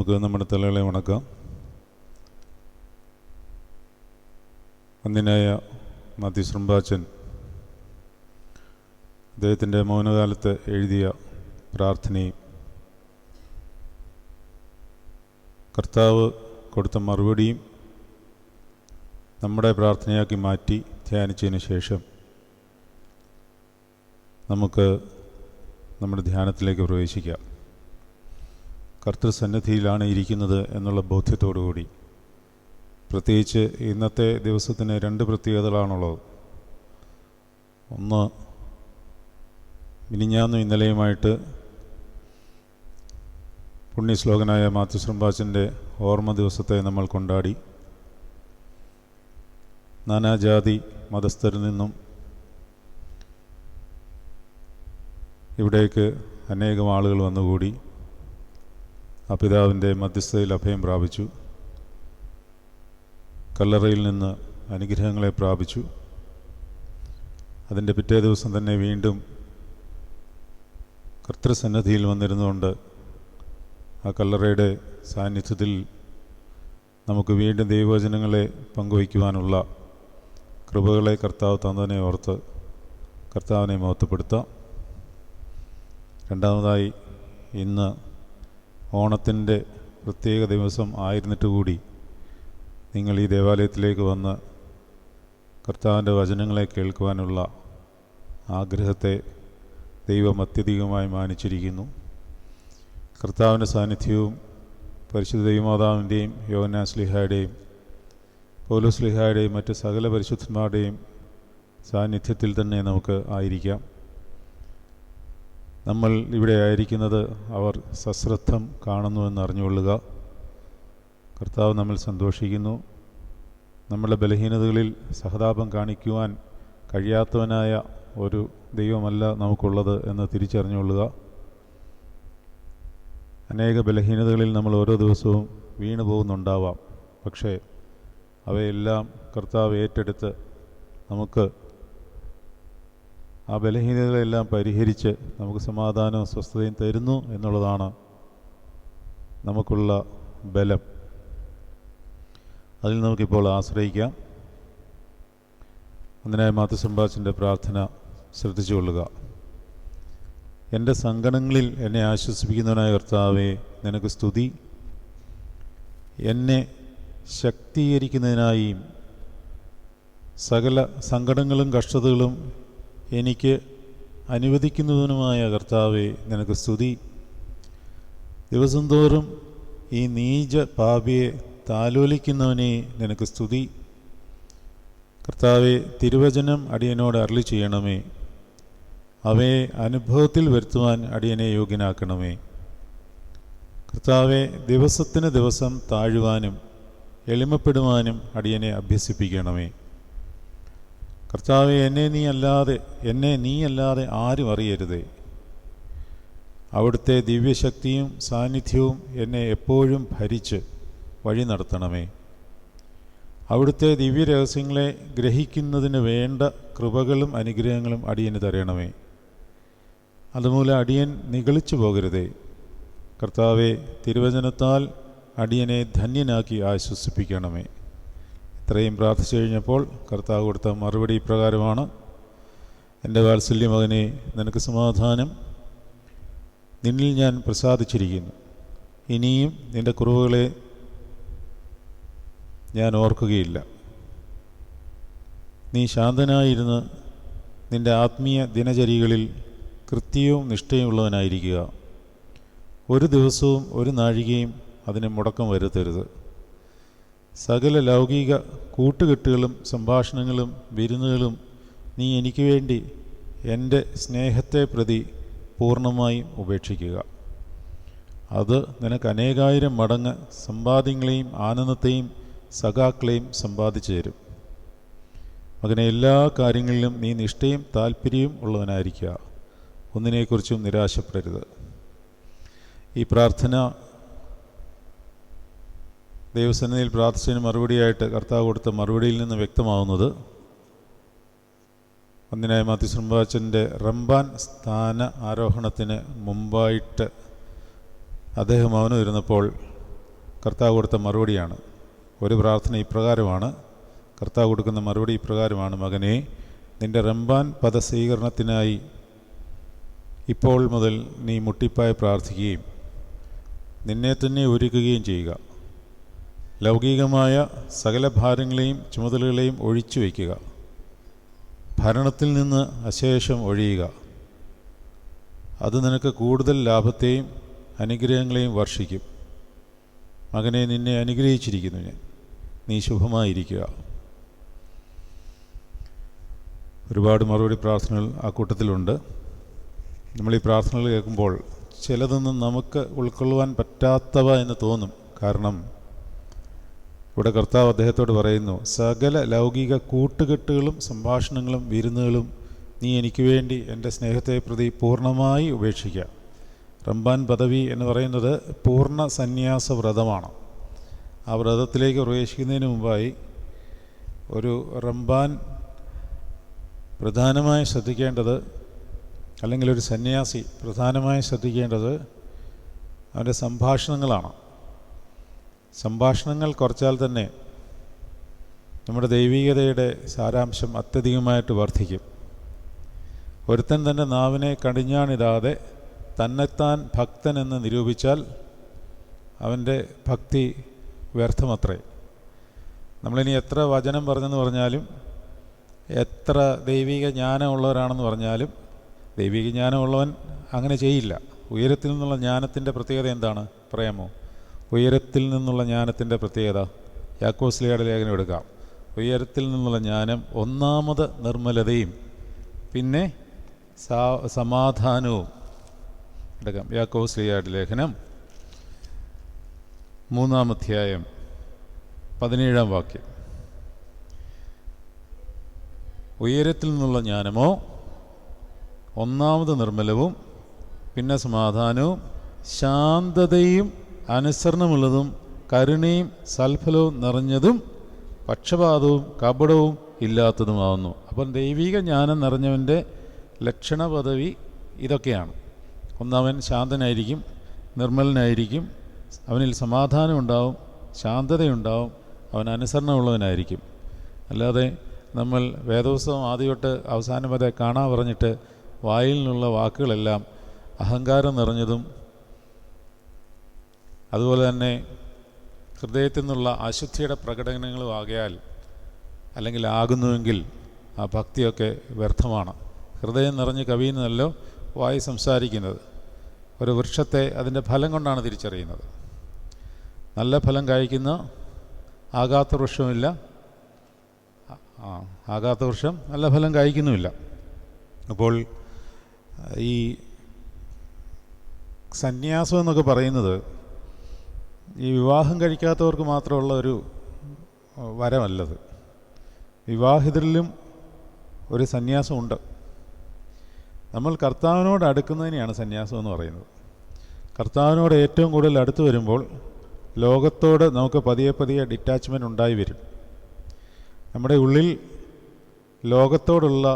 നമുക്ക് നമ്മുടെ തലകളെ വണക്കാം. വന്യനായ മാത്യൂസ് റമ്പാച്ചൻ അദ്ദേഹത്തിൻ്റെ മൗനകാലത്ത് എഴുതിയ പ്രാർത്ഥനയും കർത്താവ് കൊടുത്ത മറുപടിയും നമ്മുടെ പ്രാർത്ഥനയാക്കി മാറ്റി ധ്യാനിച്ചതിന് ശേഷം നമുക്ക് നമ്മുടെ ധ്യാനത്തിലേക്ക് പ്രവേശിക്കാം. കർത്തൃസന്നിധിയിലാണ് ഇരിക്കുന്നത് എന്നുള്ള ബോധ്യത്തോടുകൂടി. പ്രത്യേകിച്ച് ഇന്നത്തെ ദിവസത്തിന് രണ്ട് പ്രത്യേകതകളാണുള്ളത്. ഒന്ന്, മിനിഞ്ഞാന്നും ഇന്നലെയുമായിട്ട് പുണ്യശ്ലോകനായ മാത്യൂസ് റമ്പാച്ചൻ്റെ ഓർമ്മ ദിവസത്തെ നമ്മൾ കൊണ്ടാടി. നാനാജാതി മതസ്ഥരിൽ നിന്നും ഇവിടേക്ക് അനേകം ആളുകൾ വന്നുകൂടി ആ പിതാവിൻ്റെ മധ്യസ്ഥതയിൽ അഭയം പ്രാപിച്ചു. കല്ലറയിൽ നിന്ന് അനുഗ്രഹങ്ങളെ പ്രാപിച്ചു. അതിൻ്റെ പിറ്റേ ദിവസം തന്നെ വീണ്ടും കർത്തൃസന്നിധിയിൽ വന്നിരുന്നുകൊണ്ട് ആ കല്ലറയുടെ സാന്നിധ്യത്തിൽ നമുക്ക് വീണ്ടും ദൈവവചനങ്ങളെ പങ്കുവയ്ക്കുവാനുള്ള കൃപകളെ കർത്താവ് തന്നതിനെ ഓർത്ത് കർത്താവിനെ മഹത്വപ്പെടുത്താം. രണ്ടാമതായി, ഇന്ന് ഓണത്തിൻ്റെ പ്രത്യേക ദിവസം ആയിരുന്നിട്ട് കൂടി നിങ്ങൾ ഈ ദേവാലയത്തിലേക്ക് വന്ന് കർത്താവിൻ്റെ വചനങ്ങളെ കേൾക്കുവാനുള്ള ആഗ്രഹത്തെ ദൈവം അത്യധികമായി മാനിച്ചിരിക്കുന്നു. കർത്താവിൻ്റെ സാന്നിധ്യവും പരിശുദ്ധ ദൈവമാതാവിൻ്റെയും യോഹന്നാൻ ശ്ലീഹായുടെയും പൗലോസ് ശ്ലീഹായുടെയും മറ്റ് സകല പരിശുദ്ധന്മാരുടെയും സാന്നിധ്യത്തിൽ തന്നെ നമുക്ക് ആയിരിക്കാം. നമ്മൾ ഇവിടെ ആയിരിക്കുന്നത് അവർ സശ്രദ്ധം കാണുന്നുവെന്ന് അറിഞ്ഞുകൊള്ളുക. കർത്താവ് നമ്മൾ സന്തോഷിക്കുന്നു. നമ്മുടെ ബലഹീനതകളിൽ സഹതാപം കാണിക്കുവാൻ കഴിയാത്തവനായ ഒരു ദൈവമല്ല നമുക്കുള്ളത് എന്ന് തിരിച്ചറിഞ്ഞുകൊള്ളുക. അനേക ബലഹീനതകളിൽ നമ്മൾ ഓരോ ദിവസവും വീണു പോകുന്നുണ്ടാവാം. പക്ഷേ അവയെല്ലാം കർത്താവ് ഏറ്റെടുത്ത് നമുക്ക് ആ ബലഹീനതകളെല്ലാം പരിഹരിച്ച് നമുക്ക് സമാധാനവും സ്വസ്ഥതയും തരുന്നു എന്നുള്ളതാണ് നമുക്കുള്ള ബലം. അതിൽ നമുക്കിപ്പോൾ ആശ്രയിക്കാം. അതിനായി മാത്യൂസ് റമ്പാച്ചൻ്റെ പ്രാർത്ഥന ശ്രദ്ധിച്ചുകൊള്ളുക. എൻ്റെ സങ്കടങ്ങളിൽ എന്നെ ആശ്വസിപ്പിക്കുന്നവനായ കർത്താവേ, നിനക്ക് സ്തുതി. എന്നെ ശക്തീകരിക്കുന്നതിനായും സകല സങ്കടങ്ങളും കഷ്ടതകളും എനിക്ക് അനുവദിക്കുന്നതിനുമായ കർത്താവേ, നിനക്ക് സ്തുതി. ദിവസം തോറും ഈ നീച പാപിയെ താലോലിക്കുന്നവനെ നിനക്ക് സ്തുതി. കർത്താവെ, തിരുവചനം അടിയനോട് അരുളി ചെയ്യണമേ. അവയെ അനുഭവത്തിൽ വരുത്തുവാൻ അടിയനെ യോഗ്യനാക്കണമേ. കർത്താവെ, ദിവസത്തിന് ദിവസം താഴുവാനും എളിമപ്പെടുവാനും അടിയനെ അഭ്യസിപ്പിക്കണമേ. കർത്താവെ, എന്നെ നീ അല്ലാതെ ആരും അറിയരുതേ. അവിടുത്തെ ദിവ്യശക്തിയും സാന്നിധ്യവും എന്നെ എപ്പോഴും ഭരിച്ച് വഴി നടത്തണമേ. അവിടുത്തെ ദിവ്യരഹസ്യങ്ങളെ ഗ്രഹിക്കുന്നതിന് വേണ്ട കൃപകളും അനുഗ്രഹങ്ങളും അടിയന് തരണമേ. അതുമൂലം അടിയൻ നിഗളിച്ചു പോകരുതേ. കർത്താവെ, തിരുവചനത്താൽ അടിയനെ ധന്യനാക്കി ആശ്വസിപ്പിക്കണമേ. ഇത്രയും പ്രാർത്ഥിച്ചു കഴിഞ്ഞപ്പോൾ കർത്താവ് കൊടുത്ത മറുപടി ഇപ്രകാരമാണ്: എൻ്റെ വാത്സല്യ മകനെ, നിനക്ക് സമാധാനം. നിന്നിൽ ഞാൻ പ്രസാദിച്ചിരിക്കുന്നു. ഇനിയും നിൻ്റെ കുറവുകളെ ഞാൻ ഓർക്കുകയില്ല. നീ ശാന്തനായിരുന്ന് നിൻ്റെ ആത്മീയ ദിനചര്യകളിൽ കൃത്യവും നിഷ്ഠയുമുള്ളവനായിരിക്കുക. ഒരു ദിവസവും ഒരു നാഴികയും അതിന് മുടക്കം വരുത്തരുത്. സകല ലൗകിക കൂട്ടുകെട്ടുകളും സംഭാഷണങ്ങളും വിരുന്നുകളും നീ എനിക്ക് വേണ്ടി എൻ്റെ സ്നേഹത്തെ പ്രതി പൂർണ്ണമായും ഉപേക്ഷിക്കുക. അത് നിനക്ക് അനേകായിരം മടങ്ങ് സമ്പാദ്യങ്ങളെയും ആനന്ദത്തെയും സഖാക്കളെയും സമ്പാദിച്ചു തരും. മകനെ, എല്ലാ കാര്യങ്ങളിലും നീ നിഷ്ഠയും താല്പര്യവും ഉള്ളവനായിരിക്കുക. ഒന്നിനെക്കുറിച്ചും നിരാശപ്പെടരുത്. ഈ പ്രാർത്ഥന ദൈവസന്നിധിയിൽ പ്രാർത്ഥിച്ചതിന് മറുപടിയായിട്ട് കർത്താവ് കൊടുത്ത മറുപടിയിൽ നിന്ന് വ്യക്തമാവുന്നത്, വന്യനായ മാത്യൂസ് റമ്പാച്ചൻ്റെ റമ്പാൻ സ്ഥാന ആരോഹണത്തിന് മുമ്പായിട്ട് അദ്ദേഹം മൗനം ഇരുന്നപ്പോൾ കർത്താവ് കൊടുത്ത മറുപടിയാണ്. ഒരു പ്രാർത്ഥന ഇപ്രകാരമാണ്, കർത്താവ് കൊടുക്കുന്ന മറുപടി ഇപ്രകാരമാണ്: മകനെ, നിൻ്റെ റംബാൻ പദസ്വീകരണത്തിനായി ഇപ്പോൾ മുതൽ നീ മുട്ടിപ്പായി പ്രാർത്ഥിക്കുകയും നിന്നെ തന്നെ ഒരുക്കുകയും ചെയ്യുക. ലൗകികമായ സകല ഭാരങ്ങളെയും ചുമതലകളെയും ഒഴിച്ചു വയ്ക്കുക. ഭരണത്തിൽ നിന്ന് അശേഷം ഒഴിയുക. അത് നിനക്ക് കൂടുതൽ ലാഭത്തെയും അനുഗ്രഹങ്ങളെയും വർഷിക്കും. മകനെ, നിന്നെ അനുഗ്രഹിച്ചിരിക്കുന്നു ഞാൻ, നീ ശുഭമായിരിക്കുക. ഒരുപാട് മറുപടി പ്രാർത്ഥനകൾ ആ കൂട്ടത്തിലുണ്ട്. നമ്മൾ ഈ പ്രാർത്ഥനകൾ കേൾക്കുമ്പോൾ ചിലതൊന്നും നമുക്ക് ഉൾക്കൊള്ളുവാൻ പറ്റാത്തവ എന്ന് തോന്നും. കാരണം ഇവിടെ കർത്താവ് അദ്ദേഹത്തോട് പറയുന്നു, സകല ലൗകിക കൂട്ടുകെട്ടുകളും സംഭാഷണങ്ങളും വിരുന്നുകളും നീ എനിക്ക് വേണ്ടി എൻ്റെ സ്നേഹത്തെ പ്രതി പൂർണ്ണമായി ഉപേക്ഷിക്കുക. റംബാൻ പദവി എന്ന് പറയുന്നത് പൂർണ്ണ സന്യാസ വ്രതമാണ്. ആ വ്രതത്തിലേക്ക് പ്രവേശിക്കുന്നതിന് മുമ്പായി ഒരു റംബാൻ പ്രധാനമായി ശ്രദ്ധിക്കേണ്ടത്, അല്ലെങ്കിൽ ഒരു സന്യാസി പ്രധാനമായി ശ്രദ്ധിക്കേണ്ടത് അവൻ്റെ സംഭാഷണങ്ങളാണ്. സംഭാഷണങ്ങൾ കുറച്ചാൽ തന്നെ നമ്മുടെ ദൈവികതയുടെ സാരാംശം അത്യധികമായിട്ട് വർദ്ധിക്കും. ഒരുത്തൻ തൻ്റെ നാവിനെ കടിഞ്ഞാണിടാതെ തന്നെത്താൻ ഭക്തനെന്ന് നിരൂപിച്ചാൽ അവൻ്റെ ഭക്തി വ്യർത്ഥമത്രേ. നമ്മളിനി എത്ര വചനം പറഞ്ഞെന്ന് പറഞ്ഞാലും, എത്ര ദൈവിക ജ്ഞാനമുള്ളവരാണെന്ന് പറഞ്ഞാലും, ദൈവിക ജ്ഞാനമുള്ളവൻ അങ്ങനെ ചെയ്യില്ല. ഉയരത്തിൽ നിന്നുള്ള ജ്ഞാനത്തിൻ്റെ പ്രത്യേകത എന്താണ് പറയാമോ? ഉയരത്തിൽ നിന്നുള്ള ജ്ഞാനത്തിൻ്റെ പ്രത്യേകത യാക്കോസ്ലിയുടെ ലേഖനം എടുക്കാം. ഉയരത്തിൽ നിന്നുള്ള ജ്ഞാനം ഒന്നാമത് നിർമ്മലതയും പിന്നെ സമാധാനവും എടുക്കാം. യാക്കോസ്ലിയുടെ ലേഖനം 3-ാം അധ്യായം 17-ാം വാക്യം. ഉയരത്തിൽ നിന്നുള്ള ജ്ഞാനമോ ഒന്നാമത് നിർമ്മലവും പിന്നെ സമാധാനവും ശാന്തതയും അനുസരണമുള്ളതും കരുണയും സൽഫലവും നിറഞ്ഞതും പക്ഷപാതവും കപടവും ഇല്ലാത്തതുമാവുന്നു. അപ്പം ദൈവിക ജ്ഞാനം നിറഞ്ഞവൻ്റെ ലക്ഷണ പദവി ഇതൊക്കെയാണ്. ഒന്നവൻ ശാന്തനായിരിക്കും, നിർമ്മലനായിരിക്കും, അവനിൽ സമാധാനം ഉണ്ടാവും, ശാന്തതയുണ്ടാവും, അവൻ അനുസരണമുള്ളവനായിരിക്കും. അല്ലാതെ നമ്മൾ വേദപുസ്തകം ആദ്യം തൊട്ട് അവസാനം വരെ കാണാൻ പറഞ്ഞിട്ട് വായിൽ നിന്നുള്ള വാക്കുകളെല്ലാം അഹങ്കാരം നിറഞ്ഞതും അതുപോലെ തന്നെ ഹൃദയത്തിൽ നിന്നുള്ള അശുദ്ധിയുടെ പ്രകടനങ്ങളും ആകയാൽ, അല്ലെങ്കിൽ ആകുന്നുവെങ്കിൽ ആ ഭക്തിയൊക്കെ വ്യർത്ഥമാണ്. ഹൃദയം നിറഞ്ഞ് കവിയുന്നതല്ലോ വായി സംസാരിക്കുന്നത്. ഒരു വൃക്ഷത്തെ അതിൻ്റെ ഫലം കൊണ്ടാണ് തിരിച്ചറിയുന്നത്. നല്ല ഫലം കായ്ക്കുന്ന ആകാത്ത വൃക്ഷമില്ല, ആകാത്ത വൃക്ഷം നല്ല ഫലം കായ്ക്കുന്നുമില്ല. അപ്പോൾ ഈ സന്യാസം എന്നൊക്കെ പറയുന്നത് ഈ വിവാഹം കഴിക്കാത്തവർക്ക് മാത്രമുള്ള ഒരു വരമല്ലത്. വിവാഹിതരിലും ഒരു സന്യാസമുണ്ട്. നമ്മൾ കർത്താവിനോട് അടുക്കുന്നതിനെയാണ് സന്യാസം എന്ന് പറയുന്നത്. കർത്താവിനോട് ഏറ്റവും കൂടുതൽ അടുത്ത് വരുമ്പോൾ ലോകത്തോട് നമുക്ക് പതിയെ പതിയെ ഡിറ്റാച്ച്മെൻറ്റ് ഉണ്ടായി വരും. നമ്മുടെ ഉള്ളിൽ ലോകത്തോടുള്ള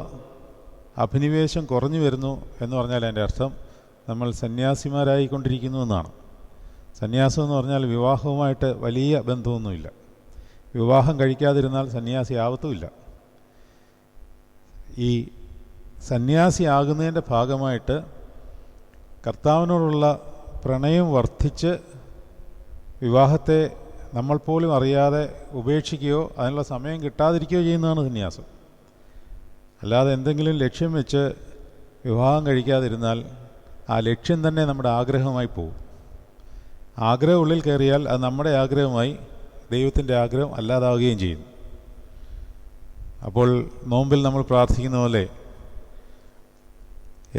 അഭിനിവേശം കുറഞ്ഞു വരുന്നു എന്ന് പറഞ്ഞാൽ അതിൻ്റെ അർത്ഥം നമ്മൾ സന്യാസിമാരായിക്കൊണ്ടിരിക്കുന്നു എന്നാണ്. സന്യാസം എന്ന് പറഞ്ഞാൽ വിവാഹവുമായിട്ട് വലിയ ബന്ധമൊന്നുമില്ല. വിവാഹം കഴിക്കാതിരുന്നാൽ സന്യാസി ആവത്തുമില്ല. ഈ സന്യാസി ആകുന്നതിൻ്റെ ഭാഗമായിട്ട് കർത്താവിനോടുള്ള പ്രണയം വർദ്ധിച്ച് വിവാഹത്തെ നമ്മൾ പോലും അറിയാതെ ഉപേക്ഷിക്കുകയോ അതിനുള്ള സമയം കിട്ടാതിരിക്കുകയോ ചെയ്യുന്നതാണ് സന്യാസം. അല്ലാതെ എന്തെങ്കിലും ലക്ഷ്യം വെച്ച് വിവാഹം കഴിക്കാതിരുന്നാൽ ആ ലക്ഷ്യം തന്നെ നമ്മുടെ ആഗ്രഹമായി പോകും. ആഗ്രഹം ഉള്ളിൽ കയറിയാൽ അത് നമ്മുടെ ആഗ്രഹമായി ദൈവത്തിൻ്റെ ആഗ്രഹം അല്ലാതാവുകയും ചെയ്യും. അപ്പോൾ നോമ്പിൽ നമ്മൾ പ്രാർത്ഥിക്കുന്ന പോലെ,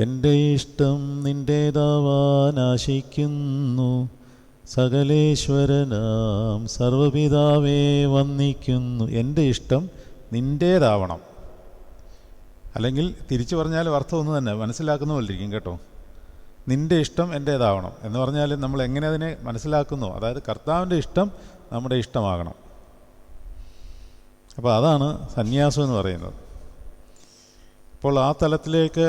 എൻ്റെ ഇഷ്ടം നിൻ്റേതാവാൻ ആശിക്കുന്നു, സകലേശ്വരനാം സർവപിതാവേ വന്ദിക്കുന്നു. എൻ്റെ ഇഷ്ടം നിൻ്റേതാവണം. അല്ലെങ്കിൽ തിരിച്ചു പറഞ്ഞാൽ അർത്ഥം ഒന്ന് തന്നെ, മനസ്സിലാക്കുന്ന പോലെ ഇരിക്കും കേട്ടോ. നിൻ്റെ ഇഷ്ടം എൻ്റേതാവണം എന്ന് പറഞ്ഞാൽ നമ്മൾ എങ്ങനെ അതിനെ മനസ്സിലാക്കുന്നോ, അതായത് കർത്താവിൻ്റെ ഇഷ്ടം നമ്മുടെ ഇഷ്ടമാകണം. അപ്പോൾ അതാണ് സന്യാസം എന്ന് പറയുന്നത്. അപ്പോൾ ആ തലത്തിലേക്ക്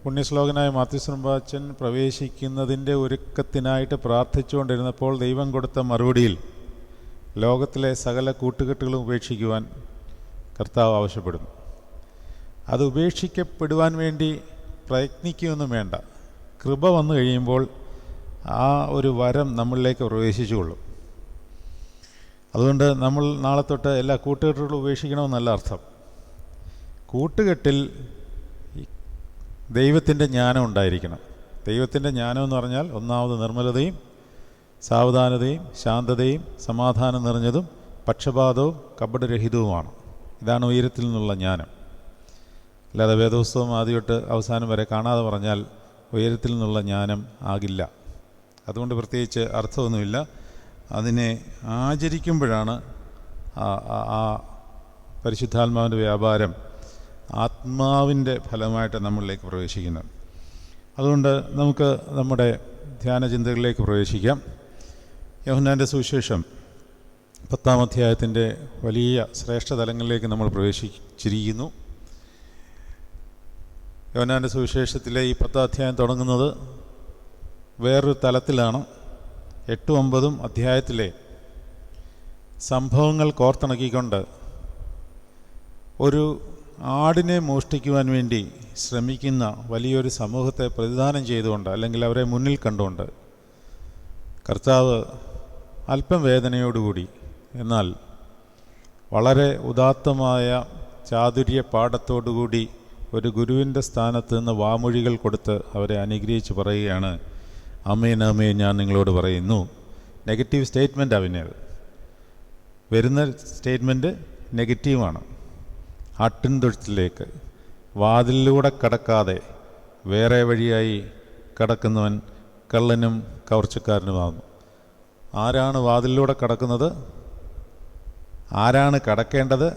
പുണ്യശ്ലോകനായ മാത്യുസ്രംബാച്ചൻ പ്രവേശിക്കുന്നതിൻ്റെ ഒരുക്കത്തിനായിട്ട് പ്രാർത്ഥിച്ചുകൊണ്ടിരുന്നപ്പോൾ ദൈവം കൊടുത്ത മറുപടിയിൽ ലോകത്തിലെ സകല കൂട്ടുകെട്ടുകളും ഉപേക്ഷിക്കുവാൻ കർത്താവ് ആവശ്യപ്പെടുന്നു. അത് ഉപേക്ഷിക്കപ്പെടുവാൻ വേണ്ടി പ്രയത്നിക്കുകയൊന്നും വേണ്ട. കൃപ വന്നു കഴിയുമ്പോൾ ആ ഒരു വരം നമ്മളിലേക്ക് പ്രവേശിച്ചുകൊള്ളും. അതുകൊണ്ട് നമ്മൾ നാളെ തൊട്ട് എല്ലാ കൂട്ടുകെട്ടുകളും ഉപേക്ഷിക്കണമെന്നല്ല അർത്ഥം. കൂട്ടുകെട്ടിൽ ദൈവത്തിൻ്റെ ജ്ഞാനം ഉണ്ടായിരിക്കണം. ദൈവത്തിൻ്റെ ജ്ഞാനം എന്ന് പറഞ്ഞാൽ ഒന്നാമത് നിർമ്മലതയും സാവധാനതയും ശാന്തതയും സമാധാനം നിറഞ്ഞതും പക്ഷപാതവും കപടരഹിതവുമാണ്. ഇതാണ് ഉയരത്തിൽ നിന്നുള്ള ജ്ഞാനം. അല്ലാതെ വേദപുസ്തകം ആദ്യം തൊട്ട് അവസാനം വരെ കാണാതെ പറഞ്ഞാൽ ഉയരത്തിൽ നിന്നുള്ള ജ്ഞാനം ആകില്ല. അതുകൊണ്ട് പ്രത്യേകിച്ച് അർത്ഥമൊന്നുമില്ല. അതിനെ ആചരിക്കുമ്പോഴാണ് ആ പരിശുദ്ധാത്മാവിൻ്റെ വ്യാപാരം ആത്മാവിൻ്റെ ഫലമായിട്ട് നമ്മളിലേക്ക് പ്രവേശിക്കുന്നത്. അതുകൊണ്ട് നമുക്ക് നമ്മുടെ ധ്യാന ചിന്തകളിലേക്ക് പ്രവേശിക്കാം. യോഹന്നാൻ്റെ സുവിശേഷം 10-ാം അധ്യായത്തിൻ്റെ വലിയ ശ്രേഷ്ഠ തലങ്ങളിലേക്ക് നമ്മൾ പ്രവേശിച്ചിരിക്കുന്നു. യോഹന്നാൻ്റെ സുവിശേഷത്തിലെ ഈ 10-ാം അധ്യായം തുടങ്ങുന്നത് വേറൊരു തലത്തിലാണ്. 8-9 അധ്യായത്തിലെ സംഭവങ്ങൾ കോർത്തിണക്കിക്കൊണ്ട് ഒരു ആടിനെ മോഷ്ടിക്കുവാൻ വേണ്ടി ശ്രമിക്കുന്ന വലിയൊരു സമൂഹത്തെ പ്രതിദാനം ചെയ്തുകൊണ്ട്, അല്ലെങ്കിൽ അവരെ മുന്നിൽ കണ്ടുകൊണ്ട്, കർത്താവ് അല്പം വേദനയോടുകൂടി എന്നാൽ വളരെ ഉദാത്തമായ ചാതുര്യ പാഠത്തോടുകൂടി ഒരു ഗുരുവിൻ്റെ സ്ഥാനത്ത് നിന്ന് വാമൊഴികൾ കൊടുത്ത് അവരെ അനുഗ്രഹിച്ച് പറയുകയാണ്, അമേൻ അമേൻ ഞാൻ നിങ്ങളോട് പറയുന്നു. നെഗറ്റീവ് സ്റ്റേറ്റ്മെൻ്റ് അവനത്. വരുന്ന സ്റ്റേറ്റ്മെൻറ്റ് നെഗറ്റീവാണ്. ആട്ടിൻ തൊഴുത്തിലേക്ക് വാതിലിലൂടെ കടക്കാതെ വേറെ വഴിയായി കടക്കുന്നവൻ കള്ളനും കവർച്ചക്കാരനുമാകുന്നു. ആരാണ് വാതിലിലൂടെ കടക്കുന്നത്? ആരാണ് കടക്കേണ്ടത്?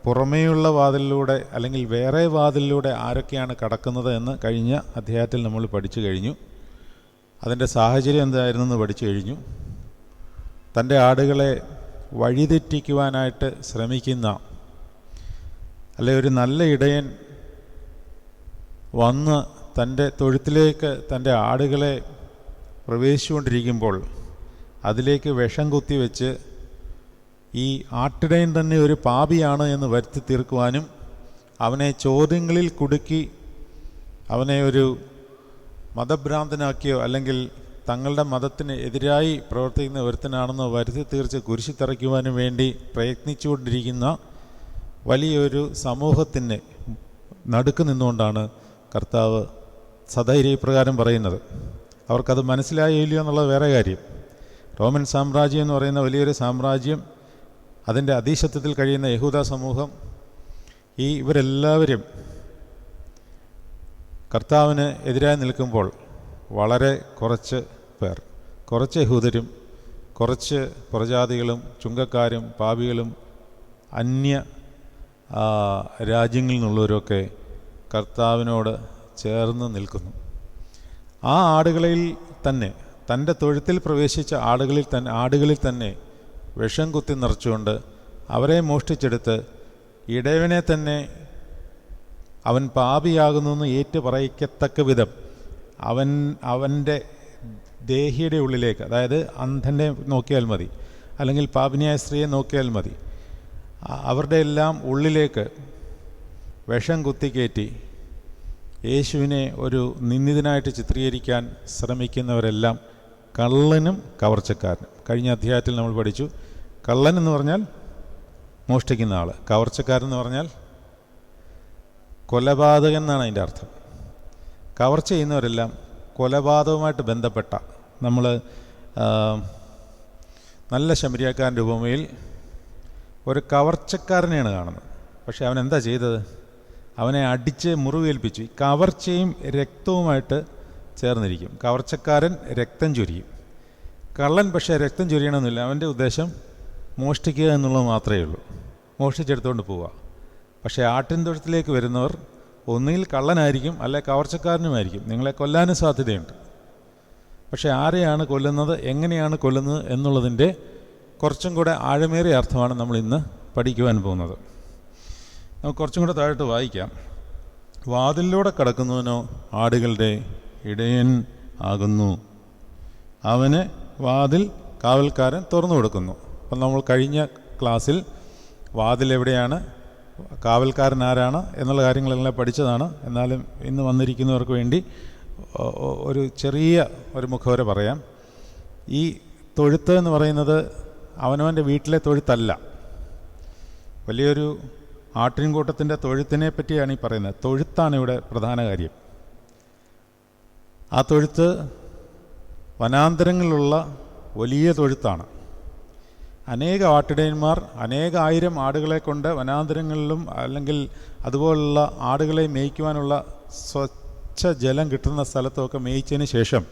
പുറമേയുള്ള വാതിലിലൂടെ അല്ലെങ്കിൽ വേറെ വാതിലിലൂടെ ആരൊക്കെയാണ് കടക്കുന്നത് എന്ന് കഴിഞ്ഞ അധ്യായത്തിൽ നമ്മൾ പഠിച്ചു കഴിഞ്ഞു. അതിൻ്റെ സാഹചര്യം എന്തായിരുന്നെന്ന് പഠിച്ചു കഴിഞ്ഞു. തൻ്റെ ആടുകളെ വഴിതെറ്റിക്കുവാനായിട്ട് ശ്രമിക്കുന്ന, അല്ലെ ഒരു നല്ല ഇടയൻ വന്ന് തൻ്റെ തൊഴുത്തിലേക്ക് തൻ്റെ ആടുകളെ പ്രവേശിച്ചുകൊണ്ടിരിക്കുമ്പോൾ അതിലേക്ക് വിഷം കുത്തിവെച്ച് ഈ ആട്ടിടയൻ തന്നെ ഒരു പാപിയാണ് എന്ന് വരുത്തി തീർക്കുവാനും അവനെ ചോദ്യങ്ങളിൽ കുടുക്കി അവനെ ഒരു മതഭ്രാന്തനാക്കിയോ അല്ലെങ്കിൽ തങ്ങളുടെ മതത്തിന് എതിരായി പ്രവർത്തിക്കുന്ന ഒരുത്തനാണെന്നോ വരുത്തി തീർച്ച് കുരിശിത്തറയ്ക്കുവാനും വേണ്ടി പ്രയത്നിച്ചുകൊണ്ടിരിക്കുന്ന വലിയൊരു സമൂഹത്തിന് നടുക്ക് നിന്നുകൊണ്ടാണ് കർത്താവ് സധൈര്യ ഇപ്രകാരം പറയുന്നത്. അവർക്കത് മനസ്സിലായില്ലയോ എന്നുള്ളത് വേറെ കാര്യം. റോമൻ സാമ്രാജ്യം എന്ന് പറയുന്ന വലിയൊരു സാമ്രാജ്യം, അതിൻ്റെ അധീശത്വത്തിൽ കഴിയുന്ന യഹൂദ സമൂഹം, ഇവരെല്ലാവരും കർത്താവിന് എതിരായി നിൽക്കുമ്പോൾ വളരെ കുറച്ച് പേർ, കുറച്ച് യഹൂദരും കുറച്ച് പുറജാതികളും ചുങ്കക്കാരും പാപികളും അന്യ രാജ്യങ്ങളിൽ നിന്നുള്ളവരൊക്കെ കർത്താവിനോട് ചേർന്ന് നിൽക്കുന്നു. ആ ആടുകളിൽ തന്നെ, തൻ്റെ തൊഴുത്തിൽ പ്രവേശിച്ച ആടുകളിൽ തന്നെ വിഷം കുത്തി നിറച്ചുകൊണ്ട് അവരെ മോഷ്ടിച്ചെടുത്ത് ഇടയവനെ തന്നെ അവൻ പാപിയാകുന്നു ഏറ്റു പറയിക്കത്തക്ക വിധം അവൻ്റെ ദേഹിയുടെ ഉള്ളിലേക്ക്, അതായത് അന്ധനെ നോക്കിയാൽ മതി, അല്ലെങ്കിൽ പാപിനിയായ സ്ത്രീയെ നോക്കിയാൽ മതി, അവരുടെ എല്ലാം ഉള്ളിലേക്ക് വിഷം കുത്തിക്കയറ്റി യേശുവിനെ ഒരു നിന്ദിതനായിട്ട് ചിത്രീകരിക്കാൻ ശ്രമിക്കുന്നവരെല്ലാം കള്ളനും കവർച്ചക്കാരനും. കഴിഞ്ഞ അധ്യായത്തിൽ നമ്മൾ പഠിച്ചു, കള്ളൻ എന്ന് പറഞ്ഞാൽ മോഷ്ടിക്കുന്ന ആൾ, കവർച്ചക്കാരൻ എന്ന് പറഞ്ഞാൽ കൊലപാതകൻ എന്നാണ് അതിൻ്റെ അർത്ഥം. കവർച്ച ചെയ്യുന്നവരെല്ലാം കൊലപാതകവുമായിട്ട് ബന്ധപ്പെട്ട, നമ്മൾ നല്ല ശമരിയാക്കാരൻ്റെ ഉപമയിൽ ഒരു കവർച്ചക്കാരനെയാണ് കാണുന്നത്. പക്ഷെ അവൻ എന്താ ചെയ്തത്? അവനെ അടിച്ച് മുറിവേൽപ്പിച്ചു. കവർച്ചയും രക്തവുമായിട്ട് ചേർന്നിരിക്കും. കവർച്ചക്കാരൻ രക്തം ചൊരിയും. കള്ളൻ പക്ഷേ രക്തം ചൊരിയണമെന്നില്ല. അവൻ്റെ ഉദ്ദേശം മോഷ്ടിക്കുക എന്നുള്ളത് മാത്രമേ ഉള്ളൂ. മോഷ്ടിച്ചെടുത്തുകൊണ്ട് പോവുക. പക്ഷേ ആട്ടിൻ തൊഴുത്തിലേക്ക് വരുന്നവർ ഒന്നുകിൽ കള്ളനായിരിക്കും, അല്ലെ കവർച്ചക്കാരനുമായിരിക്കും. നിങ്ങളെ കൊല്ലാനും സാധ്യതയുണ്ട്. പക്ഷേ ആരെയാണ് കൊല്ലുന്നത്, എങ്ങനെയാണ് കൊല്ലുന്നത് എന്നുള്ളതിൻ്റെ കുറച്ചും കൂടെ ആഴമേറിയ അർത്ഥമാണ് നമ്മൾ ഇന്ന് പഠിക്കുവാൻ പോകുന്നത്. നമുക്ക് കുറച്ചും കൂടെ താഴോട്ട് വായിക്കാം. വാതിലിലൂടെ കടക്കുന്നവനോ ആടുകളുടെ ഇടയൻ ആകുന്നു. അവന് വാതിൽ കാവൽക്കാരൻ തുറന്നു കൊടുക്കുന്നു. അപ്പം നമ്മൾ കഴിഞ്ഞ ക്ലാസ്സിൽ വാതിൽ എവിടെയാണ്, കാവൽക്കാരൻ ആരാണ് എന്നുള്ള കാര്യങ്ങളെല്ലാം പഠിച്ചതാണ്. എന്നാലും ഇന്ന് വന്നിരിക്കുന്നവർക്ക് വേണ്ടി ഒരു ചെറിയ ഒരു മുഖവര പറയാം. ഈ തൊഴുത്ത് എന്ന് പറയുന്നത് അവനവൻ്റെ വീട്ടിലെ തൊഴുത്തല്ല. വലിയൊരു ആട്ടിൻകൂട്ടത്തിൻ്റെ തൊഴുത്തിനെ പറ്റിയാണ് ഈ പറയുന്നത്. തൊഴുത്താണ് ഇവിടെ പ്രധാന കാര്യം. ആ തൊഴുത്ത് വനാന്തരങ്ങളിലുള്ള വലിയ തൊഴുത്താണ്. അനേക ആട്ടിടയന്മാർ അനേകായിരം ആടുകളെ കൊണ്ട് വനാന്തരങ്ങളിലും അല്ലെങ്കിൽ അതുപോലുള്ള ആടുകളെ മേയ്ക്കുവാനുള്ള സ്വച്ഛ ജലം കിട്ടുന്ന സ്ഥലത്തൊക്കെ മേയിച്ചതിന് ശേഷം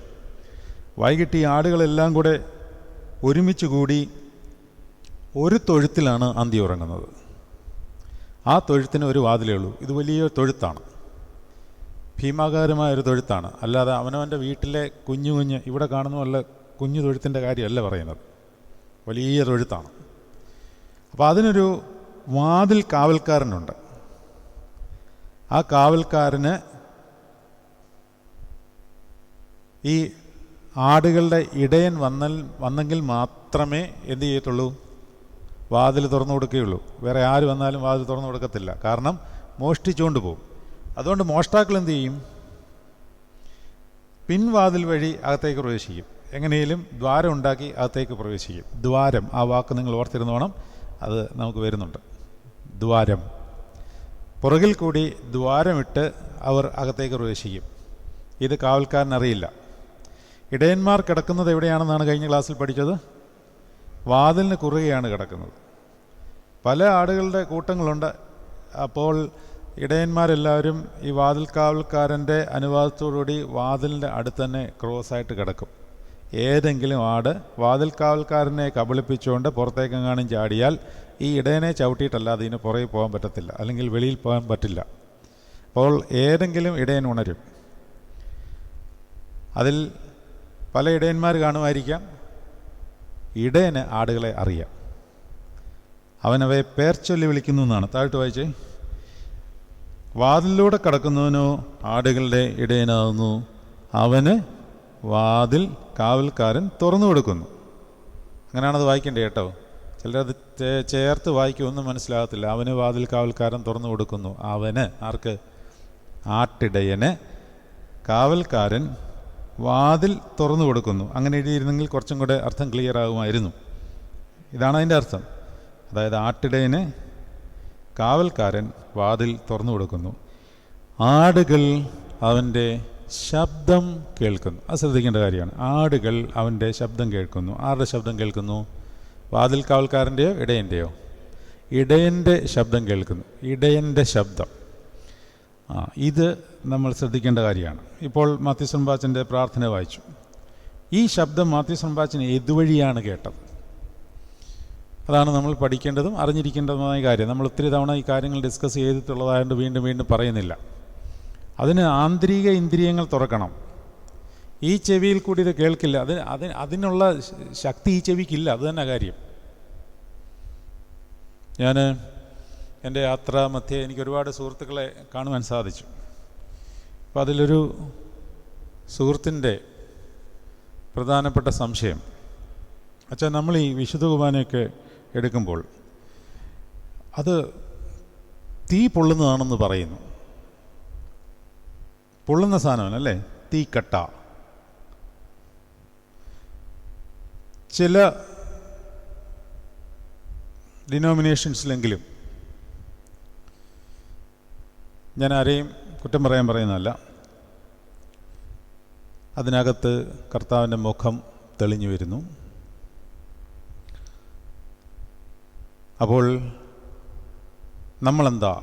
വൈകിട്ട് ഈ ആടുകളെല്ലാം കൂടെ ഒരുമിച്ച് കൂടി ഒരു തൊഴുത്തിലാണ് അന്തി ഉറങ്ങുന്നത്. ആ തൊഴുത്തിന് ഒരു വാതിലേ ഉള്ളൂ. ഇത് വലിയ തൊഴുത്താണ്, ഭീമാകാരമായൊരു തൊഴുത്താണ്. അല്ലാതെ അവനവൻ്റെ വീട്ടിലെ കുഞ്ഞു ഇവിടെ കാണുന്ന പോലെ കുഞ്ഞു തൊഴുത്തിൻ്റെ കാര്യമല്ല പറയുന്നത്. വലിയ തൊഴുത്താണ്. അപ്പോൾ അതിനൊരു വാതിൽ കാവൽക്കാരനുണ്ട്. ആ കാവൽക്കാരന് ഈ ആടുകളുടെ ഇടയൻ വന്നെങ്കിൽ മാത്രമേ എന്ത് ചെയ്യത്തുള്ളൂ, വാതിൽ തുറന്നു കൊടുക്കുകയുള്ളൂ. വേറെ ആര് വന്നാലും വാതിൽ തുറന്നു കൊടുക്കത്തില്ല. കാരണം മോഷ്ടിച്ചുകൊണ്ട് പോകും. അതുകൊണ്ട് മോഷ്ടാക്കൾ എന്ത് ചെയ്യും? പിൻവാതിൽ വഴി അകത്തേക്ക് പ്രവേശിക്കും. എങ്ങനെയും ദ്വാരം ഉണ്ടാക്കി അകത്തേക്ക് പ്രവേശിക്കും. ദ്വാരം, ആ വാക്ക് നിങ്ങൾ ഓർത്തിരുന്നോണം, അത് നമുക്ക് വരുന്നുണ്ട്. ദ്വാരം, പുറകിൽ കൂടി ദ്വാരമിട്ട് അവർ അകത്തേക്ക് പ്രവേശിക്കും. ഇത് കാവൽക്കാരനറിയില്ല. ഇടയന്മാർ കിടക്കുന്നത് എവിടെയാണെന്നാണ് കഴിഞ്ഞ ക്ലാസ്സിൽ പഠിച്ചത്? വാതിലിന് കുറുകെയാണ് കിടക്കുന്നത്. പല ആടുകളുടെ കൂട്ടങ്ങളുണ്ട്. അപ്പോൾ ഇടയന്മാരെല്ലാവരും ഈ വാതിൽ കാവൽക്കാരൻ്റെ അനുവാദത്തോടുകൂടി വാതിലിൻ്റെ അടുത്ത് തന്നെ ക്രോസായിട്ട് കിടക്കും. ഏതെങ്കിലും ആട് വാതിൽ കാവൽക്കാരനെ കബളിപ്പിച്ചുകൊണ്ട് പുറത്തേക്കെങ്ങാനും ചാടിയാൽ ഈ ഇടയനെ ചവിട്ടിയിട്ടല്ലാതെ ഇതിന് പുറകെ പോകാൻ പറ്റത്തില്ല, അല്ലെങ്കിൽ വെളിയിൽ പോകാൻ പറ്റില്ല. അപ്പോൾ ഏതെങ്കിലും ഇടയൻ ഉണരും. അതിൽ പല ഇടയന്മാർ കാണുമായിരിക്കാം. ഇടയന് ആടുകളെ അറിയാം. അവനവയെ പേർ ചൊല്ലി വിളിക്കുന്നു എന്നാണ്. താഴ്ത്ത് വായിച്ചേ. വാതിലിലൂടെ കടക്കുന്നവനോ ആടുകളുടെ ഇടയനാകുന്നു. അവന് വാതിൽ കാവൽക്കാരൻ തുറന്നു കൊടുക്കുന്നു. അങ്ങനെയാണത് വായിക്കേണ്ടത് കേട്ടോ. ചിലരത് ചേർത്ത് വായിക്കുമൊന്നും മനസ്സിലാകത്തില്ല. അവന് വാതിൽ കാവൽക്കാരൻ തുറന്നു കൊടുക്കുന്നു. അവന്, ആർക്ക്? ആട്ടിടയന് കാവൽക്കാരൻ വാതിൽ തുറന്നു കൊടുക്കുന്നു. അങ്ങനെ എഴുതിയിരുന്നെങ്കിൽ കുറച്ചും കൂടെ അർത്ഥം ക്ലിയർ ആകുമായിരുന്നു. ഇതാണ് അതിൻ്റെ അർത്ഥം. അതായത് ആട്ടിടയന് കാവൽക്കാരൻ വാതിൽ തുറന്നു കൊടുക്കുന്നു. ആടുകൾ അവൻ്റെ ശബ്ദം കേൾക്കുന്നു. അത് ശ്രദ്ധിക്കേണ്ട കാര്യമാണ്. ആടുകൾ അവൻ്റെ ശബ്ദം കേൾക്കുന്നു. ആരുടെ ശബ്ദം കേൾക്കുന്നു? വാതിൽ കാവൽക്കാരൻ്റെയോ ഇടയൻ്റെയോ? ഇടയൻ്റെ ശബ്ദം കേൾക്കുന്നു. ഇടയൻ്റെ ശബ്ദം. ഇത് നമ്മൾ ശ്രദ്ധിക്കേണ്ട കാര്യമാണ്. ഇപ്പോൾ മാത്യൂസ് റമ്പാച്ചൻ്റെ പ്രാർത്ഥന വായിച്ചു. ഈ ശബ്ദം മാത്യൂസ് റമ്പാച്ചൻ ഏതുവഴിയാണ് കേട്ടത്? അതാണ് നമ്മൾ പഠിക്കേണ്ടതും അറിഞ്ഞിരിക്കേണ്ടതുമായ കാര്യം. നമ്മൾ ഒത്തിരി തവണ ഈ കാര്യങ്ങൾ ഡിസ്കസ് ചെയ്തിട്ടുള്ളതായതുകൊണ്ട് വീണ്ടും വീണ്ടും പറയുന്നില്ല. അതിന് ആന്തരിക ഇന്ദ്രിയങ്ങൾ തുറക്കണം. ഈ ചെവിയിൽ കൂടി ഇത് കേൾക്കില്ല. അതിനുള്ള ശക്തി ഈ ചെവിക്കില്ല. അത് തന്നെ കാര്യം. ഞാൻ എൻ്റെ യാത്ര മധ്യേ എനിക്ക് ഒരുപാട് സുഹൃത്തുക്കളെ കാണുവാൻ സാധിച്ചു. അപ്പോൾ അതിലൊരു സുഹൃത്തിൻ്റെ പ്രധാനപ്പെട്ട സംശയം, അച്ഛാ, നമ്മൾ ഈ വിശുദ്ധ കുർബാനയൊക്കെ എടുക്കുമ്പോൾ അത് തീ പൊള്ളുന്നതാണെന്ന് പറയുന്നു. പൊള്ളുന്ന സാധനമല്ലേ, തീക്കട്ട. ചില ഡിനോമിനേഷൻസിലെങ്കിലും, ഞാൻ ആരെയും കുറ്റം പറയാൻ പറയുന്നതല്ല, അതിനകത്ത് കർത്താവിൻ്റെ മുഖം തെളിഞ്ഞു വരുന്നു. അപ്പോൾ നമ്മളെന്താ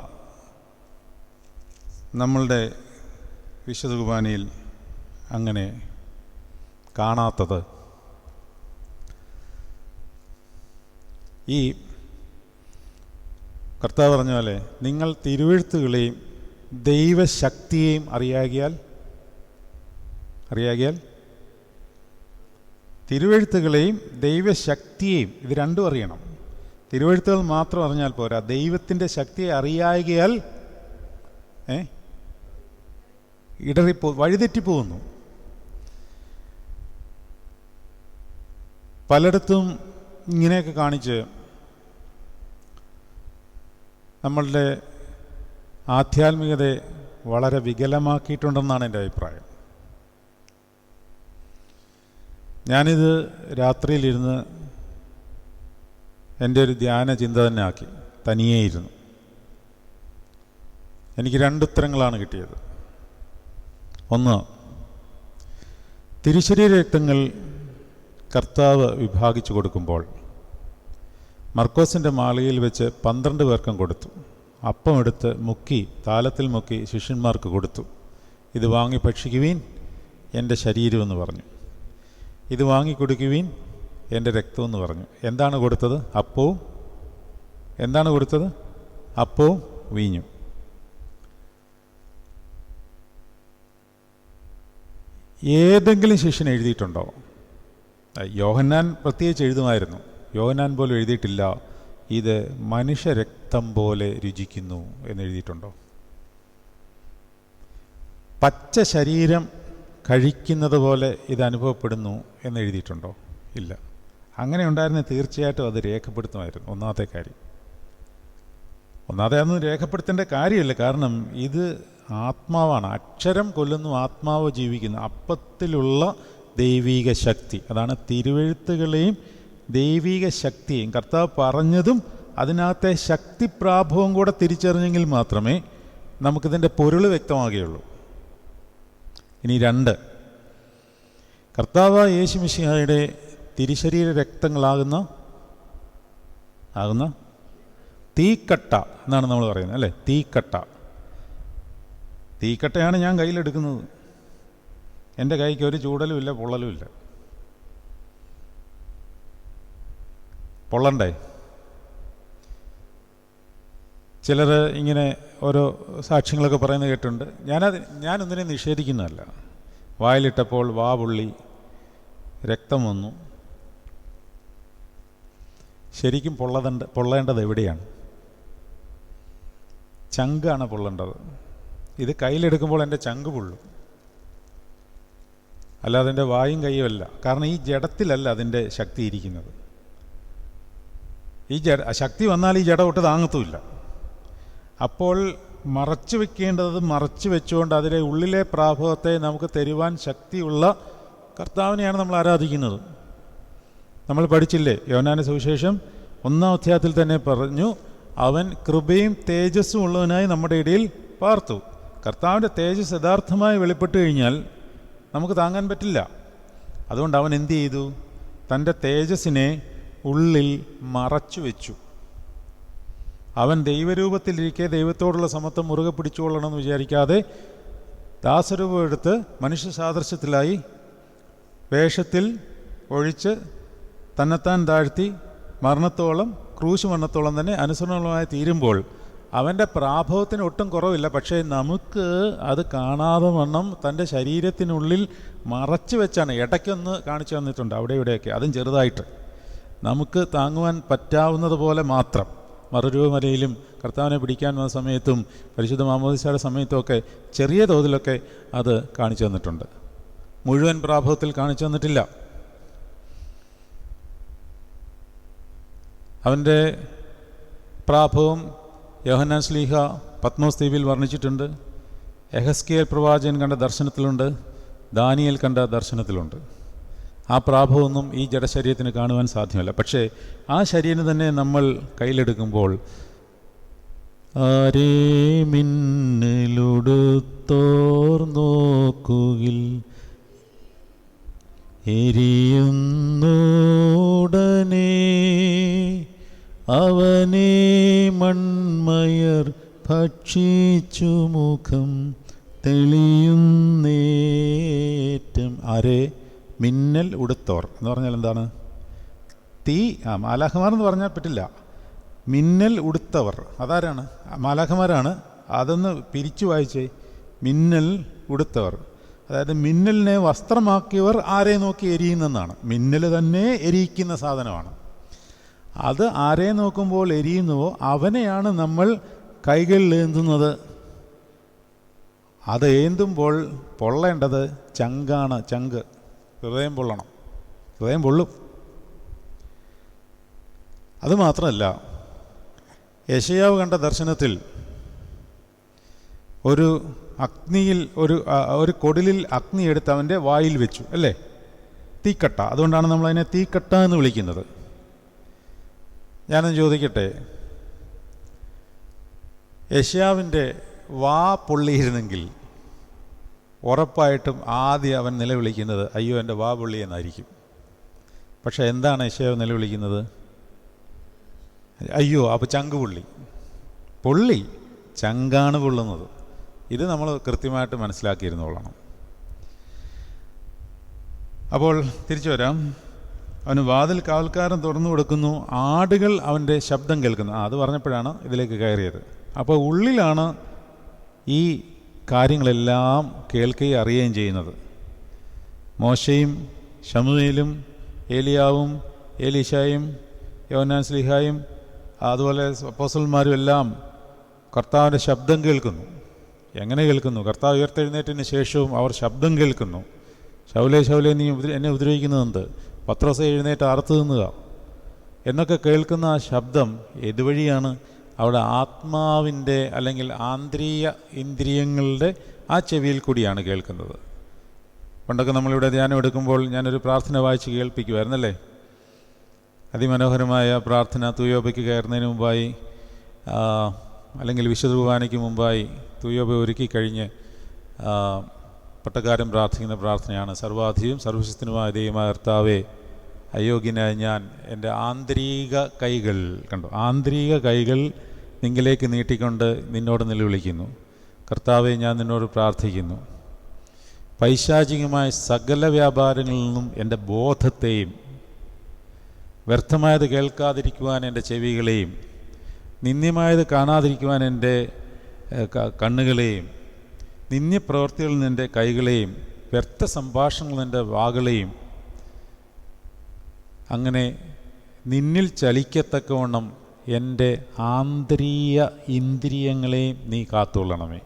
നമ്മളുടെ വിശുദ്ധ കുർബാനയിൽ അങ്ങനെ കാണാത്തത്? ഈ കർത്താവ് പറഞ്ഞ പോലെ നിങ്ങൾ തിരുവെഴുത്തുകളെയും ദൈവശക്തിയെയും അറിയാകിയാൽ തിരുവെഴുത്തുകളെയും ദൈവശക്തിയെയും, ഇത് രണ്ടും അറിയണം. തിരുവെഴുത്തുകൾ മാത്രം അറിഞ്ഞാൽ പോരാ, ദൈവത്തിൻ്റെ ശക്തിയെ അറിയാകിയാൽ വഴിതെറ്റിപ്പോകുന്നു. പലയിടത്തും ഇങ്ങനെയൊക്കെ കാണിച്ച് നമ്മളുടെ ആധ്യാത്മികതയെ വളരെ വികലമാക്കിയിട്ടുണ്ടെന്നാണ് എൻ്റെ അഭിപ്രായം. ഞാനിത് രാത്രിയിലിരുന്ന് എൻ്റെ ഒരു ധ്യാന ചിന്ത തന്നെ ആക്കി, തനിയേ ഇരുന്നു. എനിക്ക് 2 ഉത്തരങ്ങളാണ് കിട്ടിയത്. ഒന്ന്, തിരുശരീര രക്തങ്ങൾ കർത്താവ് വിഭാഗിച്ചു കൊടുക്കുമ്പോൾ മർക്കോസിൻ്റെ മാളികയിൽ വെച്ച് 12 പേർക്കും കൊടുത്തു. അപ്പം എടുത്ത് മുക്കി, താലത്തിൽ മുക്കി ശിഷ്യന്മാർക്ക് കൊടുത്തു. ഇത് വാങ്ങി ഭക്ഷിക്കുവീൻ, എൻ്റെ ശരീരമെന്ന് പറഞ്ഞു. ഇത് വാങ്ങിക്കൊടുക്കുവീൻ, എൻ്റെ രക്തമെന്ന് പറഞ്ഞു. എന്താണ് കൊടുത്തത്? അപ്പവും. എന്താണ് കൊടുത്തത്? അപ്പവും വീഞ്ഞും. ഏതെങ്കിലും ശിഷ്യൻ എഴുതിയിട്ടുണ്ടോ? യോഹന്നാൻ പ്രത്യേകിച്ച് എഴുതുമായിരുന്നു. യോഹന്നാൻ പോലും എഴുതിയിട്ടില്ല ഇത് മനുഷ്യരക്തം പോലെ രുചിക്കുന്നു എന്നെഴുതിയിട്ടുണ്ടോ? പച്ച ശരീരം കഴിക്കുന്നത് പോലെ ഇത് അനുഭവപ്പെടുന്നു എന്നെഴുതിയിട്ടുണ്ടോ? ഇല്ല. അങ്ങനെ ഉണ്ടായിരുന്നെ തീർച്ചയായിട്ടും അത് രേഖപ്പെടുത്തുമായിരുന്നു. ഒന്നാമത്തെ കാര്യം. അതൊന്നും രേഖപ്പെടുത്തേണ്ട കാര്യമില്ല. കാരണം ഇത് ആത്മാവാണ്. അക്ഷരം കൊല്ലുന്നു, ആത്മാവ് ജീവിക്കുന്നു. അപ്പത്തിലുള്ള ദൈവിക ശക്തി, അതാണ് തിരുവെഴുത്തുകളെയും ദൈവിക ശക്തിയും കർത്താവ് പറഞ്ഞതും അതിനകത്തെ ശക്തിപ്രാഭവം കൂടെ തിരിച്ചറിഞ്ഞെങ്കിൽ മാത്രമേ നമുക്കിതിൻ്റെ പൊരുൾ വ്യക്തമാകുകയുള്ളൂ. ഇനി 2, കർത്താവ് യേശു മിശിഹായുടെ തിരുശരീര രക്തങ്ങളാകുന്ന തീക്കട്ട എന്നാണ് നമ്മൾ പറയുന്നത്, അല്ലേ? തീക്കട്ടയാണ് ഞാൻ കയ്യിലെടുക്കുന്നത്. എൻ്റെ കൈക്ക് ഒരു ചൂടലുമില്ല, പൊള്ളലുമില്ല. പൊള്ളണ്ടേ? ചിലർ ഇങ്ങനെ ഓരോ സാക്ഷ്യങ്ങളൊക്കെ പറയുന്നത് കേട്ടിട്ടുണ്ട്. ഞാനൊന്നിനെ നിഷേധിക്കുന്നതല്ല. വായിലിട്ടപ്പോൾ വാ പൊള്ളി, രക്തം വന്നു. ശരിക്കും പൊള്ളേണ്ടത് എവിടെയാണ്? ചങ്കാണ് പൊള്ളേണ്ടത്. ഇത് കയ്യിലെടുക്കുമ്പോൾ എൻ്റെ ചങ്ക് പൊള്ളും, അല്ലാതെ എൻ്റെ വായും കൈയുമല്ല. കാരണം ഈ ജഡത്തിലല്ല അതിൻ്റെ ശക്തി ഇരിക്കുന്നത്. ഈ ശക്തി വന്നാൽ ഈ ജഡ ഒട്ട് താങ്ങത്തുമില്ല. അപ്പോൾ മറച്ചു വെക്കേണ്ടത് മറച്ചു വെച്ചുകൊണ്ട് അതിലെ ഉള്ളിലെ പ്രാഭവത്തെ നമുക്ക് തരുവാൻ ശക്തിയുള്ള കർത്താവിനെയാണ് നമ്മൾ ആരാധിക്കുന്നത്. നമ്മൾ പഠിച്ചില്ലേ? യോഹന്നാന്റെ സുവിശേഷം 1-ാം അധ്യായത്തിൽ തന്നെ പറഞ്ഞു, അവൻ കൃപയും തേജസ്സും ഉള്ളവനായി നമ്മുടെ ഇടയിൽ പാർത്തു. കർത്താവിൻ്റെ തേജസ് യഥാർത്ഥമായി വെളിപ്പെട്ട് കഴിഞ്ഞാൽ നമുക്ക് താങ്ങാൻ പറ്റില്ല. അതുകൊണ്ട് അവൻ എന്തു ചെയ്തു? തൻ്റെ തേജസ്സിനെ ഉള്ളിൽ മറച്ചു വെച്ചു. അവൻ ദൈവരൂപത്തിലിരിക്കെ ദൈവത്തോടുള്ള സമത്വം മുറുകെ പിടിച്ചുകൊള്ളണമെന്ന് വിചാരിക്കാതെ ദാസരൂപം എടുത്ത് മനുഷ്യ സാദൃശ്യത്തിലായി വേഷത്തിൽ ഒഴിച്ച് തന്നെത്താൻ താഴ്ത്തി മരണത്തോളം, ക്രൂശ് മരണത്തോളം തന്നെ അനുസരണമായി തീരുമ്പോൾ അവൻ്റെ പ്രാഭവത്തിന് ഒട്ടും കുറവില്ല. പക്ഷേ നമുക്ക് അത് കാണാതെ വണ്ണം തൻ്റെ ശരീരത്തിനുള്ളിൽ മറച്ചു വെച്ചാണ്. ഇടയ്ക്കൊന്ന് കാണിച്ചു തന്നിട്ടുണ്ട് അവിടെ ഇവിടെയൊക്കെ, അതും ചെറുതായിട്ട് നമുക്ക് താങ്ങുവാൻ പറ്റാവുന്നത് പോലെ മാത്രം. മറുരൂപമലയിലും കർത്താവിനെ പിടിക്കാൻ വന്ന സമയത്തും പരിശുദ്ധ മാമോദീസയുടെ സമയത്തുമൊക്കെ ചെറിയ തോതിലൊക്കെ അത് കാണിച്ചു തന്നിട്ടുണ്ട്. മുഴുവൻ പ്രാഭവത്തിൽ കാണിച്ചു തന്നിട്ടില്ല. അവൻ്റെ പ്രാഭവം യോഹന്നാൻ ശ്ലീഹ പത്മോസ് ദ്വീപിൽ വർണ്ണിച്ചിട്ടുണ്ട്. യെഹെസ്കേൽ പ്രവാചകൻ കണ്ട ദർശനത്തിലുണ്ട്, ദാനിയേൽ കണ്ട ദർശനത്തിലുണ്ട്. ആ പ്രാഭവമൊന്നും ഈ ജഡശരീരത്തിന് കാണുവാൻ സാധ്യമല്ല. പക്ഷേ ആ ശരീരം തന്നെ നമ്മൾ കയ്യിലെടുക്കുമ്പോൾ ആരേ മിന്നലുടുത്തോർ നോക്കുകിൽ എരിയുന്നോടനെ അവനെ മൺമയർ ഭക്ഷിച്ചു മുഖം തെളിയുന്നേറ്റം. ആരേ? മിന്നൽ ഉടുത്തോർ എന്ന് പറഞ്ഞാൽ എന്താണ്? തീ. മാലാഖമാർ എന്ന് പറഞ്ഞാൽ പറ്റില്ല. മിന്നൽ ഉടുത്തവർ അതാരാണ്? മാലാഖമാരാണ്. അതൊന്ന് പിരിച്ചു വായിച്ചേ. മിന്നൽ ഉടുത്തവർ, അതായത് മിന്നലിനെ വസ്ത്രമാക്കിയവർ ആരെ നോക്കി എരിയുന്നെന്നാണ്. മിന്നൽ തന്നെ എരിയിക്കുന്ന സാധനമാണ്. അത് ആരെ നോക്കുമ്പോൾ എരിയുന്നുവോ അവനെയാണ് നമ്മൾ കൈകളിലേന്തുന്നത്. അത് ഏന്തുമ്പോൾ പൊള്ളേണ്ടത് ചങ്കാണ്. ചങ്ക്, ഹൃദയം പൊള്ളണം. ഹൃദയം പൊള്ളും. അതുമാത്രമല്ല, യെശയ്യാവ് കണ്ട ദർശനത്തിൽ ഒരു അഗ്നിയിൽ ഒരു കൊടിലിൽ അഗ്നി എടുത്ത് അവൻ്റെ വായിൽ വെച്ചു, അല്ലേ? തീക്കട്ട. അതുകൊണ്ടാണ് നമ്മളതിനെ തീക്കട്ട എന്ന് വിളിക്കുന്നത്. ഞാനൊന്ന് ചോദിക്കട്ടെ, യെശയ്യാവിൻ്റെ വാ പൊള്ളിയിരുന്നെങ്കിൽ ഉറപ്പായിട്ടും ആദ്യം അവൻ നിലവിളിക്കുന്നത് അയ്യോ എൻ്റെ വാ പൊള്ളി എന്നായിരിക്കും. പക്ഷെ എന്താണ് യെശയ്യാവ് നിലവിളിക്കുന്നത്? അയ്യോ അപ്പോൾ ചങ്ക് പൊള്ളി, ചങ്കാണ് പൊള്ളുന്നത്. ഇത് നമ്മൾ കൃത്യമായിട്ട് മനസ്സിലാക്കിയിരുന്നോളണം. അപ്പോൾ തിരിച്ചു വരാം. അവന് വാതിൽ കാവൽക്കാരൻ തുറന്നു കൊടുക്കുന്നു, ആടുകൾ അവൻ്റെ ശബ്ദം കേൾക്കുന്നു. അത് പറഞ്ഞപ്പോഴാണ് ഇതിലേക്ക് കയറിയത്. അപ്പോൾ ഉള്ളിലാണ് ഈ കാര്യങ്ങളെല്ലാം കേൾക്കുകയും അറിയുകയും ചെയ്യുന്നത്. മോശയും ശമൂവേലും ഏലിയാവും ഏലീശായും യോഹന്നാൻ ശ്ലീഹായും അതുപോലെ അപ്പോസ്തലന്മാരും എല്ലാം കർത്താവിൻ്റെ ശബ്ദം കേൾക്കുന്നു. എങ്ങനെ കേൾക്കുന്നു? കർത്താവ് ഉയർത്തെഴുന്നേറ്റതിന് ശേഷവും അവർ ശബ്ദം കേൾക്കുന്നു. ശൗലേ ശൗലേ നീ എന്നെ ഉപദ്രവിക്കുന്നതെന്ത്? പത്രോസേ എഴുന്നേറ്റ് അറുത്ത് തിന്നുക എന്നൊക്കെ കേൾക്കുന്ന ആ ശബ്ദം ഏതുവഴിയാണ്? അവിടെ ആത്മാവിൻ്റെ അല്ലെങ്കിൽ ആന്തരിക ഇന്ദ്രിയങ്ങളുടെ ആ ചെവിയിൽ കൂടിയാണ് കേൾക്കുന്നത്. പണ്ടൊക്കെ നമ്മളിവിടെ ധ്യാനം എടുക്കുമ്പോൾ ഞാനൊരു പ്രാർത്ഥന വായിച്ച് കേൾപ്പിക്കുമായിരുന്നല്ലേ? അതിമനോഹരമായ പ്രാർത്ഥന. തൂയോബയ്ക്ക് കയറുന്നതിന് മുമ്പായി അല്ലെങ്കിൽ വിശുദ്ധ കുർബാനയ്ക്ക് മുമ്പായി തൂയോബ ഒരുക്കി കഴിഞ്ഞ് പട്ടക്കാരൻ പ്രാർത്ഥിക്കുന്ന പ്രാർത്ഥനയാണ്. സർവാധിയും സർവശക്തനുമായ ദൈവമായ കർത്താവേ, അയോഗ്യനായ ഞാൻ എൻ്റെ ആന്തരിക കൈകൾ ആന്തരിക കൈകൾ നിങ്കിലേക്ക് നീട്ടിക്കൊണ്ട് നിന്നോട് നിലവിളിക്കുന്നു. കർത്താവെ, ഞാൻ നിന്നോട് പ്രാർത്ഥിക്കുന്നു. പൈശാചികമായ സകല വ്യാപാരങ്ങളിൽ നിന്നും എൻ്റെ ബോധത്തെയും വ്യർത്ഥമായത് കേൾക്കാതിരിക്കുവാൻ എൻ്റെ ചെവികളെയും നിന്ദ്യമായത് കാണാതിരിക്കുവാൻ എൻ്റെ കണ്ണുകളെയും നിന്ദ്യപ്രവൃത്തികളിൽ നിന്ന് എൻ്റെ കൈകളെയും വ്യർത്ഥ സംഭാഷണങ്ങളിൽ എൻ്റെ വാകളെയും അങ്ങനെ നിന്നിൽ ചലിക്കത്തക്കവണ്ണം എൻ്റെ ആന്തരിക ഇന്ദ്രിയങ്ങളെയും നീ കാത്തുകൊള്ളണമേ.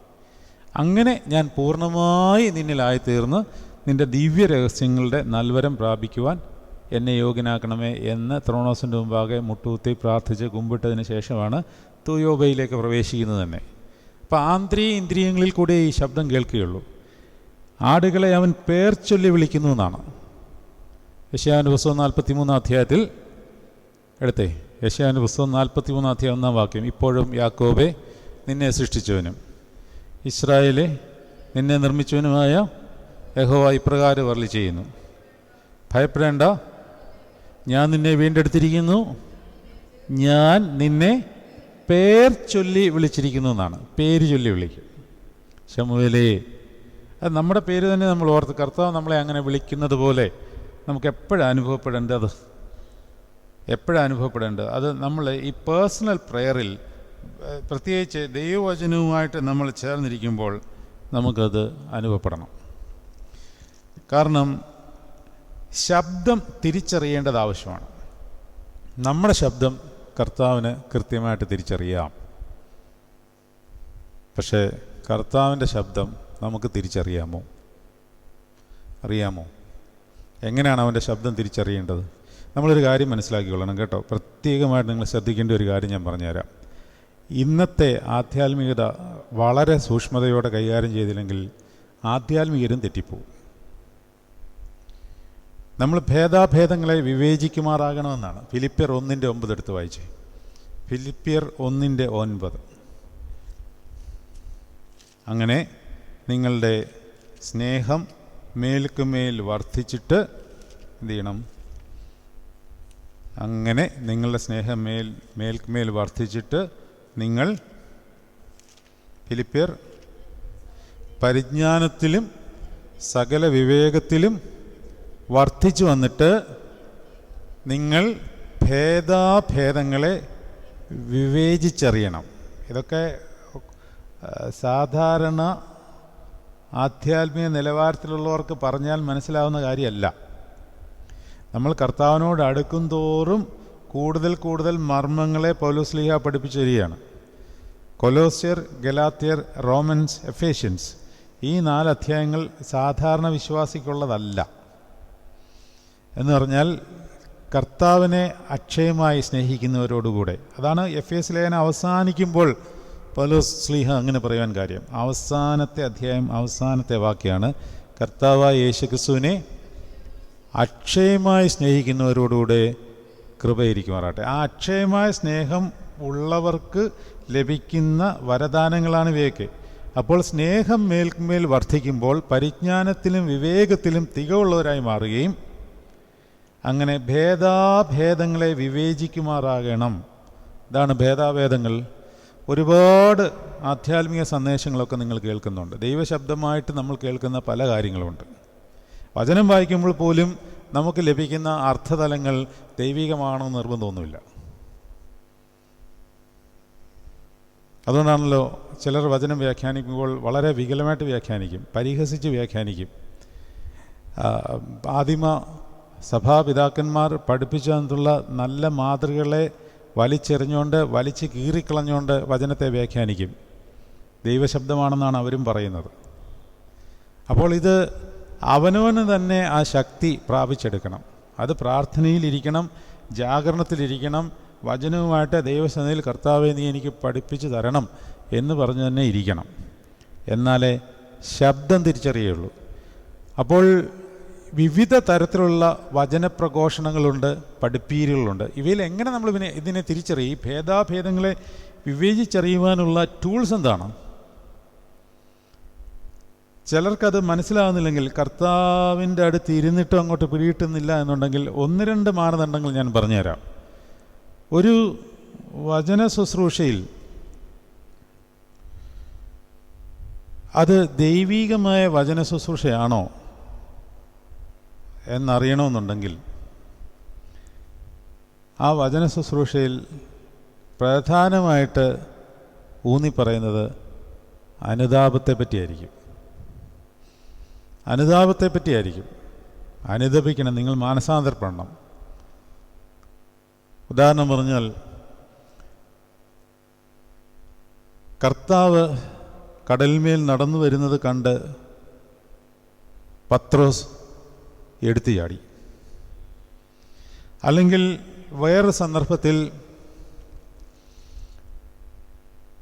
അങ്ങനെ ഞാൻ പൂർണ്ണമായി നിന്നിലായിത്തീർന്ന് നിൻ്റെ ദിവ്യ രഹസ്യങ്ങളുടെ നൽവരം പ്രാപിക്കുവാൻ എന്നെ യോഗ്യനാക്കണമേ എന്ന് ത്രോണോസിൻ്റെ മുമ്പാകെ മുട്ടുകുത്തി പ്രാർത്ഥിച്ച് കുമ്പിട്ടതിന് ശേഷമാണ് തൂയോബയിലേക്ക് പ്രവേശിക്കുന്നത് തന്നെ. അപ്പോൾ ആന്തരിക ഇന്ദ്രിയങ്ങളിൽ കൂടെ ഈ ശബ്ദം കേൾക്കുകയുള്ളൂ. ആടുകളെ അവൻ പേർ ചൊല്ലി വിളിക്കുന്നു എന്നാണ് യെശയ്യാവിൻ്റെ പുസ്തകം 43 അധ്യായത്തിൽ എടുത്തേ. യെശയ്യാവിൻ്റെ പുസ്തകം 43 അധ്യായം 1 വാക്യം. ഇപ്പോഴും യാക്കോബെ, നിന്നെ സൃഷ്ടിച്ചവനും ഇസ്രായേലെ, നിന്നെ നിർമ്മിച്ചവനുമായ യഹോവ ഇപ്രകാരം അരുളി ചെയ്യുന്നു, ഭയപ്പെടേണ്ട, ഞാൻ നിന്നെ വീണ്ടെടുത്തിരിക്കുന്നു, ഞാൻ നിന്നെ പേർ ചൊല്ലി വിളിച്ചിരിക്കുന്നു എന്നാണ്. പേര് ചൊല്ലി വിളിക്കും. ശമൂവേലേ, അത് നമ്മുടെ പേര് തന്നെ നമ്മൾ ഓർത്ത്. കർത്താവ് നമ്മളെ അങ്ങനെ വിളിക്കുന്നത് പോലെ നമുക്ക് എപ്പോഴാണ് അനുഭവപ്പെടേണ്ടത്? അത് നമ്മൾ ഈ പേഴ്സണൽ പ്രെയറിൽ, പ്രത്യേകിച്ച് ദൈവവചനവുമായിട്ട് നമ്മൾ ചേർന്നിരിക്കുമ്പോൾ നമുക്കത് അനുഭവപ്പെടണം. കാരണം ശബ്ദം തിരിച്ചറിയേണ്ടത് ആവശ്യമാണ്. നമ്മുടെ ശബ്ദം കർത്താവിന് കൃത്യമായിട്ട് തിരിച്ചറിയാം. പക്ഷേ കർത്താവിൻ്റെ ശബ്ദം നമുക്ക് തിരിച്ചറിയാമോ? എങ്ങനെയാണ് അവൻ്റെ ശബ്ദം തിരിച്ചറിയേണ്ടത്? നമ്മളൊരു കാര്യം മനസ്സിലാക്കിക്കൊള്ളണം കേട്ടോ. പ്രത്യേകമായിട്ട് നിങ്ങൾ ശ്രദ്ധിക്കേണ്ട ഒരു കാര്യം ഞാൻ പറഞ്ഞുതരാം. ഇന്നത്തെ ആധ്യാത്മികത വളരെ സൂക്ഷ്മതയോടെ കൈകാര്യം ചെയ്തില്ലെങ്കിൽ ആധ്യാത്മികരും തെറ്റിപ്പോവും. നമ്മൾ ഭേദാഭേദങ്ങളെ വിവേചിക്കുമാറാകണമെന്നാണ്. ഫിലിപ്പിയർ 1:9 എടുത്ത് വായിച്ചേ. ഫിലിപ്പിയർ 1:9. അങ്ങനെ നിങ്ങളുടെ സ്നേഹം മേൽക്കുമേൽ വർദ്ധിച്ചിട്ട് എന്ത് ചെയ്യണം? അങ്ങനെ നിങ്ങളുടെ സ്നേഹം മേൽക്കുമേൽ വർദ്ധിച്ചിട്ട് നിങ്ങൾ ഫിലിപ്പിയർ പരിജ്ഞാനത്തിലും സകല വിവേകത്തിലും വർദ്ധിച്ചു വന്നിട്ട് നിങ്ങൾ ഭേദാഭേദങ്ങളെ വിവേചിച്ചറിയണം. ഇതൊക്കെ സാധാരണ ആധ്യാത്മിക നിലവാരത്തിലുള്ളവർക്ക് പറഞ്ഞാൽ മനസ്സിലാവുന്ന കാര്യമല്ല. നമ്മൾ കർത്താവിനോട് അടുക്കും തോറും കൂടുതൽ കൂടുതൽ മർമ്മങ്ങളെ പൗലോസ്ലീഹ പഠിപ്പിച്ചു തരികയാണ്. കൊലോസ്യർ, ഗലാത്യർ, റോമൻസ്, എഫേഷ്യൻസ് ഈ 4 അധ്യായങ്ങൾ സാധാരണ വിശ്വാസിക്കുള്ളതല്ല. എന്ന് പറഞ്ഞാൽ കർത്താവിനെ അക്ഷയമായി സ്നേഹിക്കുന്നവരോടുകൂടെ. അതാണ് എഫേസ്യ ലേഖനം അവസാനിക്കുമ്പോൾ പൗലോസ് ശ്ലീഹ അങ്ങനെ പറയാൻ കാര്യം. അവസാനത്തെ അധ്യായം, അവസാനത്തെ വാക്യാണ്, കർത്താവായ യേശുക്രിസ്തുവിനെ അക്ഷയമായി സ്നേഹിക്കുന്നവരോടുകൂടെ കൃപയിരിക്കുമാറാട്ടെ. ആ അക്ഷയമായ സ്നേഹം ഉള്ളവർക്ക് ലഭിക്കുന്ന വരദാനങ്ങളാണ് ഇവയൊക്കെ. അപ്പോൾ സ്നേഹം മേൽക്കുമേൽ വർദ്ധിക്കുമ്പോൾ പരിജ്ഞാനത്തിലും വിവേകത്തിലും തികവുള്ളവരായി മാറുകയും അങ്ങനെ ഭേദാഭേദങ്ങളെ വിവേചിക്കുമാറാകണം. ഇതാണ് ഭേദാഭേദങ്ങൾ. ഒരുപാട് ആധ്യാത്മിക സന്ദേശങ്ങളൊക്കെ നിങ്ങൾ കേൾക്കുന്നുണ്ട്. ദൈവശബ്ദമായിട്ട് നമ്മൾ കേൾക്കുന്ന പല കാര്യങ്ങളുമുണ്ട്. വചനം വായിക്കുമ്പോൾ പോലും നമുക്ക് ലഭിക്കുന്ന അർത്ഥതലങ്ങൾ ദൈവികമാണെന്ന് നിർബന്ധമൊന്നുമില്ല. അതുകൊണ്ടാണല്ലോ ചിലർ വചനം വ്യാഖ്യാനിക്കുമ്പോൾ വളരെ വികലമായിട്ട് വ്യാഖ്യാനിക്കും, പരിഹസിച്ച് വ്യാഖ്യാനിക്കും. ആദിമ സഭാപിതാക്കന്മാർ പഠിപ്പിച്ചു തന്നിട്ടുള്ള നല്ല മാതൃകകളെ വലിച്ചെറിഞ്ഞുകൊണ്ട്, വലിച്ച് കീറിക്കളഞ്ഞുകൊണ്ട് വചനത്തെ വ്യാഖ്യാനിക്കും. ദൈവശബ്ദമാണെന്നാണ് അവരും പറയുന്നത്. അപ്പോൾ ഇത് അവനവന് തന്നെ ആ ശക്തി പ്രാപിച്ചെടുക്കണം. അത് പ്രാർത്ഥനയിലിരിക്കണം, ജാഗരണത്തിലിരിക്കണം, വചനവുമായിട്ട് ദൈവസന്നിധിയിൽ കർത്താവെ നീ എനിക്ക് പഠിപ്പിച്ചു തരണം എന്ന് പറഞ്ഞു തന്നെ ഇരിക്കണം. എന്നാലേ ശബ്ദം തിരിച്ചറിയുള്ളൂ. അപ്പോൾ വിവിധ തരത്തിലുള്ള വചനപ്രഘോഷണങ്ങളുണ്ട്, പഠിപ്പീരുകളുണ്ട്. ഇവയിൽ എങ്ങനെ നമ്മൾ ഇതിനെ തിരിച്ചറിയും? ഈ ഭേദാഭേദങ്ങളെ വിവേചിച്ചറിയുവാനുള്ള ടൂൾസ് എന്താണ്? ചിലർക്കത് മനസ്സിലാകുന്നില്ലെങ്കിൽ, കർത്താവിൻ്റെ അടുത്ത് ഇരുന്നിട്ടും അങ്ങോട്ട് പിടിയിട്ടുന്നില്ല എന്നുണ്ടെങ്കിൽ 1-2 മാനദണ്ഡങ്ങൾ ഞാൻ പറഞ്ഞുതരാം. ഒരു വചന ശുശ്രൂഷയിൽ അത് ദൈവീകമായ വചന ശുശ്രൂഷയാണോ എന്നറിയണമെന്നുണ്ടെങ്കിൽ ആ വചന ശുശ്രൂഷയിൽ പ്രധാനമായിട്ട് ഊന്നിപ്പറയുന്നത് അനുതാപത്തെ പറ്റിയായിരിക്കും. അനുതാപത്തെ പറ്റിയായിരിക്കും. അനുതപിക്കണം, നിങ്ങൾ മാനസാന്തരപ്പെടണം. ഉദാഹരണം പറഞ്ഞാൽ, കർത്താവ് കടലിന്മേൽ നടന്നു വരുന്നത് കണ്ട് പത്രോസ് എടുത്തു ചാടി. അല്ലെങ്കിൽ വേറൊരു സന്ദർഭത്തിൽ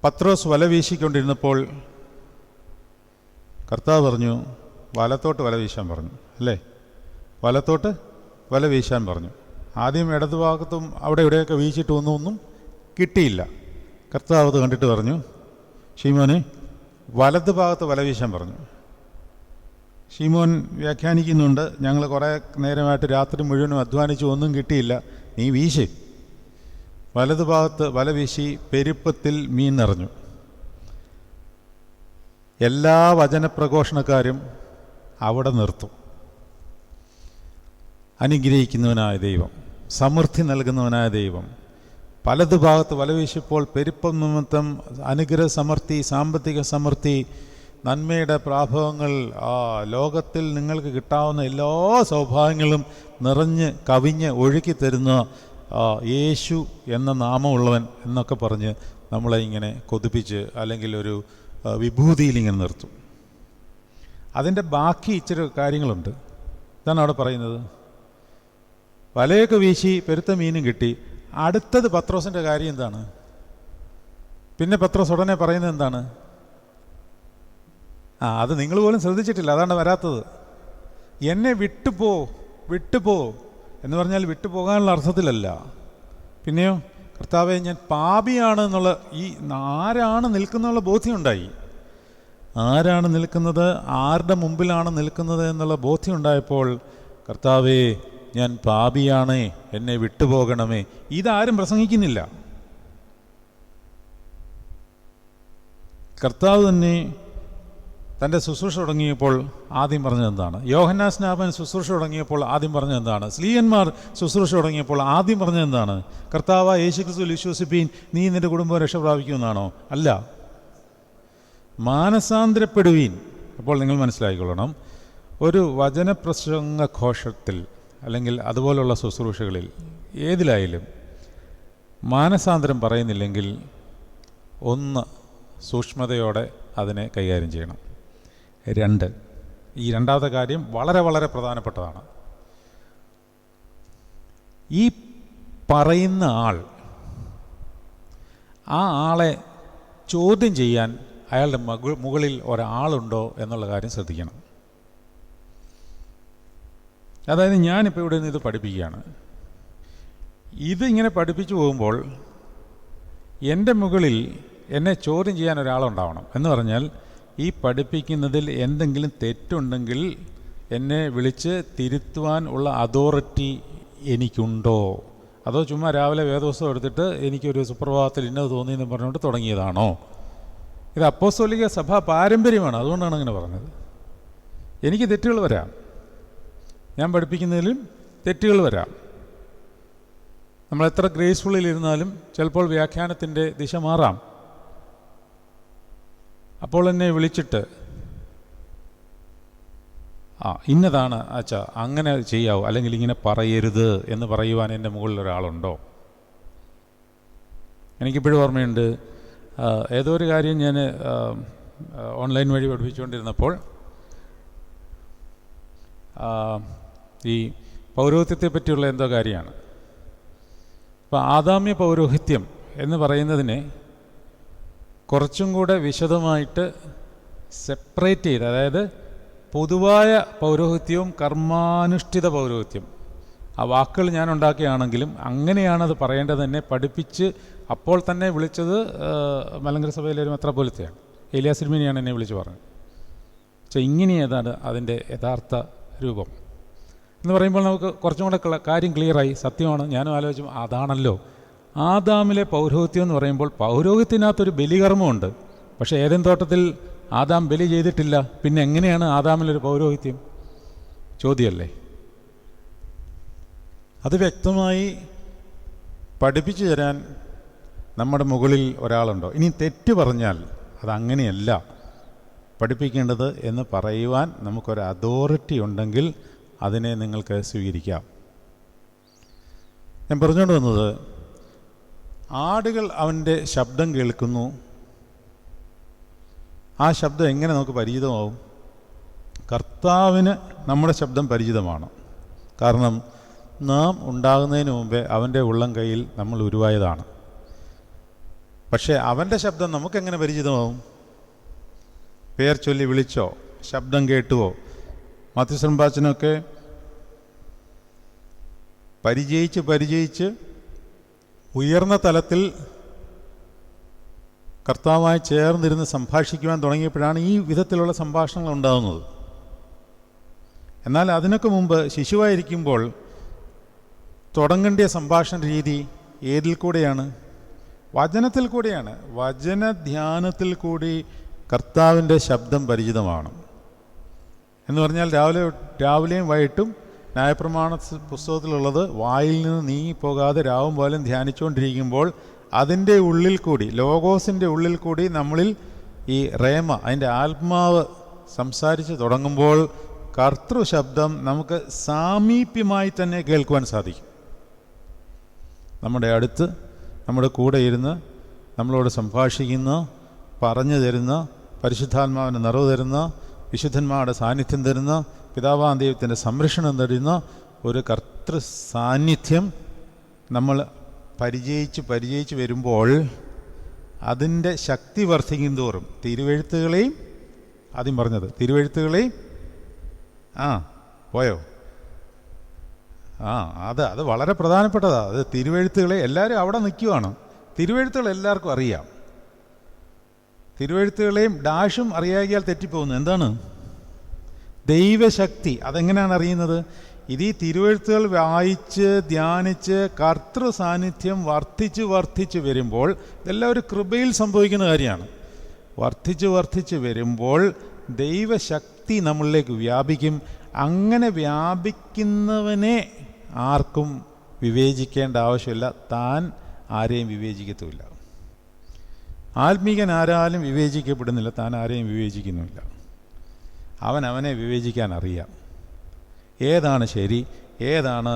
പത്രോസ് വല വീശിക്കൊണ്ടിരുന്നപ്പോൾ കർത്താവ് പറഞ്ഞു വലത്തോട്ട് വല വീശാൻ പറഞ്ഞു, അല്ലേ? വലത്തോട്ട് വല വീശാൻ പറഞ്ഞു. ആദ്യം ഇടതുഭാഗത്തും അവിടെ ഇവിടെയൊക്കെ വീശിട്ട് ഒന്നും കിട്ടിയില്ല. കർത്താവ് അത് കണ്ടിട്ട് പറഞ്ഞു, ശീമോനെ വലത് ഭാഗത്ത് വല വീശാൻ പറഞ്ഞു. ശീമോൻ വ്യാഖ്യാനിക്കുന്നുണ്ട്, ഞങ്ങൾ കുറേ നേരമായിട്ട് രാത്രി മുഴുവനും അധ്വാനിച്ചു, ഒന്നും കിട്ടിയില്ല, നീ വീശി. വലതു ഭാഗത്ത് വല വീശി, പെരുപ്പത്തിൽ മീൻ നിറഞ്ഞു. എല്ലാ വചനപ്രഘോഷണക്കാരും അവിടെ നിർത്തും. അനുഗ്രഹിക്കുന്നവനായ ദൈവം, സമൃദ്ധി നൽകുന്നവനായ ദൈവം പലതു ഭാഗത്ത് വല വീശിയപ്പോൾ പെരുപ്പം നിമിത്തം അനുഗ്രഹ സമൃദ്ധി, സാമ്പത്തിക സമൃദ്ധി, നന്മയുടെ പ്രാഭവങ്ങൾ, ലോകത്തിൽ നിങ്ങൾക്ക് കിട്ടാവുന്ന എല്ലാ സൗഭാഗ്യങ്ങളും നിറഞ്ഞ് കവിഞ്ഞ് ഒഴുക്കി തരുന്ന യേശു എന്ന നാമമുള്ളവൻ എന്നൊക്കെ പറഞ്ഞ് നമ്മളെ ഇങ്ങനെ കൊതിപ്പിച്ച് അല്ലെങ്കിൽ ഒരു വിഭൂതിയിൽ ഇങ്ങനെ നിർത്തും. അതിൻ്റെ ബാക്കി ഇച്ചിരി കാര്യങ്ങളുണ്ട്. ഇതാണ് അവിടെ പറയുന്നത്. വലയൊക്കെ വീശി പെരുത്ത മീനും കിട്ടി. അടുത്തത് പത്രോസിൻ്റെ കാര്യം എന്താണ്? പിന്നെ പത്രോസ് ഉടനെ പറയുന്നത് എന്താണ്? അത് നിങ്ങൾ പോലും ശ്രദ്ധിച്ചിട്ടില്ല, അതാണ് വരാത്തത്. എന്നെ വിട്ടുപോ എന്ന് പറഞ്ഞാൽ വിട്ടുപോകാനുള്ള അർത്ഥത്തിലല്ല. പിന്നെയോ, കർത്താവെ ഞാൻ പാപിയാണ് എന്നുള്ള ഈ ആരാണ് നിൽക്കുന്നുള്ള ബോധ്യമുണ്ടായി. ആരാണ് നിൽക്കുന്നത്, ആരുടെ മുമ്പിലാണ് നിൽക്കുന്നത് എന്നുള്ള ബോധ്യമുണ്ടായപ്പോൾ കർത്താവേ ഞാൻ പാപിയാണേ, എന്നെ വിട്ടുപോകണമേ, ഇതാരും പ്രസംഗിക്കുന്നില്ല. കർത്താവ് തന്നെ തൻ്റെ ശുശ്രൂഷ തുടങ്ങിയപ്പോൾ ആദ്യം പറഞ്ഞതെന്താണ്? യോഹന്നാൻ സ്നാപകൻ ശുശ്രൂഷ തുടങ്ങിയപ്പോൾ ആദ്യം പറഞ്ഞതെന്താണ്? സ്ലീഹന്മാർ ശുശ്രൂഷ തുടങ്ങിയപ്പോൾ ആദ്യം പറഞ്ഞതെന്താണ്? കർത്താവ് യേശുക്രിസ്തുവിൽ വിശ്വസിപ്പീൻ, നീ നിൻ്റെ കുടുംബം രക്ഷ പ്രാപിക്കുമെന്നാണോ? അല്ല, മാനസാന്തരപ്പെടുവീൻ. അപ്പോൾ നിങ്ങൾ മനസ്സിലാക്കിക്കൊള്ളണം, ഒരു വചനപ്രസംഗ ഘോഷത്തിൽ അല്ലെങ്കിൽ അതുപോലുള്ള ശുശ്രൂഷകളിൽ ഏതിലായാലും മാനസാന്തരം പറയുന്നില്ലെങ്കിൽ ഒന്ന് സൂക്ഷ്മതയോടെ അതിനെ കൈകാര്യം ചെയ്യണം. 2, ഈ രണ്ടാമത്തെ കാര്യം വളരെ വളരെ പ്രധാനപ്പെട്ടതാണ്. ഈ പറയുന്ന ആൾ, ആ ആളെ ചോദ്യം ചെയ്യാൻ അയാളുടെ മുകളിൽ ഒരാളുണ്ടോ എന്നുള്ള കാര്യം ശ്രദ്ധിക്കണം. അതായത് ഞാനിപ്പോൾ ഇവിടെ നിന്ന് ഇത് പഠിപ്പിക്കുകയാണ്. ഇതിങ്ങനെ പഠിപ്പിച്ചു പോകുമ്പോൾ എൻ്റെ മുകളിൽ എന്നെ ചോദ്യം ചെയ്യാൻ ഒരാളുണ്ടാവണം. എന്ന് പറഞ്ഞാൽ ഈ പഠിപ്പിക്കുന്നതിൽ എന്തെങ്കിലും തെറ്റുണ്ടെങ്കിൽ എന്നെ വിളിച്ച് തിരുത്തുവാൻ ഉള്ള അതോറിറ്റി എനിക്കുണ്ടോ? അതോ ചുമ്മാ രാവിലെ വേദപുസ്തകം എടുത്തിട്ട് എനിക്കൊരു സുപ്രഭാതത്തിൽ ഇന്നത് തോന്നിയെന്ന് പറഞ്ഞുകൊണ്ട് തുടങ്ങിയതാണോ? ഇത് അപ്പോസ്തോലിക സഭാ പാരമ്പര്യമാണ്, അതുകൊണ്ടാണ് അങ്ങനെ പറഞ്ഞത്. എനിക്ക് തെറ്റുകൾ വരാം, ഞാൻ പഠിപ്പിക്കുന്നതിലും തെറ്റുകൾ വരാം. നമ്മൾ എത്ര ഗ്രേസ്ഫുള്ളിലിരുന്നാലും ചിലപ്പോൾ വ്യാഖ്യാനത്തിൻ്റെ ദിശ മാറാം. അപ്പോൾ എന്നെ വിളിച്ചിട്ട് ഇന്നതാണ് അച്ഛാ, അങ്ങനെ ചെയ്യാവൂ, അല്ലെങ്കിൽ ഇങ്ങനെ പറയരുത് എന്ന് പറയുവാൻ എൻ്റെ മുകളിൽ ഒരാളുണ്ടോ? എനിക്കിപ്പോഴും ഓർമ്മയുണ്ട്, ഏതോ ഒരു കാര്യം ഞാൻ ഓൺലൈൻ വഴി പഠിപ്പിച്ചുകൊണ്ടിരുന്നപ്പോൾ ഈ പൗരോഹിത്യത്തെ പറ്റിയുള്ള എന്തോ കാര്യമാണ്. അപ്പോൾ ആദാമ്യ പൗരോഹിത്യം എന്ന് പറയുന്നതിനെ കുറച്ചും കൂടെ വിശദമായിട്ട് സെപ്പറേറ്റ് ചെയ്ത്, അതായത് പൊതുവായ പൗരോഹിത്യവും കർമാനുഷ്ഠിത പൗരോഹിത്യം, ആ വാക്കുകൾ ഞാൻ ഉണ്ടാക്കിയാണെങ്കിലും അങ്ങനെയാണത് പറയേണ്ടത് എന്നെ പഠിപ്പിച്ച് അപ്പോൾ തന്നെ വിളിച്ചത് മലങ്കര സഭയിലെ ഒരു മെത്രാപ്പോലീത്തയാണ്, ഏലിയാ സിരിമേനിയാണ് എന്നെ വിളിച്ച് പറഞ്ഞത്. പക്ഷേ ഇങ്ങനെയേതാണ് അതിൻ്റെ യഥാർത്ഥ രൂപം എന്ന് പറയുമ്പോൾ നമുക്ക് കുറച്ചും കൂടെ കാര്യം ക്ലിയറായി. സത്യമാണ്, ഞാനും ആലോചിച്ചു, അതാണല്ലോ ആദാമിലെ പൗരോഹിത്യം എന്ന് പറയുമ്പോൾ പൗരോഹിത്യത്തിനകത്തൊരു ബലികർമ്മമുണ്ട്. പക്ഷേ ഏദൻ തോട്ടത്തിൽ ആദാം ബലി ചെയ്തിട്ടില്ല, പിന്നെ എങ്ങനെയാണ് ആദാമിലൊരു പൗരോഹിത്യം? ചോദ്യമല്ലേ? അത് വ്യക്തമായി പഠിപ്പിച്ചു തരാൻ നമ്മുടെ മുകളിൽ ഒരാളുണ്ടോ? ഇനി തെറ്റ് പറഞ്ഞാൽ അതങ്ങനെയല്ല പഠിപ്പിക്കേണ്ടത് എന്ന് പറയുവാൻ നമുക്കൊരു അതോറിറ്റി ഉണ്ടെങ്കിൽ അതിനെ നിങ്ങൾക്ക് സ്വീകരിക്കാം. ഞാൻ പറഞ്ഞുകൊണ്ട് വന്നത്, ആടുകൾ അവൻ്റെ ശബ്ദം കേൾക്കുന്നു. ആ ശബ്ദം എങ്ങനെ നമുക്ക് പരിചിതമാവും? കർത്താവിന് നമ്മുടെ ശബ്ദം പരിചിതമാണ്. കാരണം നാം ഉണ്ടാകുന്നതിന് മുമ്പേ അവൻ്റെ ഉള്ളം കയ്യിൽ നമ്മൾ ഉരുവായതാണ്. പക്ഷേ അവൻ്റെ ശബ്ദം നമുക്കെങ്ങനെ പരിചിതമാവും? പേർ ചൊല്ലി വിളിച്ചോ, ശബ്ദം കേട്ടുവോ? മധ്യസംഭാഷണമൊക്കെ പരിചയിച്ച് ഉയർന്ന തലത്തിൽ കർത്താവുമായി ചേർന്നിരുന്ന് സംഭാഷിക്കുവാൻ തുടങ്ങിയപ്പോഴാണ് ഈ വിധത്തിലുള്ള സംഭാഷണങ്ങൾ ഉണ്ടാകുന്നത്. എന്നാൽ അതിനൊക്കെ മുമ്പ് ശിശുവായിരിക്കുമ്പോൾ തുടങ്ങേണ്ട സംഭാഷണ രീതി ഏതിൽ കൂടെയാണ്? വചനത്തിൽ കൂടെയാണ്. വചനധ്യാനത്തിൽ കൂടി കർത്താവിൻ്റെ ശബ്ദം പരിചിതമാണ്. എന്ന് പറഞ്ഞാൽ രാവിലെയും വൈകിട്ടും ന്യായപ്രമാണ പുസ്തകത്തിലുള്ളത് വായിൽ നിന്ന് നീങ്ങിപ്പോകാതെ രാവും പോലും ധ്യാനിച്ചുകൊണ്ടിരിക്കുമ്പോൾ അതിൻ്റെ ഉള്ളിൽ കൂടി, ലോഗോസിൻ്റെ ഉള്ളിൽ കൂടി നമ്മളിൽ ഈ റേമ, അതിൻ്റെ ആത്മാവ് സംസാരിച്ച് തുടങ്ങുമ്പോൾ കർത്തൃശബ്ദം നമുക്ക് സാമീപ്യമായി തന്നെ കേൾക്കുവാൻ സാധിക്കും. നമ്മുടെ അടുത്ത്, നമ്മുടെ കൂടെ ഇരുന്ന് നമ്മളോട് സംഭാഷിക്കുന്ന, പറഞ്ഞു തരുന്ന, പരിശുദ്ധാത്മാവിന് നിറവ് തരുന്ന, വിശുദ്ധന്മാരുടെ സാന്നിധ്യം തരുന്ന, പിതാവാം ദൈവത്തിൻ്റെ സംരക്ഷണം തരുന്ന ഒരു കർത്തൃ സാന്നിധ്യം നമ്മൾ പരിചയിച്ച് വരുമ്പോൾ അതിൻ്റെ ശക്തി വർദ്ധിക്കും തോറും തിരുവെഴുത്തുകളെയും, ആദ്യം പറഞ്ഞത് തിരുവെഴുത്തുകളെയും പോയോ? അത് വളരെ പ്രധാനപ്പെട്ടതാണ്. അത് തിരുവെഴുത്തുകളെ എല്ലാവരും അവിടെ നിൽക്കുവാണ്. തിരുവെഴുത്തുകൾ എല്ലാവർക്കും അറിയാം. തിരുവെഴുത്തുകളെയും ഡാഷും അറിയാകിയാൽ തെറ്റിപ്പോകുന്നു. എന്താണ്? ദൈവശക്തി. അതെങ്ങനെയാണ് അറിയുന്നത്? ഇത് ഈ തിരുവെഴുത്തുകൾ വായിച്ച് ധ്യാനിച്ച് കർത്തൃ സാന്നിധ്യം വർദ്ധിച്ച് വരുമ്പോൾ, ഇതെല്ലാം ഒരു കൃപയിൽ സംഭവിക്കുന്ന കാര്യമാണ്. വർദ്ധിച്ച് വരുമ്പോൾ ദൈവശക്തി നമ്മളിലേക്ക് വ്യാപിക്കും. അങ്ങനെ വ്യാപിക്കുന്നവനെ ആർക്കും വിവേചിക്കേണ്ട ആവശ്യമില്ല. താൻ ആരെയും വിവേചിക്കത്തുമില്ല. ആത്മീകൻ ആരാലും വിവേചിക്കപ്പെടുന്നില്ല, താൻ ആരെയും വിവേചിക്കുന്നുമില്ല. അവനെ വിവേചിക്കാൻ അറിയാം. ഏതാണ് ശരി, ഏതാണ്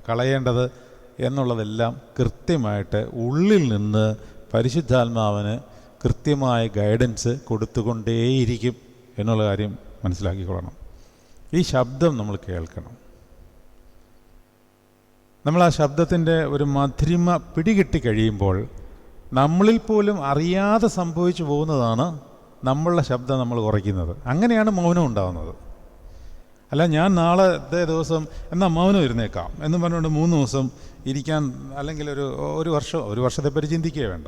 കളയേണ്ടത് എന്നുള്ളതെല്ലാം കൃത്യമായിട്ട് ഉള്ളിൽ നിന്ന് പരിശുദ്ധാത്മാവിന് കൃത്യമായ ഗൈഡൻസ് കൊടുത്തുകൊണ്ടേയിരിക്കും എന്നുള്ള കാര്യം മനസ്സിലാക്കിക്കൊള്ളണം. ഈ ശബ്ദം നമ്മൾ കേൾക്കണം. നമ്മൾ ആ ശബ്ദത്തിൻ്റെ ഒരു മധുരിമ പിടികിട്ടി കഴിയുമ്പോൾ നമ്മളിൽ പോലും അറിയാതെ സംഭവിച്ചു പോകുന്നതാണ് നമ്മളുടെ ശബ്ദം നമ്മൾ കുറയ്ക്കുന്നത്. അങ്ങനെയാണ് മൗനം ഉണ്ടാകുന്നത്. അല്ല, ഞാൻ നാളത്തെ ദിവസം എന്നാൽ മൗനം ഇരുന്നേക്കാം എന്ന് പറഞ്ഞുകൊണ്ട് 3 ദിവസം ഇരിക്കാൻ, അല്ലെങ്കിൽ ഒരു വർഷത്തെപ്പറ്റി ചിന്തിക്കുകയേ വേണ്ട.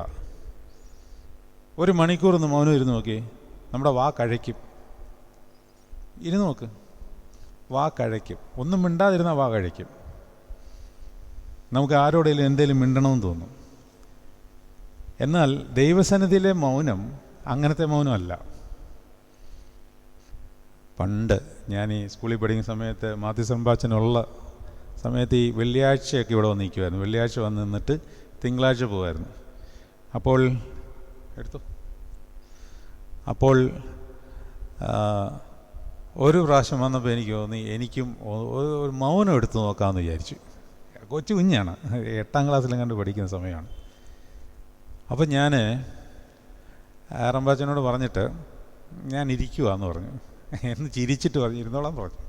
1 മണിക്കൂർ ഒന്ന് മൗനം ഇരുന്ന് നോക്കി, നമ്മുടെ വാ കഴയ്ക്കും. ഇരുന്ന് നോക്ക്, വാ കഴയ്ക്കും. ഒന്നും മിണ്ടാതിരുന്നാൽ വാ കഴയ്ക്കും. നമുക്ക് ആരോടെങ്കിലും എന്തെങ്കിലും മിണ്ടണമെന്ന് തോന്നും. എന്നാൽ ദൈവസന്നിധിയിലെ മൗനം അങ്ങനത്തെ മൗനമല്ല. പണ്ട് ഞാൻ ഈ സ്കൂളിൽ പഠിക്കുന്ന സമയത്ത് മാത്യു സംഭാഷണമുള്ള സമയത്ത് ഈ വെള്ളിയാഴ്ചയൊക്കെ ഇവിടെ വന്ന് നിൽക്കുമായിരുന്നു. വെള്ളിയാഴ്ച വന്ന് നിന്നിട്ട് തിങ്കളാഴ്ച പോകുമായിരുന്നു. അപ്പോൾ ഒരു പ്രാവശ്യം വന്നപ്പോൾ എനിക്ക് തോന്നി എനിക്കും ഒരു മൗനം എടുത്ത് നോക്കാമെന്ന് വിചാരിച്ചു. കൊച്ചു കുഞ്ഞാണ്, 8ാം ക്ലാസ്സിലും കണ്ട് പഠിക്കുന്ന സമയമാണ്. അപ്പം ഞാൻ റമ്പാച്ചനോട് പറഞ്ഞിട്ട് ഞാൻ ഇരിക്കുവാന്ന് പറഞ്ഞു. എന്ന് ചിരിച്ചിട്ട് പറഞ്ഞു ഇരുന്നോളാൻ പറഞ്ഞു.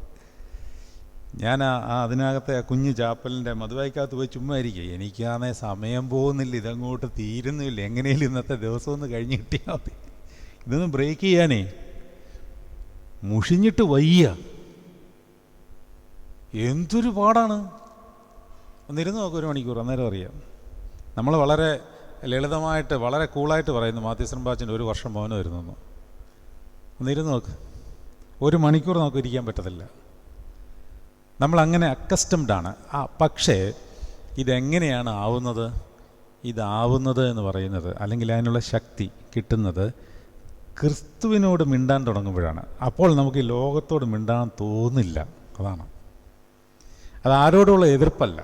ഞാൻ അതിനകത്തെ ആ കുഞ്ഞു ചാപ്പലിൻ്റെ മധുവായിക്കകത്ത് പോയി ചുമ്മാ ഇരിക്കുക. എനിക്കാണേ സമയം പോകുന്നില്ല, ഇതങ്ങോട്ട് തീരുന്നില്ല. എങ്ങനെയും ഇന്നത്തെ ദിവസം ഒന്ന് കഴിഞ്ഞ് കിട്ടിയാൽ മതി. ഇതൊന്ന് ബ്രേക്ക് ചെയ്യാനേ മുഷിഞ്ഞിട്ട് വയ്യ. എന്തൊരു പാടാണ്. ഒന്നിരുന്ന് നോക്കും 1 മണിക്കൂർ, അന്നേരം അറിയാം. നമ്മൾ വളരെ ലളിതമായിട്ട് വളരെ കൂളായിട്ട് പറയുന്നു മാത്യു സംഭാഷണ 1 വർഷം മൗനം വരുന്നു. ഒന്നിരുന്ന് നോക്ക്, 1 മണിക്കൂർ നമുക്ക് ഇരിക്കാൻ പറ്റത്തില്ല. നമ്മളങ്ങനെ അക്കസ്റ്റംഡ് ആണ്. പക്ഷേ ഇതെങ്ങനെയാണ് ആവുന്നത്? ഇതാവുന്നത് എന്ന് പറയുന്നത്, അല്ലെങ്കിൽ അതിനുള്ള ശക്തി കിട്ടുന്നത് ക്രിസ്തുവിനോട് മിണ്ടാൻ തുടങ്ങുമ്പോഴാണ്. അപ്പോൾ നമുക്ക് ഈ ലോകത്തോട് മിണ്ടാൻ തോന്നില്ല. അതാണ്. അത് ആരോടുള്ള എതിർപ്പല്ല,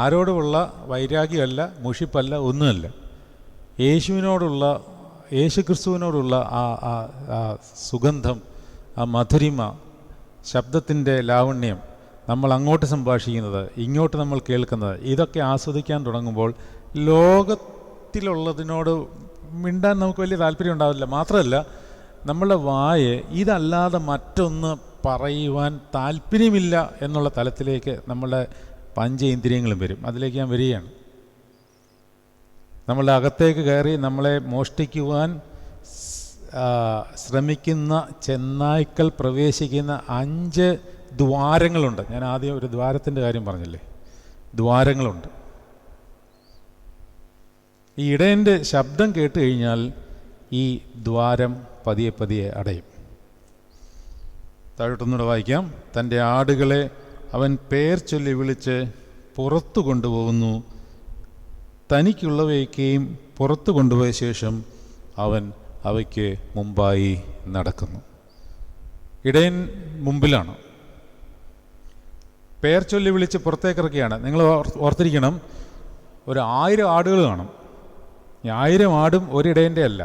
ആരോടുമുള്ള വൈരാഗ്യമല്ല, മുഷിപ്പല്ല, ഒന്നുമല്ല. യേശു ക്രിസ്തുവിനോടുള്ള ആ സുഗന്ധം, ആ മധുരിമ, ശബ്ദത്തിൻ്റെ ലാവണ്യം, നമ്മൾ അങ്ങോട്ട് സംഭാഷിക്കുന്നത്, ഇങ്ങോട്ട് നമ്മൾ കേൾക്കുന്നത്, ഇതൊക്കെ ആസ്വദിക്കാൻ തുടങ്ങുമ്പോൾ ലോകത്തിലുള്ളതിനോട് മിണ്ടാൻ നമുക്ക് വലിയ താല്പര്യം ഉണ്ടാവില്ല. മാത്രമല്ല നമ്മളുടെ വായെ ഇതല്ലാതെ മറ്റൊന്ന് പറയുവാൻ താല്പര്യമില്ല എന്നുള്ള തലത്തിലേക്ക് നമ്മളുടെ പഞ്ചേന്ദ്രിയങ്ങളും വരും. അതിലേക്ക് ഞാൻ വരികയാണ്. നമ്മളുടെ അകത്തേക്ക് കയറി നമ്മളെ മോഷ്ടിക്കുവാൻ ശ്രമിക്കുന്ന ചെന്നായ്ക്കൾ പ്രവേശിക്കുന്ന 5 ദ്വാരങ്ങളുണ്ട്. ഞാൻ ആദ്യം ഒരു ദ്വാരത്തിൻ്റെ കാര്യം പറഞ്ഞില്ലേ, ദ്വാരങ്ങളുണ്ട്. ഈ ഇടയൻ്റെ ശബ്ദം കേട്ട് കഴിഞ്ഞാൽ ഈ ദ്വാരം പതിയെ പതിയെ അടയും. താഴോട്ടൊന്നുകൂടെ വായിക്കാം. തൻ്റെ ആടുകളെ അവൻ പേർ ചൊല്ലി വിളിച്ച് പുറത്തു കൊണ്ടുപോകുന്നു. തനിക്കുള്ളവയൊക്കെയും പുറത്തു കൊണ്ടുപോയ ശേഷം അവൻ അവയ്ക്ക് മുമ്പായി നടക്കുന്നു. ഇടയൻ മുമ്പിലാണ്. പേർ ചൊല്ലി വിളിച്ച് പുറത്തേക്കിറക്കിയാണ്. നിങ്ങൾ ഓർത്തിരിക്കണം, 1000 ആടുകൾ കാണും. 1000 ആടും ഒരിടയൻ്റെ അല്ല,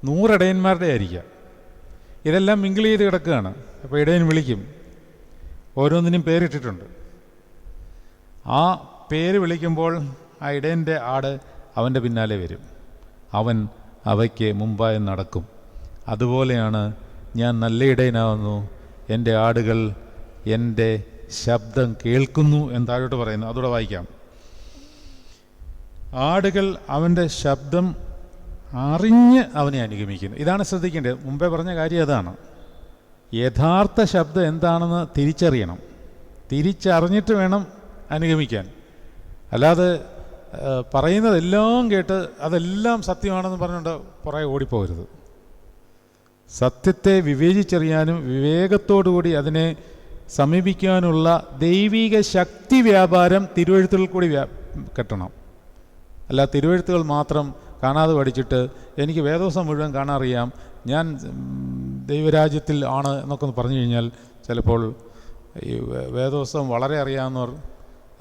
100 ഇടയന്മാരുടെ ആയിരിക്കാം. ഇതെല്ലാം മിങ്കിൾ ചെയ്ത് കിടക്കുകയാണ്. അപ്പോൾ ഇടയൻ വിളിക്കും. ഓരോന്നിനും പേരിട്ടിട്ടുണ്ട്. ആ പേര് വിളിക്കുമ്പോൾ ആ ഇടയൻ്റെ ആട് അവൻ്റെ പിന്നാലെ വരും. അവൻ അവയ്ക്ക് മുമ്പായി നടക്കും. അതുപോലെയാണ് ഞാൻ നല്ല ഇടയനാവുന്നു, എൻ്റെ ആടുകൾ എൻ്റെ ശബ്ദം കേൾക്കുന്നു എന്ന് താഴോട്ട് പറയുന്നു. അതോടെ വായിക്കാം. ആടുകൾ അവൻ്റെ ശബ്ദം അറിഞ്ഞ് അവനെ അനുഗമിക്കുന്നു. ഇതാണ് ശ്രദ്ധിക്കേണ്ടത്. മുമ്പേ പറഞ്ഞ കാര്യം അതാണ്. യഥാർത്ഥ ശബ്ദം എന്താണെന്ന് തിരിച്ചറിയണം. തിരിച്ചറിഞ്ഞിട്ട് വേണം അനുഗമിക്കാൻ. അല്ലാതെ പറയുന്നതെല്ലാം കേട്ട് അതെല്ലാം സത്യമാണെന്ന് പറഞ്ഞുകൊണ്ട് പുറകെ ഓടിപ്പോകരുത്. സത്യത്തെ വിവേചിച്ചറിയാനും വിവേകത്തോടുകൂടി അതിനെ സമീപിക്കാനുള്ള ദൈവിക ശക്തി വ്യാപാരം തിരുവെഴുത്തുകളിൽ കൂടി കെട്ടണം. അല്ല തിരുവെഴുത്തുകൾ മാത്രം കാണാതെ പഠിച്ചിട്ട് എനിക്ക് വേദോസം മുഴുവൻ കാണാറിയാം, ഞാൻ ദൈവരാജ്യത്തിൽ ആണ് എന്നൊക്കെ ഒന്ന് പറഞ്ഞു കഴിഞ്ഞാൽ ചിലപ്പോൾ ഈ വേദോസം വളരെ അറിയാവുന്നവർ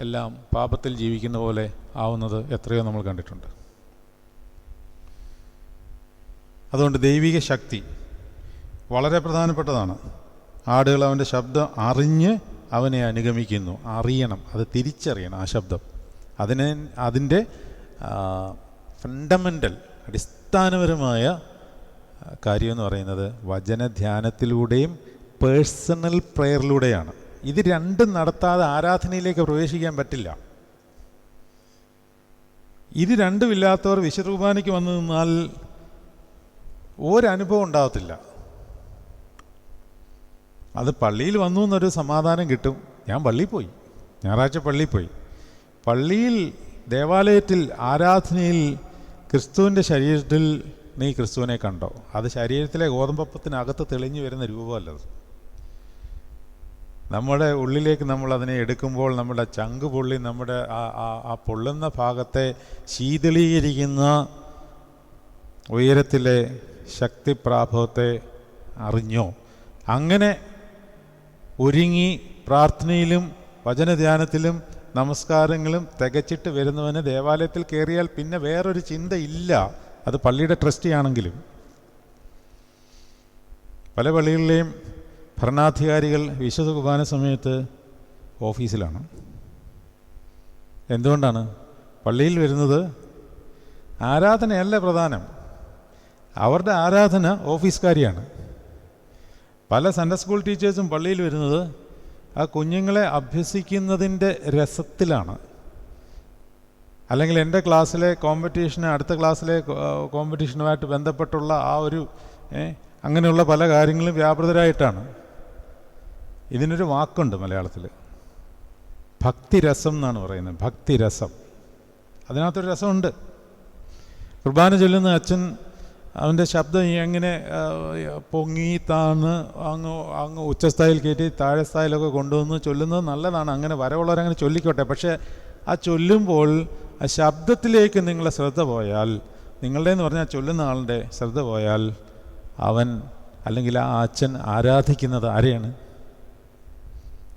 എല്ലാം പാപത്തിൽ ജീവിക്കുന്ന പോലെ ആവുന്നത് എത്രയോ നമ്മൾ കണ്ടിട്ടുണ്ട്. അതുകൊണ്ട് ദൈവിക ശക്തി വളരെ പ്രധാനപ്പെട്ടതാണ്. ആടുകൾ അവൻ്റെ ശബ്ദം അറിഞ്ഞ് അവനെ അനുഗമിക്കുന്നു. അറിയണം, അത് തിരിച്ചറിയണം. ആ ശബ്ദം അതിൻ്റെ ഫണ്ടമെൻ്റൽ അടിസ്ഥാനപരമായ കാര്യമെന്ന് പറയുന്നത് വചനധ്യാനത്തിലൂടെയും പേഴ്സണൽ പ്രെയറിലൂടെയാണ്. ഇത് രണ്ടും നടത്താതെ ആരാധനയിലേക്ക് പ്രവേശിക്കാൻ പറ്റില്ല. ഇത് രണ്ടുമില്ലാത്തവർ വിശുദ്ധ കുർബാനയ്ക്ക് വന്നു നിന്നാൽ ഒരനുഭവം ഉണ്ടാകത്തില്ല. അത് പള്ളിയിൽ വന്നു എന്നൊരു സമാധാനം കിട്ടും. ഞാൻ പള്ളിയിൽ പോയി, ഞായറാഴ്ച പള്ളിയിൽ പോയി. പള്ളിയിൽ, ദേവാലയത്തിൽ, ആരാധനയിൽ ക്രിസ്തുവിൻ്റെ ശരീരത്തിൽ നീ ക്രിസ്തുവിനെ കണ്ടോ? അത് ശരീരത്തിലെ ഗോതമ്പപ്പത്തിനകത്ത് തെളിഞ്ഞു വരുന്ന രൂപമല്ലത്. നമ്മുടെ ഉള്ളിലേക്ക് നമ്മൾ അതിനെ എടുക്കുമ്പോൾ നമ്മുടെ ചങ്ക് പൊള്ളി, നമ്മുടെ ആ പൊള്ളുന്ന ഭാഗത്തെ ശീതളീകരിക്കുന്ന ഉയരത്തിലെ ശക്തിപ്രാഭവത്തെ അറിഞ്ഞോ? അങ്ങനെ ഒരുങ്ങി പ്രാർത്ഥനയിലും വചനധ്യാനത്തിലും നമസ്കാരങ്ങളും തികച്ചിട്ട് വരുന്നവന് ദേവാലയത്തിൽ കയറിയാൽ പിന്നെ വേറൊരു ചിന്ത ഇല്ല. അത് പള്ളിയുടെ ട്രസ്റ്റി ആണെങ്കിലും. പല പള്ളികളിലെയും ഭരണാധികാരികൾ വിശുദ്ധ കുർബാന സമയത്ത് ഓഫീസിലാണ്. എന്തുകൊണ്ടാണ്? പള്ളിയിൽ വരുന്നത് ആരാധനയല്ല പ്രധാനം, അവരുടെ ആരാധന ഓഫീസ് കാര്യമാണ്. പല സൺഡേ സ്കൂൾ ടീച്ചേഴ്സും പള്ളിയിൽ വരുന്നത് ആ കുഞ്ഞുങ്ങളെ അഭ്യസിക്കുന്നതിൻ്റെ രസത്തിലാണ്. അല്ലെങ്കിൽ എൻ്റെ ക്ലാസ്സിലെ കോമ്പറ്റീഷന്, അടുത്ത ക്ലാസ്സിലെ കോമ്പറ്റീഷനുമായിട്ട് ബന്ധപ്പെട്ടുള്ള ആ ഒരു അങ്ങനെയുള്ള പല കാര്യങ്ങളും വ്യാപൃതരായിട്ടാണ്. ഇതിനൊരു വാക്കുണ്ട് മലയാളത്തിൽ, ഭക്തിരസം എന്നാണ് പറയുന്നത്. ഭക്തിരസം, അതിനകത്തൊരു രസമുണ്ട്. കുർബാന ചൊല്ലുന്ന അച്ഛൻ അവൻ്റെ ശബ്ദം എങ്ങനെ പൊങ്ങി താന്ന് അങ്ങ് ഉച്ചസ്ഥായിൽ കയറ്റി താഴെ സ്ഥായിലൊക്കെ കൊണ്ടുവന്ന് ചൊല്ലുന്നത് നല്ലതാണ്. അങ്ങനെ വരവുള്ളവരങ്ങനെ ചൊല്ലിക്കോട്ടെ. പക്ഷേ ആ ചൊല്ലുമ്പോൾ ആ ശബ്ദത്തിലേക്ക് നിങ്ങളെ ശ്രദ്ധ പോയാൽ, നിങ്ങളുടെ എന്ന് പറഞ്ഞാൽ ചൊല്ലുന്ന ആളുടെ ശ്രദ്ധ പോയാൽ, അവൻ അല്ലെങ്കിൽ ആ അച്ഛൻ ആരാധിക്കുന്നത്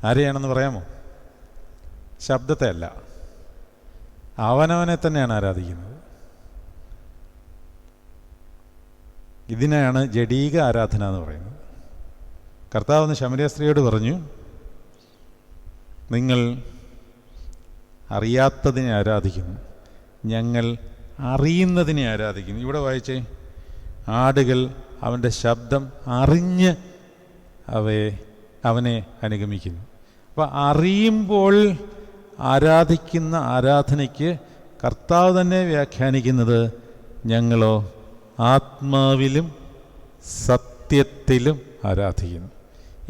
ആരെയാണെന്ന് പറയാമോ? ശബ്ദത്തെ അല്ല, അവനവനെ തന്നെയാണ് ആരാധിക്കുന്നത്. ഇതിനെയാണ് ജഡീക ആരാധന എന്ന് പറയുന്നത്. കർത്താവ് ശമരിയ സ്ത്രീയോട് പറഞ്ഞു, നിങ്ങൾ അറിയാത്തതിനെ ആരാധിക്കുന്നു, ഞങ്ങൾ അറിയുന്നതിനെ ആരാധിക്കുന്നു. ഇവിടെ വായിച്ചേ, ആടുകൾ അവൻ്റെ ശബ്ദം അറിഞ്ഞ് അവനെ അനുഗമിക്കുന്നു. അപ്പോൾ അറിയുമ്പോൾ ആരാധിക്കുന്ന ആരാധനയ്ക്ക് കർത്താവ് തന്നെ വ്യാഖ്യാനിക്കുന്നത്, ഞങ്ങളോ ആത്മാവിലും സത്യത്തിലും ആരാധിക്കുന്നു.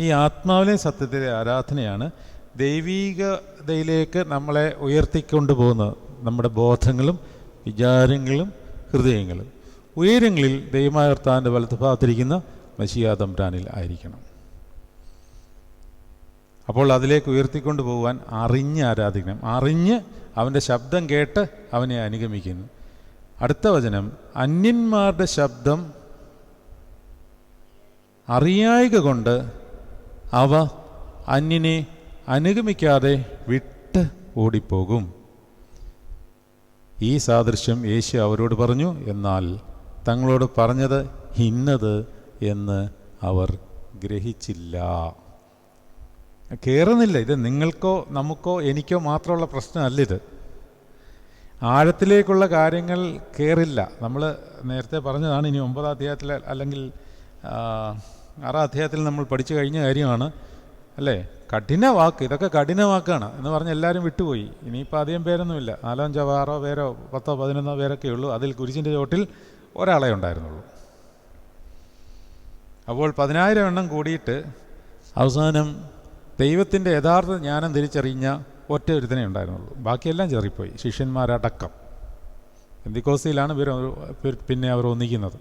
ഈ ആത്മാവിലെയും സത്യത്തിലെ ആരാധനയാണ് ദൈവീകതയിലേക്ക് നമ്മളെ ഉയർത്തിക്കൊണ്ടു പോകുന്നത്. നമ്മുടെ ബോധങ്ങളും വിചാരങ്ങളും ഹൃദയങ്ങളും ഉയരങ്ങളിൽ ദൈവമായ കർത്താവിൻ്റെ വലത്തുഭാഗത്തിരിക്കുന്ന മശിഹാ തമ്പുരാനിൽ ആയിരിക്കണം. അപ്പോൾ അതിലേക്ക് ഉയർത്തിക്കൊണ്ടു പോകുവാൻ അറിഞ്ഞ് ആരാധിക്കണം. അറിഞ്ഞ് അവൻ്റെ ശബ്ദം കേട്ട് അവനെ അനുഗമിക്കുന്നു. അടുത്ത വചനം, അന്യന്മാരുടെ ശബ്ദം അറിയായ്ക കൊണ്ട് അവ അന്യനെ അനുഗമിക്കാതെ വിട്ട് ഓടിപ്പോകും. ഈ സാദൃശ്യം യേശു അവരോട് പറഞ്ഞു, എന്നാൽ തങ്ങളോട് പറഞ്ഞത് ഇന്നത് എന്ന് അവർ ഗ്രഹിച്ചില്ല. കയറുന്നില്ല. ഇത് നിങ്ങൾക്കോ നമുക്കോ എനിക്കോ മാത്രമുള്ള പ്രശ്നമല്ലിത്. ആഴത്തിലേക്കുള്ള കാര്യങ്ങൾ കയറില്ല. നമ്മൾ നേരത്തെ പറഞ്ഞതാണ്. ഇനി 9-ാം അധ്യായത്തിൽ അല്ലെങ്കിൽ 6-ാം അധ്യായത്തിൽ നമ്മൾ പഠിച്ചു കഴിഞ്ഞ കാര്യമാണ് അല്ലേ? കഠിന വാക്ക്, ഇതൊക്കെ കഠിന വാക്കാണ് എന്ന് പറഞ്ഞ് എല്ലാവരും വിട്ടുപോയി. ഇനിയിപ്പോൾ അധികം പേരൊന്നുമില്ല, 4, 5, 6 പേരോ 10, 11 പേരൊക്കെ ഉള്ളൂ. അതിൽ കുരിശിൻ്റെ ചോട്ടിൽ ഒരാളെ ഉണ്ടായിരുന്നുള്ളൂ. അപ്പോൾ 10,000 എണ്ണം കൂടിയിട്ട് അവസാനം ദൈവത്തിൻ്റെ യഥാർത്ഥ ജ്ഞാനം തിരിച്ചറിഞ്ഞ ഒറ്റ ഒരുത്തനെ ഉണ്ടായിരുന്നുള്ളൂ. ബാക്കിയെല്ലാം ചെറിപ്പോയി, ശിഷ്യന്മാരടക്കം. പെന്തിക്കോസ്തിയിലാണ് പിന്നെ അവർ ഒന്നിക്കുന്നത്,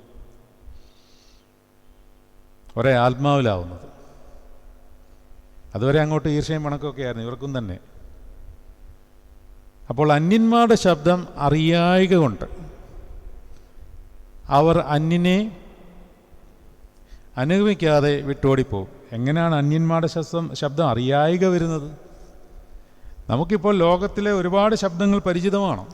ഒരേ ആത്മാവിലാവുന്നത്. അതുവരെ അങ്ങോട്ട് ഈർഷ്യയും മണക്കമൊക്കെ ആയിരുന്നു ഇവർക്കും തന്നെ. അപ്പോൾ അന്യന്മാരുടെ ശബ്ദം അറിയായ്ക കൊണ്ട് അവർ അന്യനെ അനുഗമിക്കാതെ വിട്ടോടിപ്പോവും. എങ്ങനെയാണ് അന്യന്മാരുടെ ശബ്ദം അറിയായ്ക വരുന്നത്? നമുക്കിപ്പോൾ ലോകത്തിലെ ഒരുപാട് ശബ്ദങ്ങൾ പരിചിതമാണ്.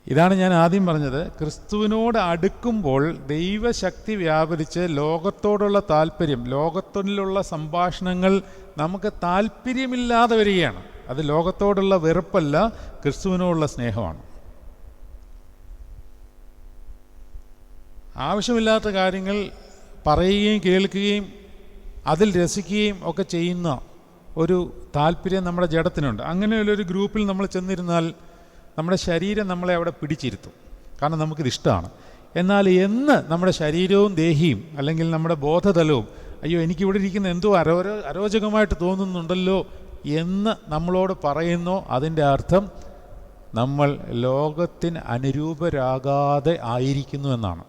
ഇതാണ് ഞാൻ ആദ്യം പറഞ്ഞത്. ക്രിസ്തുവിനോട് അടുക്കുമ്പോൾ ദൈവശക്തി വ്യാപരിച്ച് ലോകത്തോടുള്ള താല്പര്യം, ലോകത്തിലുള്ള സംഭാഷണങ്ങൾ നമുക്ക് താല്പര്യമില്ലാതെ വരികയാണ്. അത് ലോകത്തോടുള്ള വെറുപ്പല്ല, ക്രിസ്തുവിനോടുള്ള സ്നേഹമാണ്. ആവശ്യമില്ലാത്ത കാര്യങ്ങൾ പറയുകയും കേൾക്കുകയും അതിൽ രസിക്കുകയും ഒക്കെ ചെയ്യുന്ന ഒരു താല്പര്യം നമ്മുടെ ജഡത്തിനുണ്ട്. അങ്ങനെയുള്ളൊരു ഗ്രൂപ്പിൽ നമ്മൾ ചെന്നിരുന്നാൽ നമ്മുടെ ശരീരം നമ്മളെ അവിടെ പിടിച്ചിരുത്തും, കാരണം നമുക്കിത് ഇഷ്ടമാണ്. എന്നാൽ എന്ന് നമ്മുടെ ശരീരവും ദേഹിയും അല്ലെങ്കിൽ നമ്മുടെ ബോധതലവും അയ്യോ എനിക്കിവിടെ ഇരിക്കുന്ന എന്തോ അരോചകമായിട്ട് തോന്നുന്നുണ്ടല്ലോ എന്ന് നമ്മളോട് പറയുന്നോ, അതിൻ്റെ അർത്ഥം നമ്മൾ ലോകത്തിന് അനുരൂപരാകാതെ ആയിരിക്കുന്നു എന്നാണ്.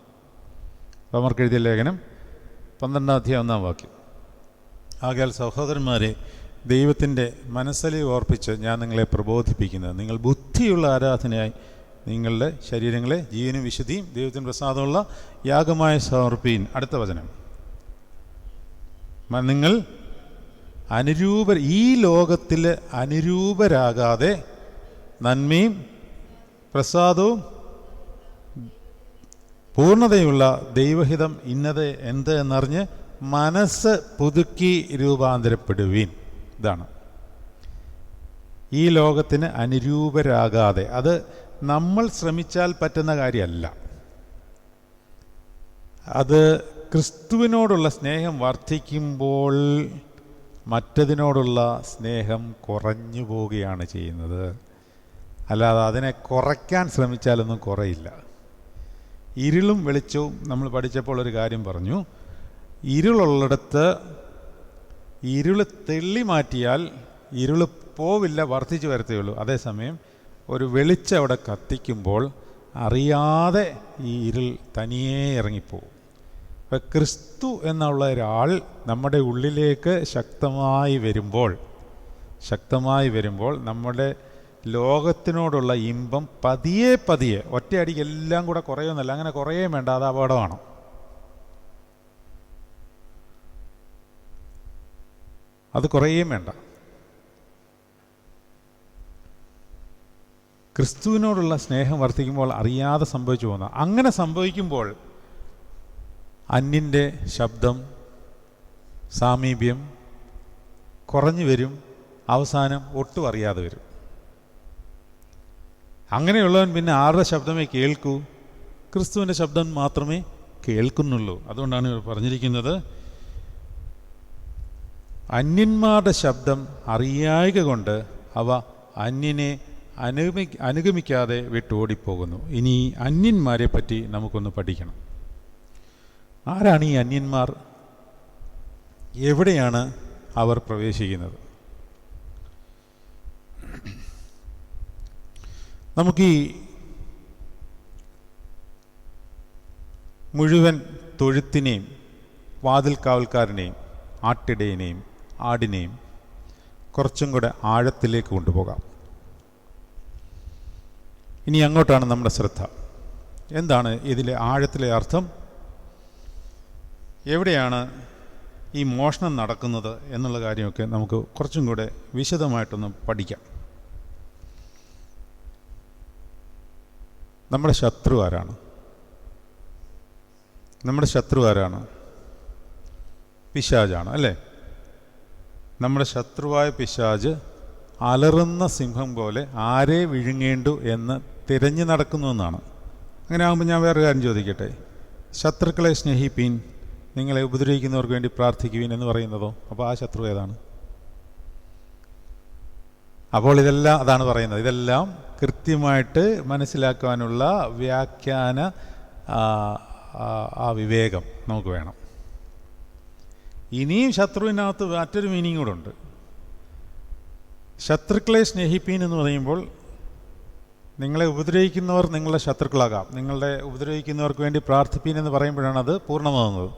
റോമർക്ക് എഴുതിയ ലേഖനം 12:1 ആകയാൽ സഹോദരന്മാരെ, ദൈവത്തിൻ്റെ മനസ്സലിവ് ഓർപ്പിച്ച് ഞാൻ നിങ്ങളെ പ്രബോധിപ്പിക്കുന്നത്, നിങ്ങൾ ബുദ്ധിയുള്ള ആരാധനയായി നിങ്ങളുടെ ശരീരങ്ങളെ ജീവനും വിശുദ്ധിയും ദൈവത്തിന് പ്രസാദമുള്ള യാഗമായി സമർപ്പീൻ. അടുത്ത വചനം, നിങ്ങൾ ഈ ലോകത്തിൽ അനുരൂപരാകാതെ നന്മയും പ്രസാദവും പൂർണ്ണതയുള്ള ദൈവഹിതം ഇന്നത് എന്ത് എന്നറിഞ്ഞ് മനസ്സ് പുതുക്കി രൂപാന്തരപ്പെടുവീൻ. ഇതാണ് ഈ ലോകത്തിന് അനുരൂപരാകാതെ. അത് നമ്മൾ ശ്രമിച്ചാൽ പറ്റുന്ന കാര്യമല്ല. അത് ക്രിസ്തുവിനോടുള്ള സ്നേഹം വർദ്ധിക്കുമ്പോൾ മറ്റതിനോടുള്ള സ്നേഹം കുറഞ്ഞു പോവുകയാണ് ചെയ്യുന്നത്. അല്ലാതെ അതിനെ കുറയ്ക്കാൻ ശ്രമിച്ചാലൊന്നും കുറയില്ല. ഇരുളും വെളിച്ചവും നമ്മൾ പഠിച്ചപ്പോൾ ഒരു കാര്യം പറഞ്ഞു, ഇരുളുള്ളിടത്ത് ഇരുള് തെള്ളി മാറ്റിയാൽ ഇരുള് പോവില്ല, വർദ്ധിച്ചു വരത്തേ ഉള്ളൂ. അതേസമയം ഒരു വെളിച്ചം അവിടെ കത്തിക്കുമ്പോൾ അറിയാതെ ഈ ഇരുൾ തനിയേ ഇറങ്ങിപ്പോവും. അപ്പം ക്രിസ്തു എന്നുള്ള ഒരാൾ നമ്മുടെ ഉള്ളിലേക്ക് ശക്തമായി വരുമ്പോൾ നമ്മുടെ ലോകത്തിനോടുള്ള ഇമ്പം പതിയെ ഒറ്റയടിക്ക് എല്ലാം കൂടെ കുറയുമെന്നല്ല, അങ്ങനെ കുറയേ വേണ്ട, അത് അപകടമാണ്. അത് കുറയുകയും വേണ്ട. ക്രിസ്തുവിനോടുള്ള സ്നേഹം വർദ്ധിക്കുമ്പോൾ അറിയാതെ സംഭവിച്ചു പോകുന്ന, അങ്ങനെ സംഭവിക്കുമ്പോൾ അന്യൻ്റെ ശബ്ദം, സാമീപ്യം കുറഞ്ഞു വരും, അവസാനം ഒട്ടും അറിയാതെ വരും. അങ്ങനെയുള്ളവൻ പിന്നെ ആരുടെ ശബ്ദമേ കേൾക്കൂ? ക്രിസ്തുവിൻ്റെ ശബ്ദം മാത്രമേ കേൾക്കുന്നുള്ളൂ. അതുകൊണ്ടാണ് പറഞ്ഞിരിക്കുന്നത്, അന്യന്മാരുടെ ശബ്ദം അറിയായ്ക കൊണ്ട് അവ അന്യനെ അനുഗമിക്കാതെ വിട്ടോടിപ്പോകുന്നു. ഇനി അന്യന്മാരെ പറ്റി നമുക്കൊന്ന് പഠിക്കണം. ആരാണ് ഈ അന്യന്മാർ? എവിടെയാണ് അവർ പ്രവേശിക്കുന്നത്? നമുക്ക് ഈ മുഴുവൻ തൊഴുത്തിനെയും വാതിൽ കാവൽക്കാരനെയും ആട്ടിടയനെയും ആടിനെയും കുറച്ചും കൂടെ ആഴത്തിലേക്ക് കൊണ്ടുപോകാം. ഇനി അങ്ങോട്ടാണ് നമ്മുടെ ശ്രദ്ധ. എന്താണ് ഇതിലെ ആഴത്തിലെ അർത്ഥം? എവിടെയാണ് ഈ മോഷണം നടക്കുന്നത് എന്നുള്ള കാര്യമൊക്കെ നമുക്ക് കുറച്ചും കൂടെ വിശദമായിട്ടൊന്ന് പഠിക്കാം. നമ്മുടെ ശത്രു ആരാണ്? നമ്മുടെ ശത്രു ആരാണ്? പിശാചാണ്, അല്ലേ? നമ്മുടെ ശത്രുവായ പിശാച് അലറുന്ന സിംഹം പോലെ ആരെ വിഴുങ്ങേണ്ടു എന്ന് തിരഞ്ഞു നടക്കുന്നു എന്നാണ്. അങ്ങനെ ആകുമ്പോൾ ഞാൻ വേറെ കാര്യം ചോദിക്കട്ടെ, ശത്രുക്കളെ സ്നേഹിപ്പീൻ, നിങ്ങളെ ഉപദ്രവിക്കുന്നവർക്ക് വേണ്ടി പ്രാർത്ഥിക്കുവീൻ എന്ന് പറയുന്നതോ? അപ്പോൾ ആ ശത്രു ഏതാണ്? അപ്പോൾ ഇതെല്ലാം അതാണ് പറയുന്നത്. ഇതെല്ലാം കൃത്യമായിട്ട് മനസ്സിലാക്കാനുള്ള വ്യാഖ്യാന ആ വിവേകം നമുക്ക് വേണം. ഇനിയും ശത്രുവിനകത്ത് മറ്റൊരു മീനിങ് കൂടെ ഉണ്ട്. ശത്രുക്കളെ സ്നേഹിപ്പീൻ എന്ന് പറയുമ്പോൾ നിങ്ങളെ ഉപദ്രവിക്കുന്നവർ നിങ്ങളുടെ ശത്രുക്കളാകാം. നിങ്ങളുടെ ഉപദ്രവിക്കുന്നവർക്ക് വേണ്ടി പ്രാർത്ഥിപ്പീൻ എന്ന് പറയുമ്പോഴാണ് അത് പൂർണ്ണമാകുന്നത്.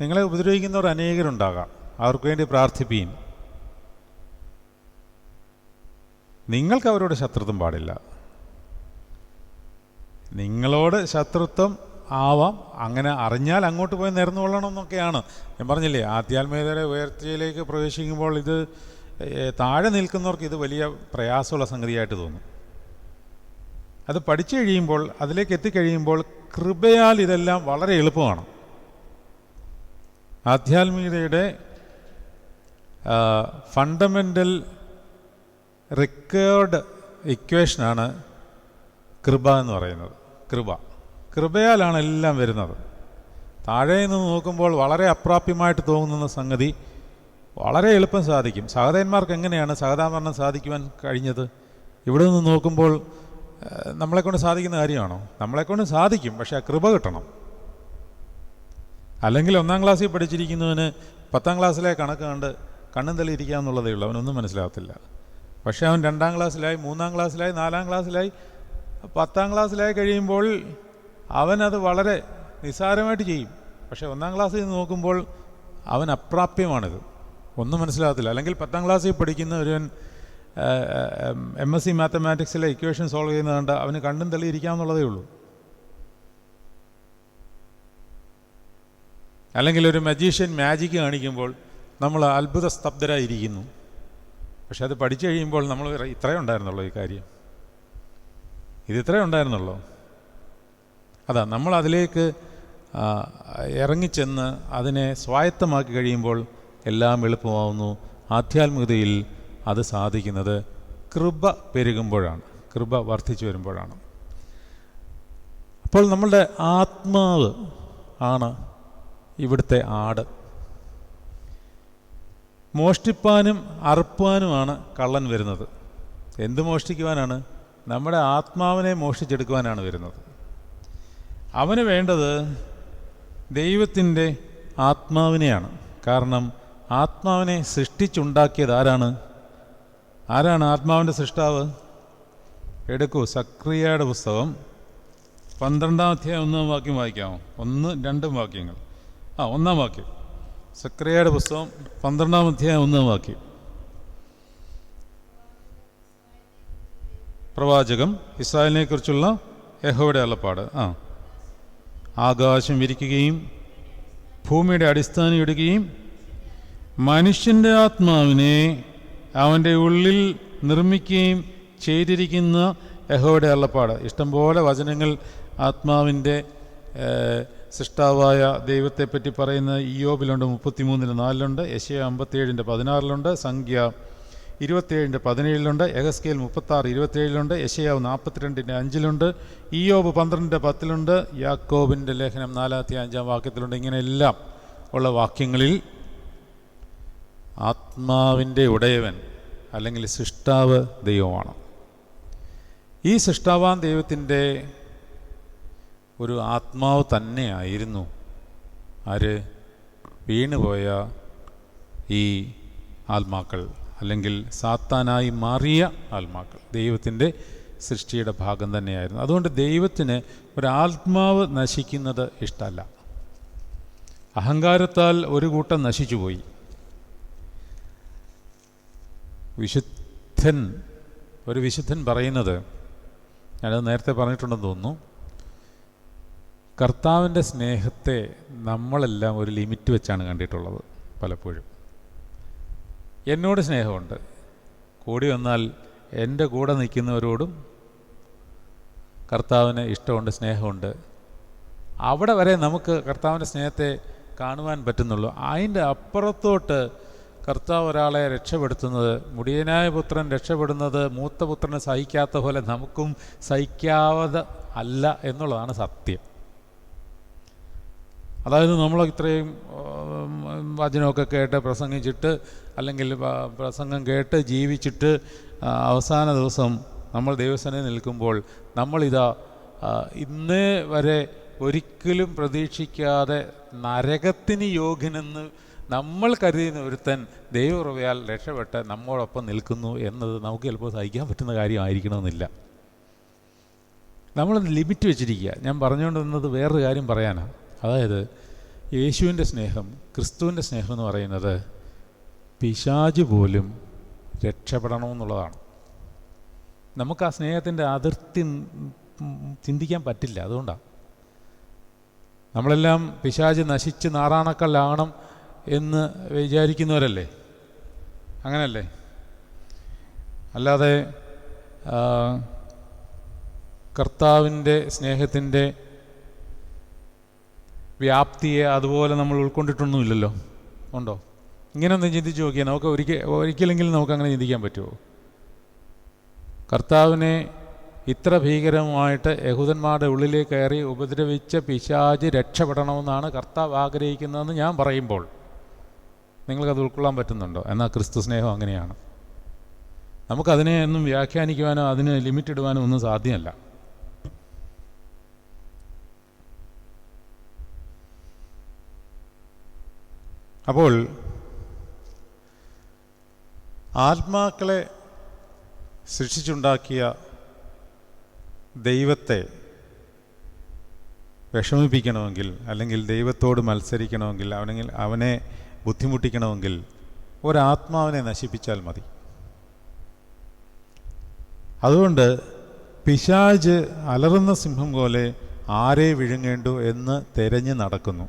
നിങ്ങളെ ഉപദ്രവിക്കുന്നവർ അനേകരുണ്ടാകാം, അവർക്ക് വേണ്ടി പ്രാർത്ഥിപ്പീൻ. നിങ്ങൾക്ക് അവരോട് ശത്രുത്വം പാടില്ല. നിങ്ങളോട് ശത്രുത്വം ആവാം, അങ്ങനെ അറിഞ്ഞാൽ അങ്ങോട്ട് പോയി നേർന്നു കൊള്ളണം എന്നൊക്കെയാണ് ഞാൻ പറഞ്ഞില്ലേ. ആധ്യാത്മികതയുടെ ഉയർച്ചയിലേക്ക് പ്രവേശിക്കുമ്പോൾ ഇത് താഴെ നിൽക്കുന്നവർക്ക് ഇത് വലിയ പ്രയാസമുള്ള സംഗതിയായിട്ട് തോന്നും. അത് പഠിച്ചു കഴിയുമ്പോൾ, അതിലേക്ക് എത്തിക്കഴിയുമ്പോൾ കൃപയാൽ ഇതെല്ലാം വളരെ എളുപ്പമാണ്. ആധ്യാത്മികതയുടെ ഫണ്ടമെൻ്റൽ റിക്കേർഡ് ഇക്വേഷനാണ് കൃപ എന്ന് പറയുന്നത്. കൃപയാലാണ് എല്ലാം വരുന്നത്. താഴെ നിന്ന് നോക്കുമ്പോൾ വളരെ അപ്രാപ്യമായിട്ട് തോന്നുന്ന സംഗതി വളരെ എളുപ്പം സാധിക്കും. സഹോദരന്മാർക്ക് എങ്ങനെയാണ് സഹതാമരണം സാധിക്കുവാൻ കഴിഞ്ഞത്? ഇവിടെ നിന്ന് നോക്കുമ്പോൾ നമ്മളെക്കൊണ്ട് സാധിക്കുന്ന കാര്യമാണോ? നമ്മളെക്കൊണ്ട് സാധിക്കും, പക്ഷേ ആ കൃപ കിട്ടണം. അല്ലെങ്കിൽ 1-ാം ക്ലാസ്സിൽ പഠിച്ചിരിക്കുന്നവന് 10-ാം ക്ലാസ്സിലെ കണക്ക് കണ്ട് കണ്ണും തള്ളിയിരിക്കുക എന്നുള്ളതേ ഉള്ളൂ, അവനൊന്നും മനസ്സിലാകത്തില്ല. പക്ഷേ അവൻ 2-ാം ക്ലാസ്സിലായി, 3-ാം ക്ലാസ്സിലായി, 4-ാം ക്ലാസ്സിലായി, 10-ാം ക്ലാസ്സിലായി കഴിയുമ്പോൾ അവനത് വളരെ നിസ്സാരമായിട്ട് ചെയ്യും. പക്ഷേ 1-ാം ക്ലാസ്സിൽ നിന്ന് നോക്കുമ്പോൾ അവൻ അപ്രാപ്യമാണിത്, ഒന്നും മനസ്സിലാകത്തില്ല. അല്ലെങ്കിൽ 10-ാം ക്ലാസ്സിൽ പഠിക്കുന്ന ഒരുവൻ MSc മാത്തമാറ്റിക്സിലെ ഇക്വേഷൻ സോൾവ് ചെയ്യുന്നത് കണ്ട് അവന് കണ്ണും തള്ളിയിരിക്കാമെന്നുള്ളതേ ഉള്ളൂ. അല്ലെങ്കിൽ ഒരു മജീഷ്യൻ മാജിക് കാണിക്കുമ്പോൾ നമ്മൾ അത്ഭുത സ്തബ്ധരായിരിക്കുന്നു. പക്ഷെ അത് പഠിച്ചു കഴിയുമ്പോൾ നമ്മൾ ഇത്രയേ ഉണ്ടായിരുന്നുള്ളൂ, ഈ കാര്യം ഇത്രയേ ഉണ്ടായിരുന്നുള്ളൂ. അതാ നമ്മൾ അതിലേക്ക് ഇറങ്ങിച്ചെന്ന് അതിനെ സ്വായത്തമാക്കി കഴിയുമ്പോൾ എല്ലാം എളുപ്പമാവുന്നു. ആധ്യാത്മികതയിൽ അത് സാധിക്കുന്നത് കൃപ പെരുകുമ്പോഴാണ്, കൃപ വർദ്ധിച്ചു വരുമ്പോഴാണ്. അപ്പോൾ നമ്മളുടെ ആത്മാവ് ആണ് ഇവിടുത്തെ ആട്. മോഷ്ടിപ്പാനും അറുപ്പാനുമാണ് കള്ളൻ വരുന്നത്. എന്ത് മോഷ്ടിക്കുവാനാണ്? നമ്മുടെ ആത്മാവിനെ മോഷ്ടിച്ചെടുക്കുവാനാണ് വരുന്നത്. അവന് വേണ്ടത് ദൈവത്തിൻ്റെ ആത്മാവിനെയാണ്. കാരണം ആത്മാവിനെ സൃഷ്ടിച്ചുണ്ടാക്കിയത് ആരാണ്? ആത്മാവിൻ്റെ സൃഷ്ടാവ്? എടുക്കൂ, സക്രിയയുടെ പുസ്തകം 12-ാം അധ്യായം 1-ാം വാക്യം വായിക്കാമോ? 1-2 വാക്യങ്ങൾ. 1-ാം വാക്യം, സക്രിയയുടെ പുസ്തകം 12-ാം അധ്യായം 1-ാം വാക്യം. പ്രവാചകം ഇസ്രായേലിനെ കുറിച്ചുള്ള യഹോവയുടെ അരുളപ്പാട്. ആകാശം വിരിക്കുകയും ഭൂമിയുടെ അടിസ്ഥാനം ഇടുകയും മനുഷ്യൻ്റെ ആത്മാവിനെ അവൻ്റെ ഉള്ളിൽ നിർമ്മിക്കുകയും ചെയ്തിരിക്കുന്ന യഹോവയുടെ അരുളപ്പാട്. ഇഷ്ടംപോലെ വചനങ്ങൾ ആത്മാവിൻ്റെ സൃഷ്ടാവായ ദൈവത്തെപ്പറ്റി പറയുന്ന ഇയ്യോബിലുണ്ട്, 33:4 യെശയ്യാ 57:16 സംഖ്യ 27:17 യെഹെസ്കേൽ 36:27 യെശയ്യാവ് 42:5 ഇയ്യോബ് 12:10 യാക്കോബിൻ്റെ ലേഖനം 4-5 വാക്യത്തിലുണ്ട്. ഇങ്ങനെയെല്ലാം ഉള്ള വാക്യങ്ങളിൽ ആത്മാവിൻ്റെ ഉടയവൻ അല്ലെങ്കിൽ സൃഷ്ടാവ് ദൈവമാണ്. ഈ സൃഷ്ടാവാൻ ദൈവത്തിൻ്റെ ഒരു ആത്മാവ് തന്നെയായിരുന്നു വീണുപോയ ഈ ആത്മാക്കൾ, അല്ലെങ്കിൽ സാത്താനായി മാറിയ ആത്മാക്കൾ. ദൈവത്തിൻ്റെ സൃഷ്ടിയുടെ ഭാഗം തന്നെയായിരുന്നു. അതുകൊണ്ട് ദൈവത്തിന് ഒരാത്മാവ് നശിക്കുന്നത് ഇഷ്ടമല്ല. അഹങ്കാരത്താൽ ഒരു കൂട്ടം നശിച്ചുപോയി. ഒരു വിശുദ്ധൻ പറയുന്നത്, ഞാനത് നേരത്തെ പറഞ്ഞിട്ടുണ്ടെന്ന് തോന്നുന്നു, കർത്താവിൻ്റെ സ്നേഹത്തെ നമ്മളെല്ലാം ഒരു ലിമിറ്റ് വെച്ചാണ് കണ്ടിട്ടുള്ളത്. പലപ്പോഴും എന്നോട് സ്നേഹമുണ്ട്, കൂടി വന്നാൽ എൻ്റെ കൂടെ നിൽക്കുന്നവരോടും കർത്താവിന് ഇഷ്ടമുണ്ട്, സ്നേഹമുണ്ട്. അവിടെ വരെ നമുക്ക് കർത്താവിൻ്റെ സ്നേഹത്തെ കാണുവാൻ പറ്റുന്നുള്ളൂ. അതിൻ്റെ അപ്പുറത്തോട്ട് കർത്താവ് ഒരാളെ രക്ഷപ്പെടുത്തുന്നത്, മുടിയനായ പുത്രൻ രക്ഷപ്പെടുന്നത് മൂത്ത പുത്രന് സഹിക്കാത്ത പോലെ നമുക്കും സഹിക്കാതെ അല്ല എന്നുള്ളതാണ് സത്യം. അതായത് നമ്മൾ ഇത്രയും വചനമൊക്കെ കേട്ട് പ്രസംഗിച്ചിട്ട്, അല്ലെങ്കിൽ പ്രസംഗം കേട്ട് ജീവിച്ചിട്ട് അവസാന ദിവസം നമ്മൾ ദൈവസന്നിധിയിൽ നിൽക്കുമ്പോൾ നമ്മളിതാ ഇന്നേ വരെ ഒരിക്കലും പ്രതീക്ഷിക്കാതെ നരകത്തിന് യോഗ്യനെന്ന് നമ്മൾ കരുതുന്ന ഒരുത്തൻ ദൈവകൃപയാൽ രക്ഷപ്പെട്ട് നമ്മോടൊപ്പം നിൽക്കുന്നു എന്നത് നമുക്ക് ചിലപ്പോൾ സഹിക്കാൻ പറ്റുന്ന കാര്യമായിരിക്കണമെന്നില്ല. നമ്മളൊന്ന് ലിമിറ്റ് വെച്ചിരിക്കുക. ഞാൻ പറഞ്ഞുകൊണ്ട് വന്നത് വേറൊരു കാര്യം പറയാനാണ്. അതായത് യേശുവിൻ്റെ സ്നേഹം, ക്രിസ്തുവിൻ്റെ സ്നേഹം എന്ന് പറയുന്നത് പിശാച് പോലും രക്ഷപ്പെടണമെന്നുള്ളതാണ്. നമുക്ക് ആ സ്നേഹത്തിൻ്റെ അതിർത്തി ചിന്തിക്കാൻ പറ്റില്ല. അതുകൊണ്ടാണ് നമ്മളെല്ലാം പിശാച് നശിച്ച് നാറാണക്കല്ലാകണം എന്ന് വിചാരിക്കുന്നവരല്ലേ? അങ്ങനല്ലേ? അല്ലാതെ കർത്താവിൻ്റെ സ്നേഹത്തിൻ്റെ വ്യാപ്തിയെ അതുപോലെ നമ്മൾ ഉൾക്കൊണ്ടിട്ടൊന്നുമില്ലല്ലോ. ഉണ്ടോ? ഇങ്ങനെയൊന്നും ചിന്തിച്ച് നോക്കിയാൽ നമുക്ക് ഒരിക്കലെങ്കിലും നമുക്ക് അങ്ങനെ ചിന്തിക്കാൻ പറ്റുമോ? കർത്താവിനെ ഇത്ര ഭീകരമായിട്ട് യഹൂദന്മാരുടെ ഉള്ളിലേക്ക് കയറി ഉപദ്രവിച്ച പിശാച് രക്ഷപ്പെടണമെന്നാണ് കർത്താവ് ആഗ്രഹിക്കുന്നതെന്ന് ഞാൻ പറയുമ്പോൾ നിങ്ങൾക്കത് ഉൾക്കൊള്ളാൻ പറ്റുന്നുണ്ടോ? എന്നാൽ ക്രിസ്തു സ്നേഹം അങ്ങനെയാണ്. നമുക്കതിനെ ഒന്നും വ്യാഖ്യാനിക്കുവാനോ അതിന് ലിമിറ്റ് ഇടുവാനോ ഒന്നും സാധ്യമല്ല. അപ്പോൾ ആത്മാക്കളെ സൃഷ്ടിച്ചുണ്ടാക്കിയ ദൈവത്തെ വിഷമിപ്പിക്കണമെങ്കിൽ, അല്ലെങ്കിൽ ദൈവത്തോട് മത്സരിക്കണമെങ്കിൽ, അവനെ ബുദ്ധിമുട്ടിക്കണമെങ്കിൽ ഒരാത്മാവിനെ നശിപ്പിച്ചാൽ മതി. അതുകൊണ്ട് പിശാച് അലറുന്ന സിംഹം പോലെ ആരെ വിഴുങ്ങേണ്ടു എന്ന് തിരഞ്ഞ് നടക്കുന്നു.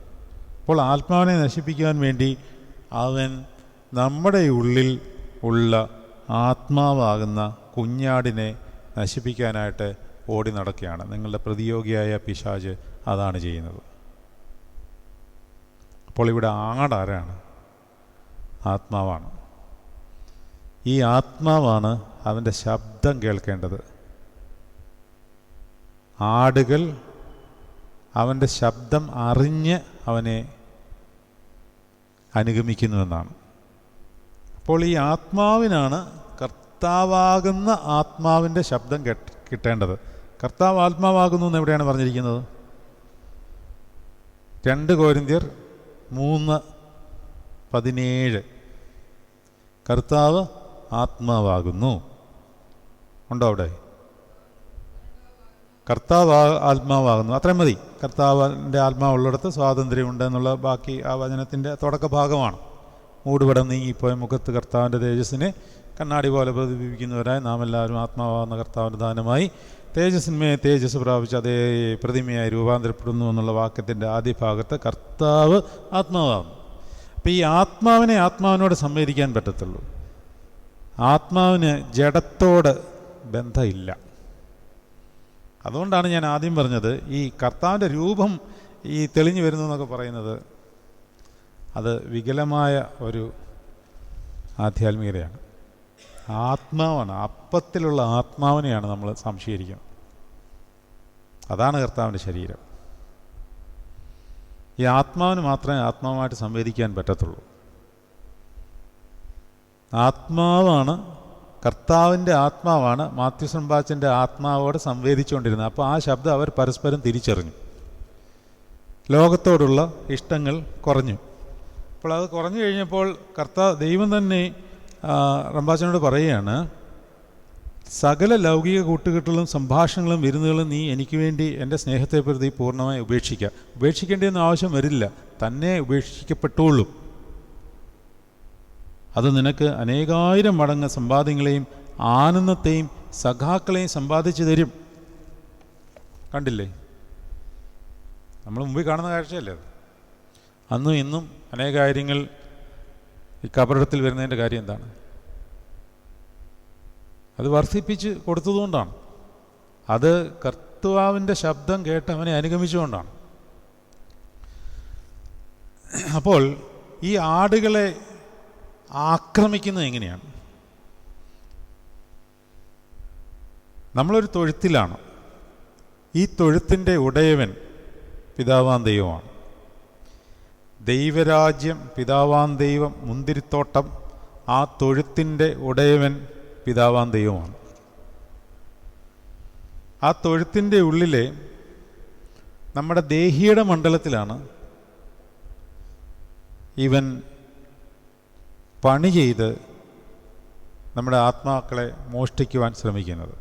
അപ്പോൾ ആത്മാവിനെ നശിപ്പിക്കാൻ വേണ്ടി അവൻ നമ്മുടെ ഉള്ളിൽ ഉള്ള ആത്മാവാകുന്ന കുഞ്ഞാടിനെ നശിപ്പിക്കാനായിട്ട് ഓടി നടക്കുകയാണ്. നിങ്ങളുടെ പ്രതിയോഗിയായ പിശാച് അതാണ് ചെയ്യുന്നത്. അപ്പോൾ ഇവിടെ ആടാരാണ്? ആത്മാവാണ്. ഈ ആത്മാവാണ് അവൻ്റെ ശബ്ദം കേൾക്കേണ്ടത്. ആടുകൾ അവൻ്റെ ശബ്ദം അറിഞ്ഞ് അവനെ അനുഗമിക്കുന്നുവെന്നാണ്. അപ്പോൾ ഈ ആത്മാവിനാണ് കർത്താവാകുന്ന ആത്മാവിൻ്റെ ശബ്ദം കിട്ടേണ്ടത്. കർത്താവ് ആത്മാവാകുന്നു എന്ന് എവിടെയാണ് പറഞ്ഞിരിക്കുന്നത്? 2 കൊരിന്ത്യർ 3:17 കർത്താവ് ആത്മാവാകുന്നു. ഉണ്ടോ അവിടെ? കർത്താവ് ആത്മാവാകുന്നു, അത്രയും മതി. കർത്താവിൻ്റെ ആത്മാവുള്ളിടത്ത് സ്വാതന്ത്ര്യമുണ്ട് എന്നുള്ള ബാക്കി ആ വചനത്തിൻ്റെ തുടക്ക ഭാഗമാണ്. മൂടുപടം നീങ്ങിപ്പോയ മുഖത്ത് കർത്താവിൻ്റെ തേജസ്സിനെ കണ്ണാടി പോലെ പ്രതിബിംബിക്കുന്നവരായി നാം എല്ലാവരും ആത്മാവാകുന്ന കർത്താവിൻ്റെ ദാനമായി തേജസ്സിന്മേ തേജസ് പ്രാപിച്ച് അതേ പ്രതിമയായി രൂപാന്തരപ്പെടുന്നു എന്നുള്ള വാക്യത്തിൻ്റെ ആദ്യ ഭാഗത്ത് കർത്താവ് ആത്മാവാകുന്നു. അപ്പോൾ ഈ ആത്മാവിനോട് സംവേദിക്കാൻ പറ്റത്തുള്ളൂ. ആത്മാവിന് ജഡത്തോട് ബന്ധമില്ല. അതുകൊണ്ടാണ് ഞാൻ ആദ്യം പറഞ്ഞത്, ഈ കർത്താവിൻ്റെ രൂപം ഈ തെളിഞ്ഞു വരുന്നു എന്നൊക്കെ പറയുന്നത് അത് വികലമായ ഒരു ആധ്യാത്മികതയാണ്. ആത്മാവാണ്, അപ്പത്തിലുള്ള ആത്മാവിനെയാണ് നമ്മൾ സംശയിക്കുന്നത്. അതാണ് കർത്താവിൻ്റെ ശരീരം. ഈ ആത്മാവിന് മാത്രമേ ആത്മാവുമായിട്ട് സംവേദിക്കാൻ പറ്റത്തുള്ളൂ. ആത്മാവാണ്, കർത്താവിൻ്റെ ആത്മാവാണ് മാത്യു സംബാച്ചൻ്റെ ആത്മാവോട് സംവേദിച്ചുകൊണ്ടിരുന്നത്. അപ്പോൾ ആ ശബ്ദം അവർ പരസ്പരം തിരിച്ചറിഞ്ഞു. ലോകത്തോടുള്ള ഇഷ്ടങ്ങൾ കുറഞ്ഞു. അപ്പോൾ അത് കുറഞ്ഞു കഴിഞ്ഞപ്പോൾ ദൈവം തന്നെ റംബാച്ചനോട് പറയുകയാണ്, സകല ലൗകിക കൂട്ടുകെട്ടുകളും സംഭാഷണങ്ങളും വിരുന്നുകളും നീ എനിക്ക് വേണ്ടി എൻ്റെ സ്നേഹത്തെ പ്രതി പൂർണ്ണമായി ഉപേക്ഷിക്കുക. ഉപേക്ഷിക്കേണ്ടിയൊന്നും ആവശ്യം വരില്ല, തന്നെ ഉപേക്ഷിക്കപ്പെട്ടുള്ളൂ. അത് നിനക്ക് അനേകായിരം മടങ്ങ് സമ്പാദ്യങ്ങളെയും ആനന്ദത്തെയും സഖാക്കളെയും സമ്പാദിച്ചു തരും. കണ്ടില്ലേ? നമ്മൾ മുമ്പിൽ കാണുന്ന കാഴ്ചയല്ലേ അത്? അന്നും ഇന്നും അനേക കാര്യങ്ങൾ ഈ കബറിടത്തിൽ വരുന്നതിൻ്റെ കാര്യം എന്താണ്? അത് വർദ്ധിപ്പിച്ച് കൊടുത്തതുകൊണ്ടാണ്. അത് കർത്താവിൻ്റെ ശബ്ദം കേട്ട് അവനെ അനുഗമിച്ചുകൊണ്ടാണ്. അപ്പോൾ ഈ ആടുകളെ ആക്രമിക്കുന്നത് എങ്ങനെയാണ്? നമ്മളൊരു തൊഴുത്തിലാണ്. ഈ തൊഴുത്തിൻ്റെ ഉടയവൻ പിതാവാം ദൈവമാണ്. ദൈവരാജ്യം, പിതാവാം ദൈവം, മുന്തിരിത്തോട്ടം, ആ തൊഴുത്തിൻ്റെ ഉടയവൻ പിതാവാം ദൈവമാണ്. ആ തൊഴുത്തിൻ്റെ ഉള്ളിലെ നമ്മുടെ ദേഹിയുടെ മണ്ഡലത്തിലാണ് ഇവൻ പണി ചെയ്ത് നമ്മുടെ ആത്മാക്കളെ മോഷ്ടിക്കുവാൻ ശ്രമിക്കുന്നത്.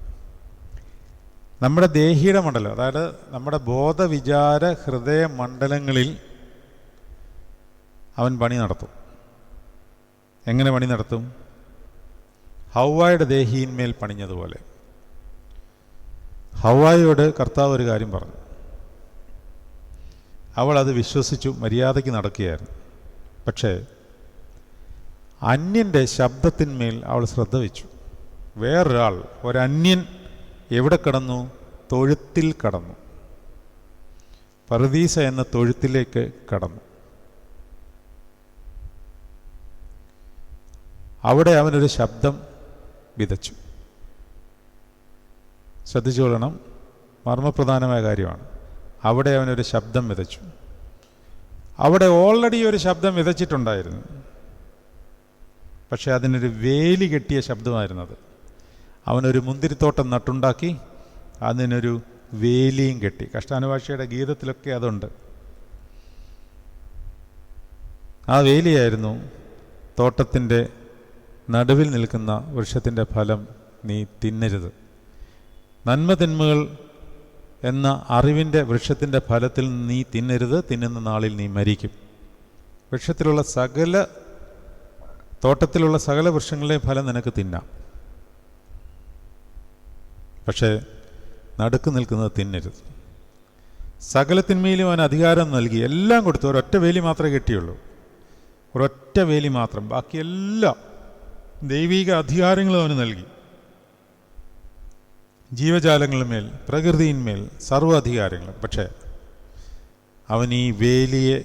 നമ്മുടെ ദേഹിയുടെ മണ്ഡലം, അതായത് നമ്മുടെ ബോധവിചാര ഹൃദയ മണ്ഡലങ്ങളിൽ അവൻ പണി നടത്തും. എങ്ങനെ പണി നടത്തും? ഹവ്വായുടെ ദേഹിയിന്മേൽ പണിഞ്ഞതുപോലെ. ഹവ്വായോട് കർത്താവ് ഒരു കാര്യം പറഞ്ഞു, അവൾ അത് വിശ്വസിച്ചു, മര്യാദയ്ക്ക് നടക്കുകയായിരുന്നു. പക്ഷേ അന്യൻ്റെ ശബ്ദത്തിന്മേൽ അവൾ ശ്രദ്ധ വെച്ചു. വേറൊരാൾ, ഒരന്യൻ എവിടെ കടന്നു? തൊഴുത്തിൽ കടന്നു. പറുദീസ എന്ന തൊഴുത്തിലേക്ക് കടന്നു. അവിടെ അവനൊരു ശബ്ദം വിതച്ചു. ശ്രദ്ധിച്ചുകൊള്ളണം, മർമ്മപ്രധാനമായ കാര്യമാണ്. അവിടെ അവനൊരു ശബ്ദം വിതച്ചു. അവിടെ ഓൾറെഡി ഒരു ശബ്ദം വിതച്ചിട്ടുണ്ടായിരുന്നു, പക്ഷെ അതിനൊരു വേലി കെട്ടിയ ശബ്ദമായിരുന്നത്. അവനൊരു മുന്തിരിത്തോട്ടം നട്ടുണ്ടാക്കി അതിനൊരു വേലിയും കെട്ടി. കഷ്ടാനുഭാഷയുടെ ഗീതത്തിലൊക്കെ അതുണ്ട്. ആ വേലിയായിരുന്നു തോട്ടത്തിൻ്റെ നടുവിൽ നിൽക്കുന്ന വൃക്ഷത്തിൻ്റെ ഫലം നീ തിന്നരുത്. നന്മ തിന്മകൾ എന്ന അറിവിൻ്റെ വൃക്ഷത്തിൻ്റെ ഫലത്തിൽ നീ തിന്നരുത്, തിന്നുന്ന നാളിൽ നീ മരിക്കും. തോട്ടത്തിലുള്ള സകല വൃക്ഷങ്ങളുടെയും ഫലം നിനക്ക് തിന്നാം, പക്ഷേ നടുക്ക് നിൽക്കുന്നത് തിന്നരുത്. സകല തിന്മയിലും അവൻ അധികാരം നൽകി, എല്ലാം കൊടുത്തു. ഒരൊറ്റ വേലി മാത്രമേ കിട്ടിയുള്ളൂ, ഒരൊറ്റ വേലി മാത്രം. ബാക്കിയെല്ലാം ദൈവിക അധികാരങ്ങളും അവന് നൽകി. ജീവജാലങ്ങളുമേൽ, പ്രകൃതിയിന്മേൽ സർവ്വ അധികാരങ്ങളും. പക്ഷേ അവൻ ഈ വേലിയെ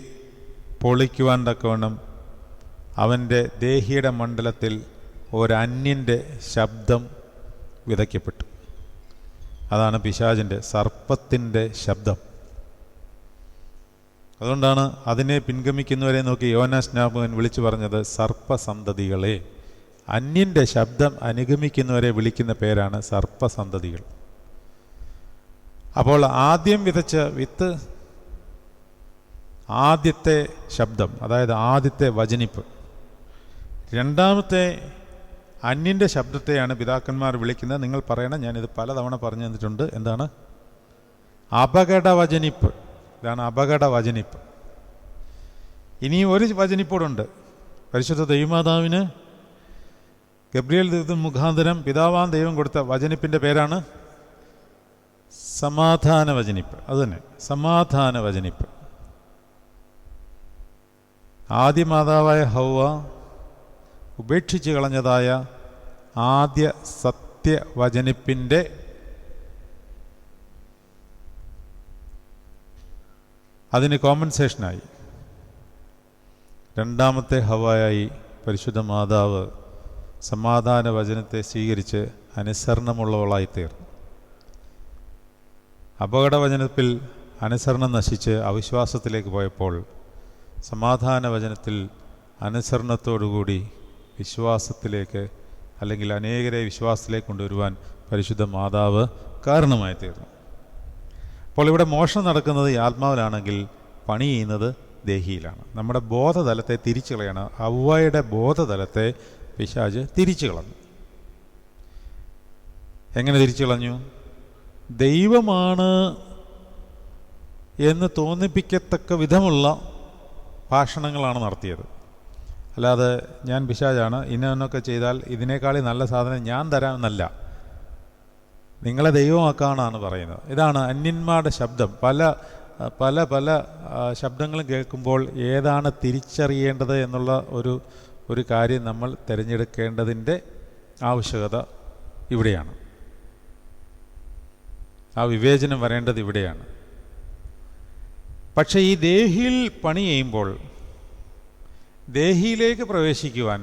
പൊളിക്കുവാൻ തക്കവണ്ണം അവൻ്റെ ദേഹിയുടെ മണ്ഡലത്തിൽ ഒരന്യൻ്റെ ശബ്ദം വിതയ്ക്കപ്പെട്ടു. അതാണ് പിശാചിൻ്റെ, സർപ്പത്തിൻ്റെ ശബ്ദം. അതുകൊണ്ടാണ് അതിനെ പിൻഗമിക്കുന്നവരെ നോക്കി യോഹന്നാൻ സ്നാപകൻ വിളിച്ചു പറഞ്ഞത് സർപ്പസന്തതികളെ. അന്യൻ്റെ ശബ്ദം അനുഗമിക്കുന്നവരെ വിളിക്കുന്ന പേരാണ് സർപ്പസന്തതികൾ. അപ്പോൾ ആദ്യം വിതച്ച വിത്ത്, ആദ്യത്തെ ശബ്ദം, അതായത് ആദ്യത്തെ വചനിപ്പ്. രണ്ടാമത്തെ അന്യൻ്റെ ശബ്ദത്തെയാണ് പിതാക്കന്മാർ വിളിക്കുന്നത്. നിങ്ങൾ പറയണം, ഞാനിത് പലതവണ പറഞ്ഞു തന്നിട്ടുണ്ട്. എന്താണ്? അപകടവചനിപ്പ്. ഇതാണ് അപകടവചനിപ്പ്. ഇനിയും ഒരു വചനിപ്പോടുണ്ട്. പരിശുദ്ധ ദൈവമാതാവിന് ഗബ്രിയേൽ ദൂതൻ മുഖാന്തരം പിതാവാൻ ദൈവം കൊടുത്ത വചനിപ്പിൻ്റെ പേരാണ് സമാധാന വചനിപ്പ്. അതുതന്നെ, സമാധാന വചനിപ്പ്. ആദ്യ മാതാവായ ഹൗവ ഉപേക്ഷിച്ച് കളഞ്ഞതായ ആദ്യ സത്യവചനിപ്പിൻ്റെ അതിന് കോമ്പൻസേഷനായി രണ്ടാമത്തെ ഹവയായി പരിശുദ്ധ മാതാവ് സമാധാന വചനത്തെ സ്വീകരിച്ച് അനുസരണമുള്ളവളായി തീർന്നു. അപകടവചനത്തിൽ അനുസരണം നശിച്ച് അവിശ്വാസത്തിലേക്ക് പോയപ്പോൾ സമാധാന വചനത്തിൽ അനുസരണത്തോടുകൂടി വിശ്വാസത്തിലേക്ക്, അല്ലെങ്കിൽ അനേകരെ വിശ്വാസത്തിലേക്ക് കൊണ്ടുവരുവാൻ പരിശുദ്ധ മാതാവ് കാരണമായി തീർന്നു. അപ്പോൾ ഇവിടെ മോഷണം നടക്കുന്നത് ഈ ആത്മാവിലാണെങ്കിൽ പണി ചെയ്യുന്നത് ദേഹിയിലാണ്. നമ്മുടെ ബോധതലത്തെ തിരിച്ചു കളയാണ്. ഹവ്വയുടെ ബോധതലത്തെ പിശാച് തിരിച്ചു കളഞ്ഞു. എങ്ങനെ തിരിച്ചു കളഞ്ഞു? ദൈവമാണ് എന്ന് തോന്നിപ്പിക്കത്തക്ക വിധമുള്ള ഭാഷണങ്ങളാണ് നടത്തിയത്. അല്ലാതെ ഞാൻ പിശാചാണ്, ഇന്നൊക്കെ ചെയ്താൽ ഇതിനേക്കാളി നല്ല സാധനം ഞാൻ തരാമെന്നല്ല, നിങ്ങളെ ദൈവമാക്കാനാണ് പറയുന്നത്. ഇതാണ് അന്യന്മാരുടെ ശബ്ദം. പല പല പല ശബ്ദങ്ങളും കേൾക്കുമ്പോൾ ഏതാണ് തിരിച്ചറിയേണ്ടത് എന്നുള്ള ഒരു കാര്യം നമ്മൾ തിരഞ്ഞെടുക്കേണ്ടതിൻ്റെ ആവശ്യകത ഇവിടെയാണ്. ആ വിവേചനം വരേണ്ടത് ഇവിടെയാണ്. പക്ഷേ ഈ ദേഹിയിൽ പണി ചെയ്യുമ്പോൾ ദേഹിയിലേക്ക് പ്രവേശിക്കുവാൻ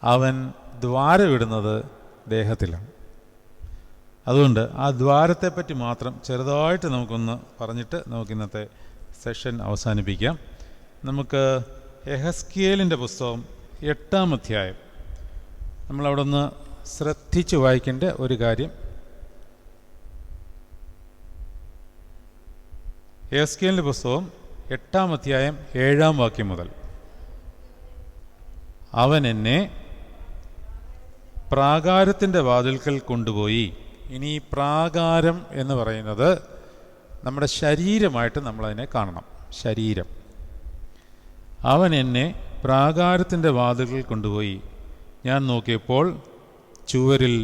അവൻ ദ്വാരമിടുന്നത് ദേഹത്തിലാണ്. അതുകൊണ്ട് ആ ദ്വാരത്തെപ്പറ്റി മാത്രം ചെറുതായിട്ട് നമുക്കൊന്ന് പറഞ്ഞിട്ട് നമുക്ക് ഇന്നത്തെ സെഷൻ അവസാനിപ്പിക്കാം. നമുക്ക് യെഹെസ്കേലിൻ്റെ പുസ്തകം 8-ാം അധ്യായം നമ്മളവിടെ ഒന്ന് ശ്രദ്ധിച്ച് വായിക്കേണ്ട ഒരു കാര്യം. യെഹെസ്കേലിൻ്റെ പുസ്തകം 8-ാം അധ്യായം 7-ാം വാക്യം മുതൽ. അവൻ എന്നെ പ്രാകാരത്തിൻ്റെ വാതിൽക്കൽ കൊണ്ടുപോയി. ഇനി ഈ പ്രാകാരം എന്ന് പറയുന്നത് നമ്മുടെ ശരീരമായിട്ട് നമ്മളതിനെ കാണണം. ശരീരം. അവൻ എന്നെ പ്രാകാരത്തിൻ്റെ വാതിൽക്കൽ കൊണ്ടുപോയി. ഞാൻ നോക്കിയപ്പോൾ ചുവരിൽ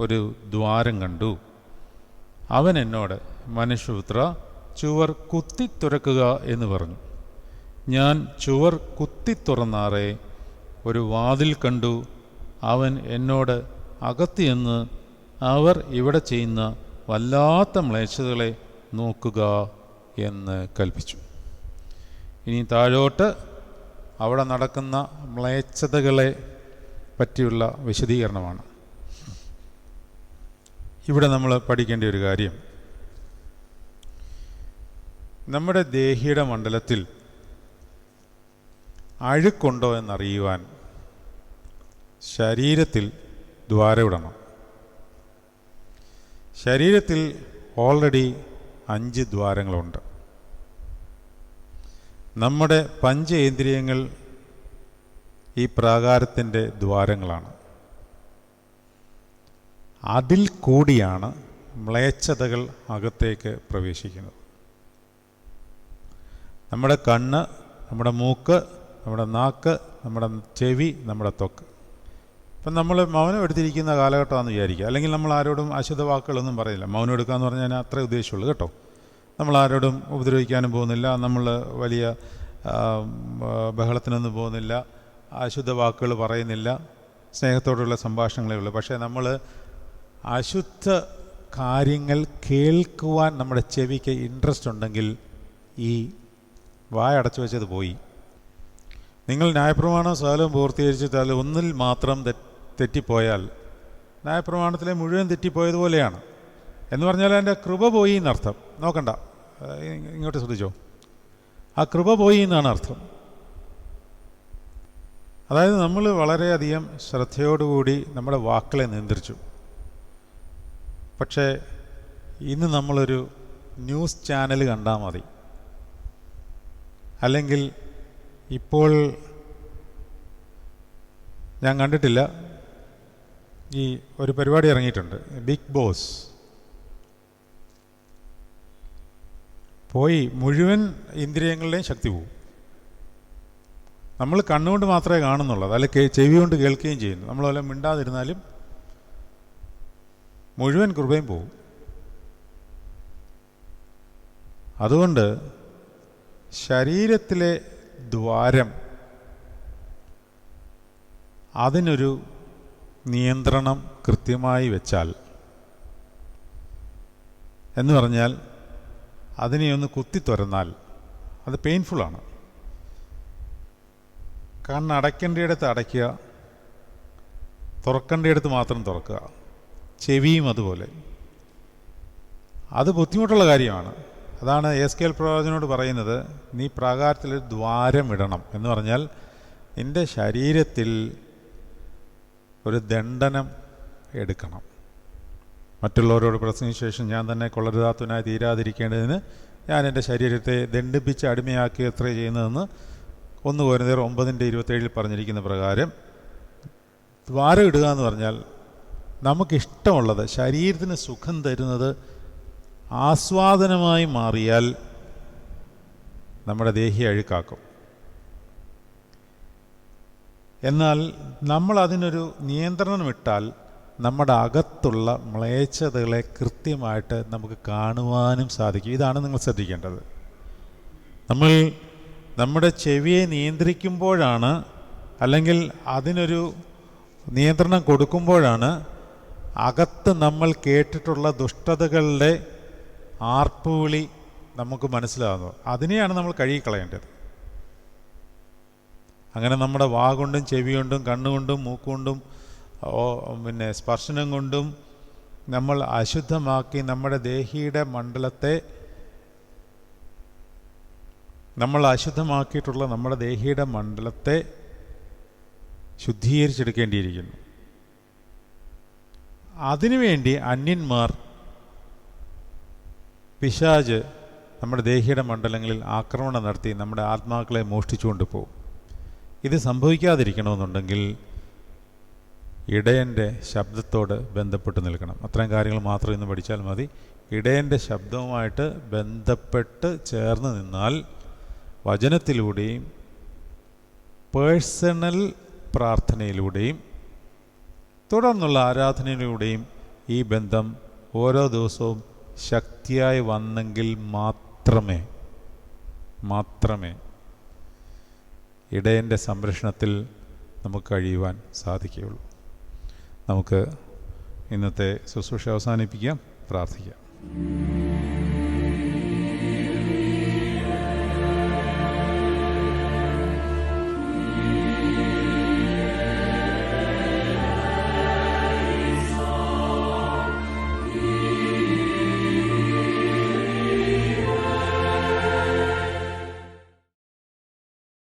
ഒരു ദ്വാരം കണ്ടു. അവൻ എന്നോട്, മനുഷ്യപുത്ര, ചുവർ കുത്തി തുറക്കുക എന്ന് പറഞ്ഞു. ഞാൻ ചുവർ കുത്തി തുറന്നാറെ ഒരു വാതിൽ കണ്ടു. അവൻ എന്നോട്, അകത്ത് ചെന്ന് അവർ ഇവിടെ ചെയ്യുന്ന വല്ലാത്ത മ്ലേച്ഛതകളെ നോക്കുക എന്ന് കൽപ്പിച്ചു. ഇനി താഴോട്ട് അവിടെ നടക്കുന്ന മ്ലേച്ഛതകളെ പറ്റിയുള്ള വിശദീകരണമാണ്. ഇവിടെ നമ്മൾ പഠിക്കേണ്ട ഒരു കാര്യം, നമ്മുടെ ദേഹിയുടെ മണ്ഡലത്തിൽ അഴുക്കുണ്ടോ എന്നറിയുവാൻ ശരീരത്തിൽ ദ്വാരമിടണം. ശരീരത്തിൽ ഓൾറെഡി 5 ദ്വാരങ്ങളുണ്ട്. നമ്മുടെ പഞ്ചേന്ദ്രിയങ്ങൾ ഈ പ്രാകാരത്തിൻ്റെ ദ്വാരങ്ങളാണ്. അതിൽ കൂടിയാണ് മ്ലേച്ഛതകൾ അകത്തേക്ക് പ്രവേശിക്കുന്നത്. നമ്മുടെ കണ്ണ്, നമ്മുടെ മൂക്ക്, നമ്മുടെ നാക്ക്, നമ്മുടെ ചെവി, നമ്മുടെ ത്വക്ക്. ഇപ്പം നമ്മൾ മൗനം എടുത്തിരിക്കുന്ന കാലഘട്ടമാണെന്ന് വിചാരിക്കുക. അല്ലെങ്കിൽ നമ്മൾ ആരോടും അശുദ്ധ വാക്കുകളൊന്നും പറയില്ല. മൗനം എടുക്കുക എന്ന് പറഞ്ഞാൽ ഞാൻ അത്രേ ഉദ്ദേശിച്ചുള്ളൂ കേട്ടോ. നമ്മൾ ആരോടും ഉപദ്രവിക്കാനും പോകുന്നില്ല, നമ്മൾ വലിയ ബഹളത്തിനൊന്നും പോകുന്നില്ല, അശുദ്ധ വാക്കുകൾ പറയുന്നില്ല, സ്നേഹത്തോടുള്ള സംഭാഷണങ്ങളേ ഉള്ളൂ. പക്ഷേ നമ്മൾ അശുദ്ധ കാര്യങ്ങൾ കേൾക്കുവാൻ നമ്മുടെ ചെവിക്ക് ഇൻട്രസ്റ്റ് ഉണ്ടെങ്കിൽ ഈ വായ അടച്ചു വെച്ചത് പോയി. നിങ്ങൾ ന്യായപ്രമാണം സകലവും പൂർത്തീകരിച്ചിട്ട് ഒന്നിൽ മാത്രം തെറ്റിപ്പോയാൽ ന്യായപ്രമാണത്തിലെ മുഴുവൻ തെറ്റിപ്പോയതുപോലെയാണ്. എന്ന് പറഞ്ഞാൽ എൻ്റെ കൃപ പോയി എന്നർത്ഥം. നോക്കണ്ട, ഇങ്ങോട്ട് ശ്രദ്ധിച്ചോ, ആ കൃപ പോയി എന്നാണ് അർത്ഥം. അതായത് നമ്മൾ വളരെയധികം ശ്രദ്ധയോടുകൂടി നമ്മുടെ വാക്കുകളെ നിയന്ത്രിച്ചു. പക്ഷേ ഇന്ന് നമ്മളൊരു ന്യൂസ് ചാനൽ കണ്ടാൽ മതി, അല്ലെങ്കിൽ ഇപ്പോൾ ഞാൻ കണ്ടിട്ടില്ല, ഈ ഒരു പരിപാടി ഇറങ്ങിയിട്ടുണ്ട്, ബിഗ് ബോസ്. പോയി മുഴുവൻ ഇന്ദ്രിയങ്ങളുടെയും ശക്തി പോകും. നമ്മൾ കണ്ണുകൊണ്ട് മാത്രമേ കാണുന്നുള്ളൂ, അല്ലെങ്കിൽ ചെവി കൊണ്ട് കേൾക്കുകയും ചെയ്യുന്നു. നമ്മൾ വല്ല മിണ്ടാതിരുന്നാലും മുഴുവൻ കൃപയും പോകും. അതുകൊണ്ട് ശരീരത്തിലെ ദ്വാരം, അതിനൊരു നിയന്ത്രണം കൃത്യമായി വെച്ചാൽ, എന്ന് പറഞ്ഞാൽ അതിനെ ഒന്ന് കുത്തി തുറന്നാൽ അത് പെയിൻഫുള്ളാണ്. കണ്ണടയ്ക്കേണ്ടിയിടത്ത് അടയ്ക്കുക, തുറക്കേണ്ടിയിടത്ത് മാത്രം തുറക്കുക. ചെവിയും അതുപോലെ. അത് ബുദ്ധിമുട്ടുള്ള കാര്യമാണ്. അതാണ് എസ്കേൽ പ്രവാചകനോട് പറയുന്നത്, നീ പ്രാകാരത്തിൽ ദ്വാരം ഇടണം. എന്ന് പറഞ്ഞാൽ നിൻ്റെ ശരീരത്തിൽ ഒരു ദണ്ഡനം എടുക്കണം. മറ്റുള്ളവരോട് പ്രസംഗിച്ച ശേഷം ഞാൻ തന്നെ കൊള്ളരുതാത്തവനായി തീരാതിരിക്കേണ്ടതിന് ഞാൻ എൻ്റെ ശരീരത്തെ ദണ്ഡിപ്പിച്ച് അടിമയാക്കി എത്ര ചെയ്യുന്നതെന്ന് 1 കൊരിന്ത്യർ 9:27 പറഞ്ഞിരിക്കുന്ന പ്രകാരം ദ്വാരം ഇടുക എന്ന് പറഞ്ഞാൽ നമുക്കിഷ്ടമുള്ളത്, ശരീരത്തിന് സുഖം തരുന്നത് ആസ്വാദനമായി മാറിയാൽ നമ്മുടെ ദേഹി അഴുക്കാക്കും. എന്നാൽ നമ്മൾ അതിനൊരു നിയന്ത്രണമിട്ടാൽ നമ്മുടെ അകത്തുള്ള മ്ലേച്ഛതകളെ കൃത്യമായിട്ട് നമുക്ക് കാണുവാനും സാധിക്കും. ഇതാണ് നിങ്ങൾ ശ്രദ്ധിക്കേണ്ടത്. നമ്മൾ നമ്മുടെ ചെവിയെ നിയന്ത്രിക്കുമ്പോഴാണ്, അല്ലെങ്കിൽ അതിനൊരു നിയന്ത്രണം കൊടുക്കുമ്പോഴാണ് അകത്ത് നമ്മൾ കേട്ടിട്ടുള്ള ദുഷ്ടതകളുടെ ആർപ്പുവിളി നമുക്ക് മനസ്സിലാകുന്നത്. അതിനെയാണ് നമ്മൾ കഴുകിക്കളയേണ്ടത്. അങ്ങനെ നമ്മുടെ വാ കൊണ്ടും ചെവി കൊണ്ടും കണ്ണുകൊണ്ടും മൂക്കുകൊണ്ടും പിന്നെ സ്പർശനം കൊണ്ടും നമ്മൾ അശുദ്ധമാക്കി നമ്മുടെ ദേഹിയുടെ മണ്ഡലത്തെ, നമ്മൾ അശുദ്ധമാക്കിയിട്ടുള്ള നമ്മുടെ ദേഹിയുടെ മണ്ഡലത്തെ ശുദ്ധീകരിച്ചെടുക്കേണ്ടിയിരിക്കുന്നു. അതിനുവേണ്ടി അന്യന്മാർ, പിശാച് നമ്മുടെ ദേഹിയുടെ മണ്ഡലങ്ങളിൽ ആക്രമണം നടത്തി നമ്മുടെ ആത്മാക്കളെ മോഷ്ടിച്ചുകൊണ്ട് പോകും. ഇത് സംഭവിക്കാതിരിക്കണമെന്നുണ്ടെങ്കിൽ ഇടയൻ്റെ ശബ്ദത്തോട് ബന്ധപ്പെട്ട് നിൽക്കണം. അത്രയും കാര്യങ്ങൾ മാത്രം ഇന്ന് പഠിച്ചാൽ മതി. ഇടയൻ്റെ ശബ്ദവുമായിട്ട് ബന്ധപ്പെട്ട് ചേർന്ന് നിന്നാൽ വചനത്തിലൂടെയും പേഴ്സണൽ പ്രാർത്ഥനയിലൂടെയും തുടർന്നുള്ള ആരാധനയിലൂടെയും ഈ ബന്ധം ഓരോ ദിവസവും ശക്തിയായി വന്നെങ്കിൽ മാത്രമേ ഇടയൻ്റെ സംരക്ഷണത്തിൽ നമുക്ക് കഴിയുവാൻ സാധിക്കുകയുള്ളൂ. നമുക്ക് ഇന്നത്തെ ശുശ്രൂഷ അവസാനിപ്പിക്കാം. പ്രാർത്ഥിക്കാം.